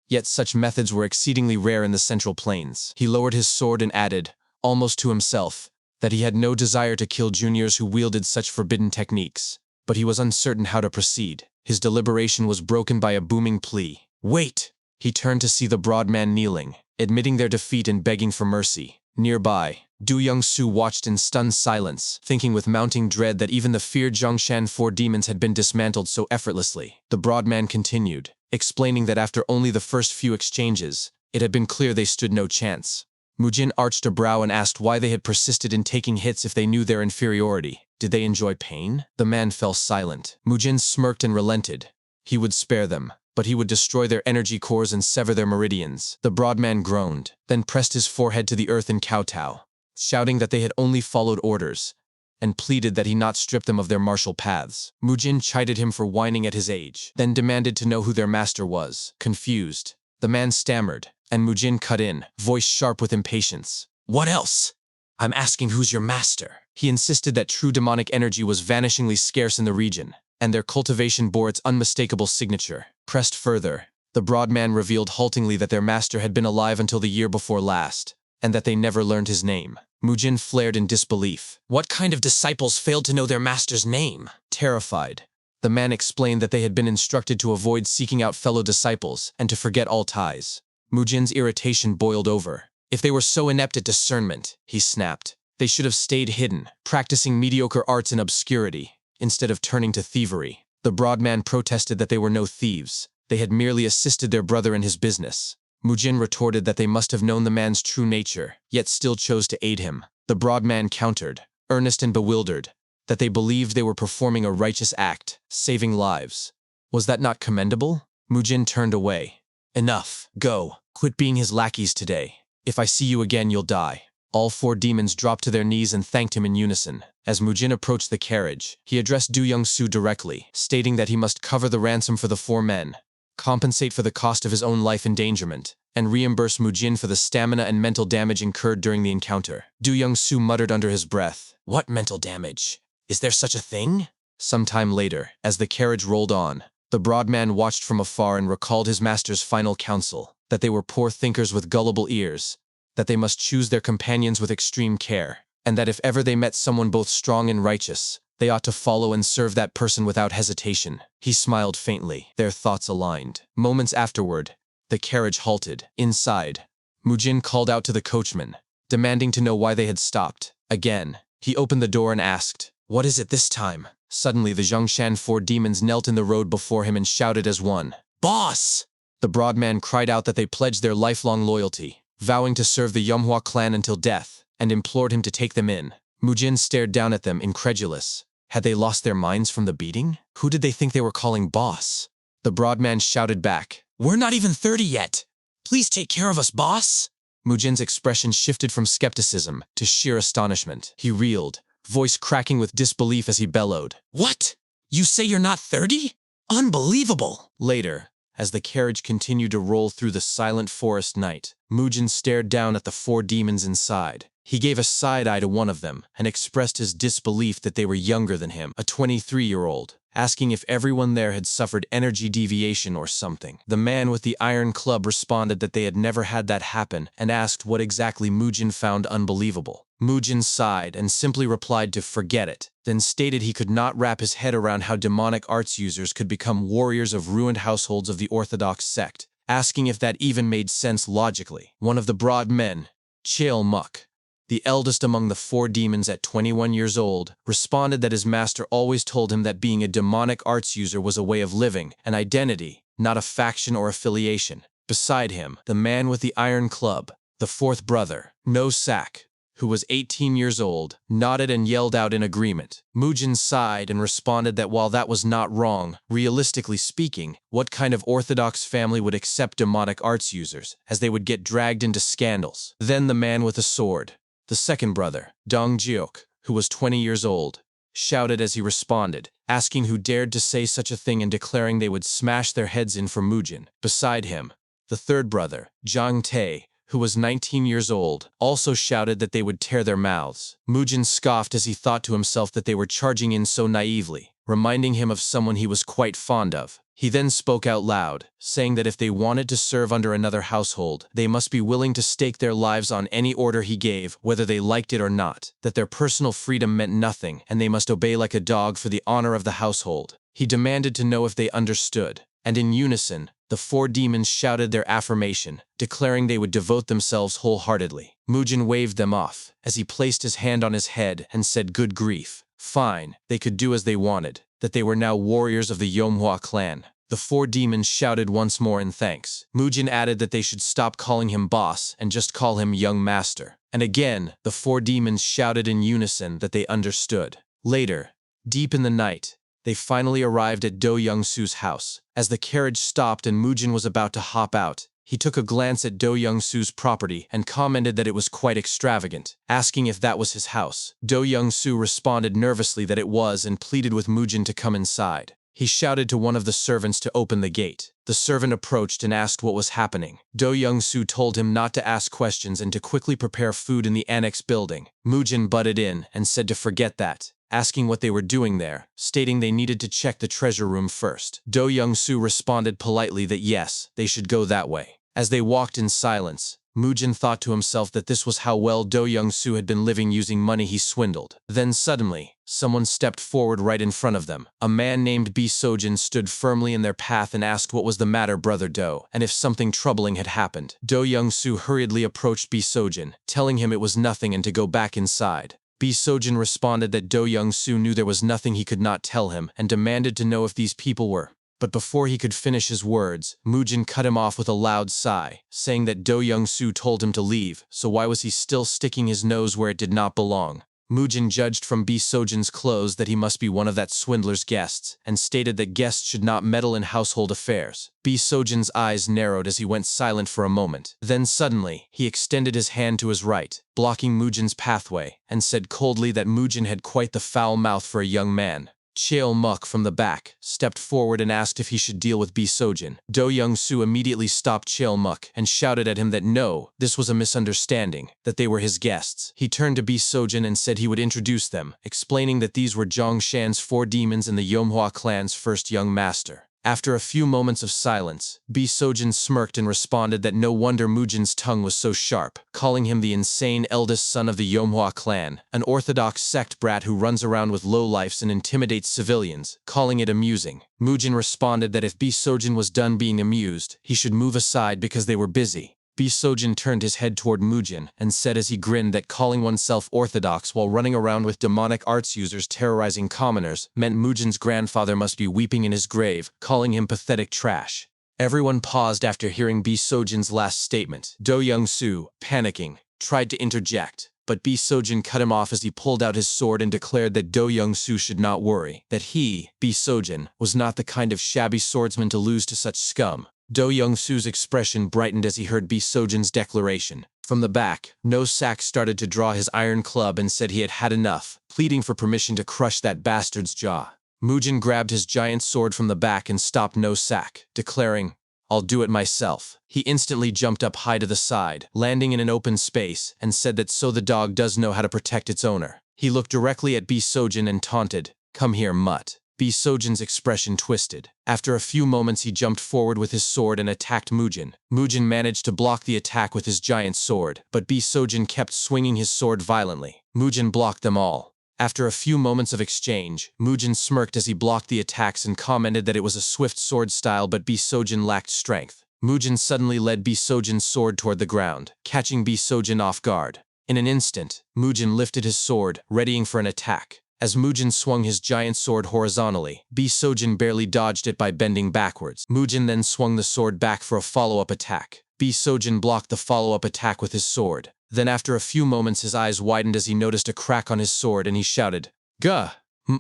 yet such methods were exceedingly rare in the Central Plains. He lowered his sword and added, almost to himself, that he had no desire to kill juniors who wielded such forbidden techniques, but he was uncertain how to proceed. His deliberation was broken by a booming plea. "Wait!" He turned to see the broad man kneeling, admitting their defeat and begging for mercy. Nearby, Du Yongsu watched in stunned silence, thinking with mounting dread that even the feared Zhongshan Four Demons had been dismantled so effortlessly. The broad man continued, explaining that after only the first few exchanges, it had been clear they stood no chance. Mujin arched a brow and asked why they had persisted in taking hits if they knew their inferiority. Did they enjoy pain? The man fell silent. Mujin smirked and relented. He would spare them, but he would destroy their energy cores and sever their meridians. The broad man groaned, then pressed his forehead to the earth in kowtow, shouting that they had only followed orders, and pleaded that he not strip them of their martial paths. Mujin chided him for whining at his age, then demanded to know who their master was. Confused, the man stammered, and Mujin cut in, voice sharp with impatience. "What else? I'm asking who's your master." He insisted that true demonic energy was vanishingly scarce in the region, and their cultivation bore its unmistakable signature. Pressed further, the broad man revealed haltingly that their master had been alive until the year before last, and that they never learned his name. Mujin flared in disbelief. What kind of disciples failed to know their master's name? Terrified, the man explained that they had been instructed to avoid seeking out fellow disciples and to forget all ties. Mujin's irritation boiled over. If they were so inept at discernment, he snapped, they should have stayed hidden, practicing mediocre arts in obscurity, instead of turning to thievery. The broad man protested that they were no thieves. They had merely assisted their brother in his business. Mujin retorted that they must have known the man's true nature, yet still chose to aid him. The broad man countered, earnest and bewildered, that they believed they were performing a righteous act, saving lives. Was that not commendable? Mujin turned away. Enough. Go. Quit being his lackeys today. If I see you again, you'll die. All 4 demons dropped to their knees and thanked him in unison. As Mujin approached the carriage, he addressed Du Young-soo directly, stating that he must cover the ransom for the 4 men, compensate for the cost of his own life endangerment, and reimburse Mujin for the stamina and mental damage incurred during the encounter. Du Young-soo muttered under his breath, "What mental damage? Is there such a thing?" Some time later, as the carriage rolled on, the broad man watched from afar and recalled his master's final counsel, that they were poor thinkers with gullible ears, that they must choose their companions with extreme care, and that if ever they met someone both strong and righteous, they ought to follow and serve that person without hesitation. He smiled faintly, their thoughts aligned. Moments afterward, the carriage halted. Inside, Mujin called out to the coachman, demanding to know why they had stopped. Again, he opened the door and asked, "What is it this time?" Suddenly, the Zhongshan 4 demons knelt in the road before him and shouted as one, "Boss!" The broad man cried out that they pledged their lifelong loyalty, vowing to serve the Manhwa clan until death, and implored him to take them in. Mujin stared down at them, incredulous. Had they lost their minds from the beating? Who did they think they were calling boss? The broad man shouted back, "We're not even 30 yet! Please take care of us, boss!" Mujin's expression shifted from skepticism to sheer astonishment. He reeled, voice cracking with disbelief as he bellowed, "What? You say you're not 30? Unbelievable!" Later, as the carriage continued to roll through the silent forest night, Mujin stared down at the 4 demons inside. He gave a side-eye to one of them and expressed his disbelief that they were younger than him, a 23-year-old, asking if everyone there had suffered energy deviation or something. The man with the iron club responded that they had never had that happen and asked what exactly Mujin found unbelievable. Mujin sighed and simply replied to forget it, then stated he could not wrap his head around how demonic arts users could become warriors of ruined households of the Orthodox sect, asking if that even made sense logically. One of the broad men, Cheol Muk, the eldest among the 4 demons at 21 years old, responded that his master always told him that being a demonic arts user was a way of living, an identity, not a faction or affiliation. Beside him, the man with the iron club, the 4th brother, No Sak, who was 18 years old, nodded and yelled out in agreement. Mujin sighed and responded that while that was not wrong, realistically speaking, what kind of Orthodox family would accept demonic arts users, as they would get dragged into scandals? Then the man with the sword, the 2nd brother, Dong Jiok, who was 20 years old, shouted as he responded, asking who dared to say such a thing and declaring they would smash their heads in for Mujin. Beside him, the 3rd brother, Jiang Tae, who was 19 years old, also shouted that they would tear their mouths. Mujin scoffed as he thought to himself that they were charging in so naively, reminding him of someone he was quite fond of. He then spoke out loud, saying that if they wanted to serve under another household, they must be willing to stake their lives on any order he gave, whether they liked it or not, that their personal freedom meant nothing, and they must obey like a dog for the honor of the household. He demanded to know if they understood, and in unison, the 4 demons shouted their affirmation, declaring they would devote themselves wholeheartedly. Mujin waved them off, as he placed his hand on his head and said, "Good grief. Fine, they could do as they wanted, that they were now warriors of the Yomhua clan." The 4 demons shouted once more in thanks. Mujin added that they should stop calling him boss and just call him young master. And again, the 4 demons shouted in unison that they understood. Later, deep in the night, they finally arrived at Do Young-soo's house. As the carriage stopped and Mujin was about to hop out, he took a glance at Do Young-soo's property and commented that it was quite extravagant, asking if that was his house. Do Young-soo responded nervously that it was and pleaded with Mujin to come inside. He shouted to one of the servants to open the gate. The servant approached and asked what was happening. Do Young-soo told him not to ask questions and to quickly prepare food in the annex building. Mujin butted in and said to forget that, asking what they were doing there, stating they needed to check the treasure room first. Do Young-soo responded politely that yes, they should go that way. As they walked in silence, Mujin thought to himself that this was how well Do Young-soo had been living using money he swindled. Then suddenly, someone stepped forward right in front of them. A man named Bi Sojin stood firmly in their path and asked what was the matter, Brother Do, and if something troubling had happened. Do Young-soo hurriedly approached Bi Sojin, telling him it was nothing and to go back inside. Bi Sojin responded that Do Young-soo knew there was nothing he could not tell him and demanded to know if these people were But before he could finish his words, Mujin cut him off with a loud sigh, saying that Do Young-soo told him to leave, so why was he still sticking his nose where it did not belong? Mujin judged from Bi Sojin's clothes that he must be one of that swindler's guests, and stated that guests should not meddle in household affairs. Bi Sojin's eyes narrowed as he went silent for a moment. Then suddenly, he extended his hand to his right, blocking Mujin's pathway, and said coldly that Mujin had quite the foul mouth for a young man. Cheol-muk from the back stepped forward and asked if he should deal with Bi Sojin. Do Young-soo immediately stopped Cheol-muk and shouted at him that no, this was a misunderstanding, that they were his guests. He turned to Bi Sojin and said he would introduce them, explaining that these were Zhongshan's 4 demons and the Yomhwa clan's first young master. After a few moments of silence, Bi Sojin smirked and responded that no wonder Mujin's tongue was so sharp, calling him the insane eldest son of the Yomhwa clan, an orthodox sect brat who runs around with lowlifes and intimidates civilians, calling it amusing. Mujin responded that if Bi Sojin was done being amused, he should move aside because they were busy. Bi Sojin turned his head toward Mujin and said as he grinned that calling oneself orthodox while running around with demonic arts users terrorizing commoners meant Mujin's grandfather must be weeping in his grave, calling him pathetic trash. Everyone paused after hearing Bi Sojin's last statement. Do Young-soo, panicking, tried to interject, but Bi Sojin cut him off as he pulled out his sword and declared that Do Young-soo should not worry, that he, Bi Sojin, was not the kind of shabby swordsman to lose to such scum. Do Young-soo's expression brightened as he heard Bi Sojin's declaration. From the back, No Sak started to draw his iron club and said he had had enough, pleading for permission to crush that bastard's jaw. Mujin grabbed his giant sword from the back and stopped No Sak, declaring, "I'll do it myself." He instantly jumped up high to the side, landing in an open space, and said that so the dog does know how to protect its owner. He looked directly at Bi Sojin and taunted, "Come here, mutt." Bi Sojin's expression twisted. After a few moments he jumped forward with his sword and attacked Mujin. Mujin managed to block the attack with his giant sword, but Bi Sojin kept swinging his sword violently. Mujin blocked them all. After a few moments of exchange, Mujin smirked as he blocked the attacks and commented that it was a swift sword style but Bi Sojin lacked strength. Mujin suddenly led Bi Sojin's sword toward the ground, catching Bi Sojin off guard. In an instant, Mujin lifted his sword, readying for an attack. As Mujin swung his giant sword horizontally, Bi Sojin barely dodged it by bending backwards. Mujin then swung the sword back for a follow-up attack. Bi Sojin blocked the follow-up attack with his sword. Then after a few moments his eyes widened as he noticed a crack on his sword and he shouted, "Gah!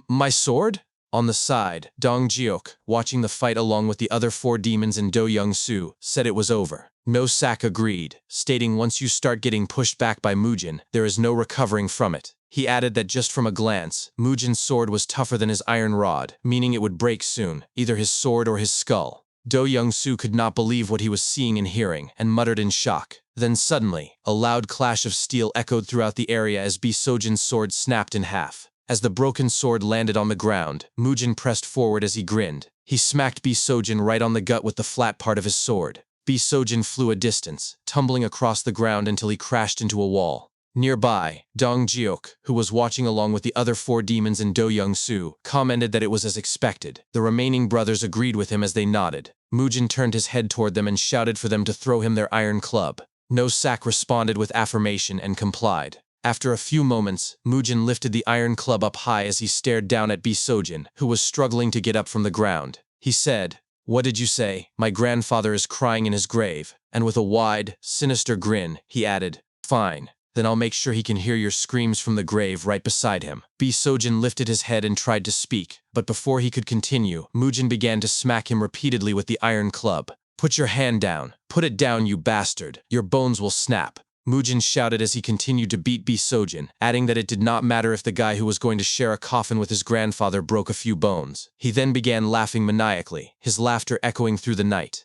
My sword?" On the side, Dong Jiok, watching the fight along with the other 4 demons and Do Young-soo, said it was over. No Sak agreed, stating once you start getting pushed back by Mujin, there is no recovering from it. He added that just from a glance, Mujin's sword was tougher than his iron rod, meaning it would break soon, either his sword or his skull. Do Young-soo could not believe what he was seeing and hearing, and muttered in shock. Then suddenly, a loud clash of steel echoed throughout the area as Bi Sojin's sword snapped in half. As the broken sword landed on the ground, Mujin pressed forward as he grinned. He smacked Bi Sojin right on the gut with the flat part of his sword. Bi Sojin flew a distance, tumbling across the ground until he crashed into a wall. Nearby, Dong Jiok, who was watching along with the other 4 demons and Do Young-soo, commented that it was as expected. The remaining brothers agreed with him as they nodded. Mujin turned his head toward them and shouted for them to throw him their iron club. No Sak responded with affirmation and complied. After a few moments, Mujin lifted the iron club up high as he stared down at Bi Sojin, who was struggling to get up from the ground. He said, "What did you say? My grandfather is crying in his grave." And with a wide, sinister grin, he added, "Fine. Then I'll make sure he can hear your screams from the grave right beside him." Bi Sojin lifted his head and tried to speak, but before he could continue, Mujin began to smack him repeatedly with the iron club. "Put your hand down. Put it down, you bastard. Your bones will snap." Mujin shouted as he continued to beat Bi Sojin, adding that it did not matter if the guy who was going to share a coffin with his grandfather broke a few bones. He then began laughing maniacally, his laughter echoing through the night.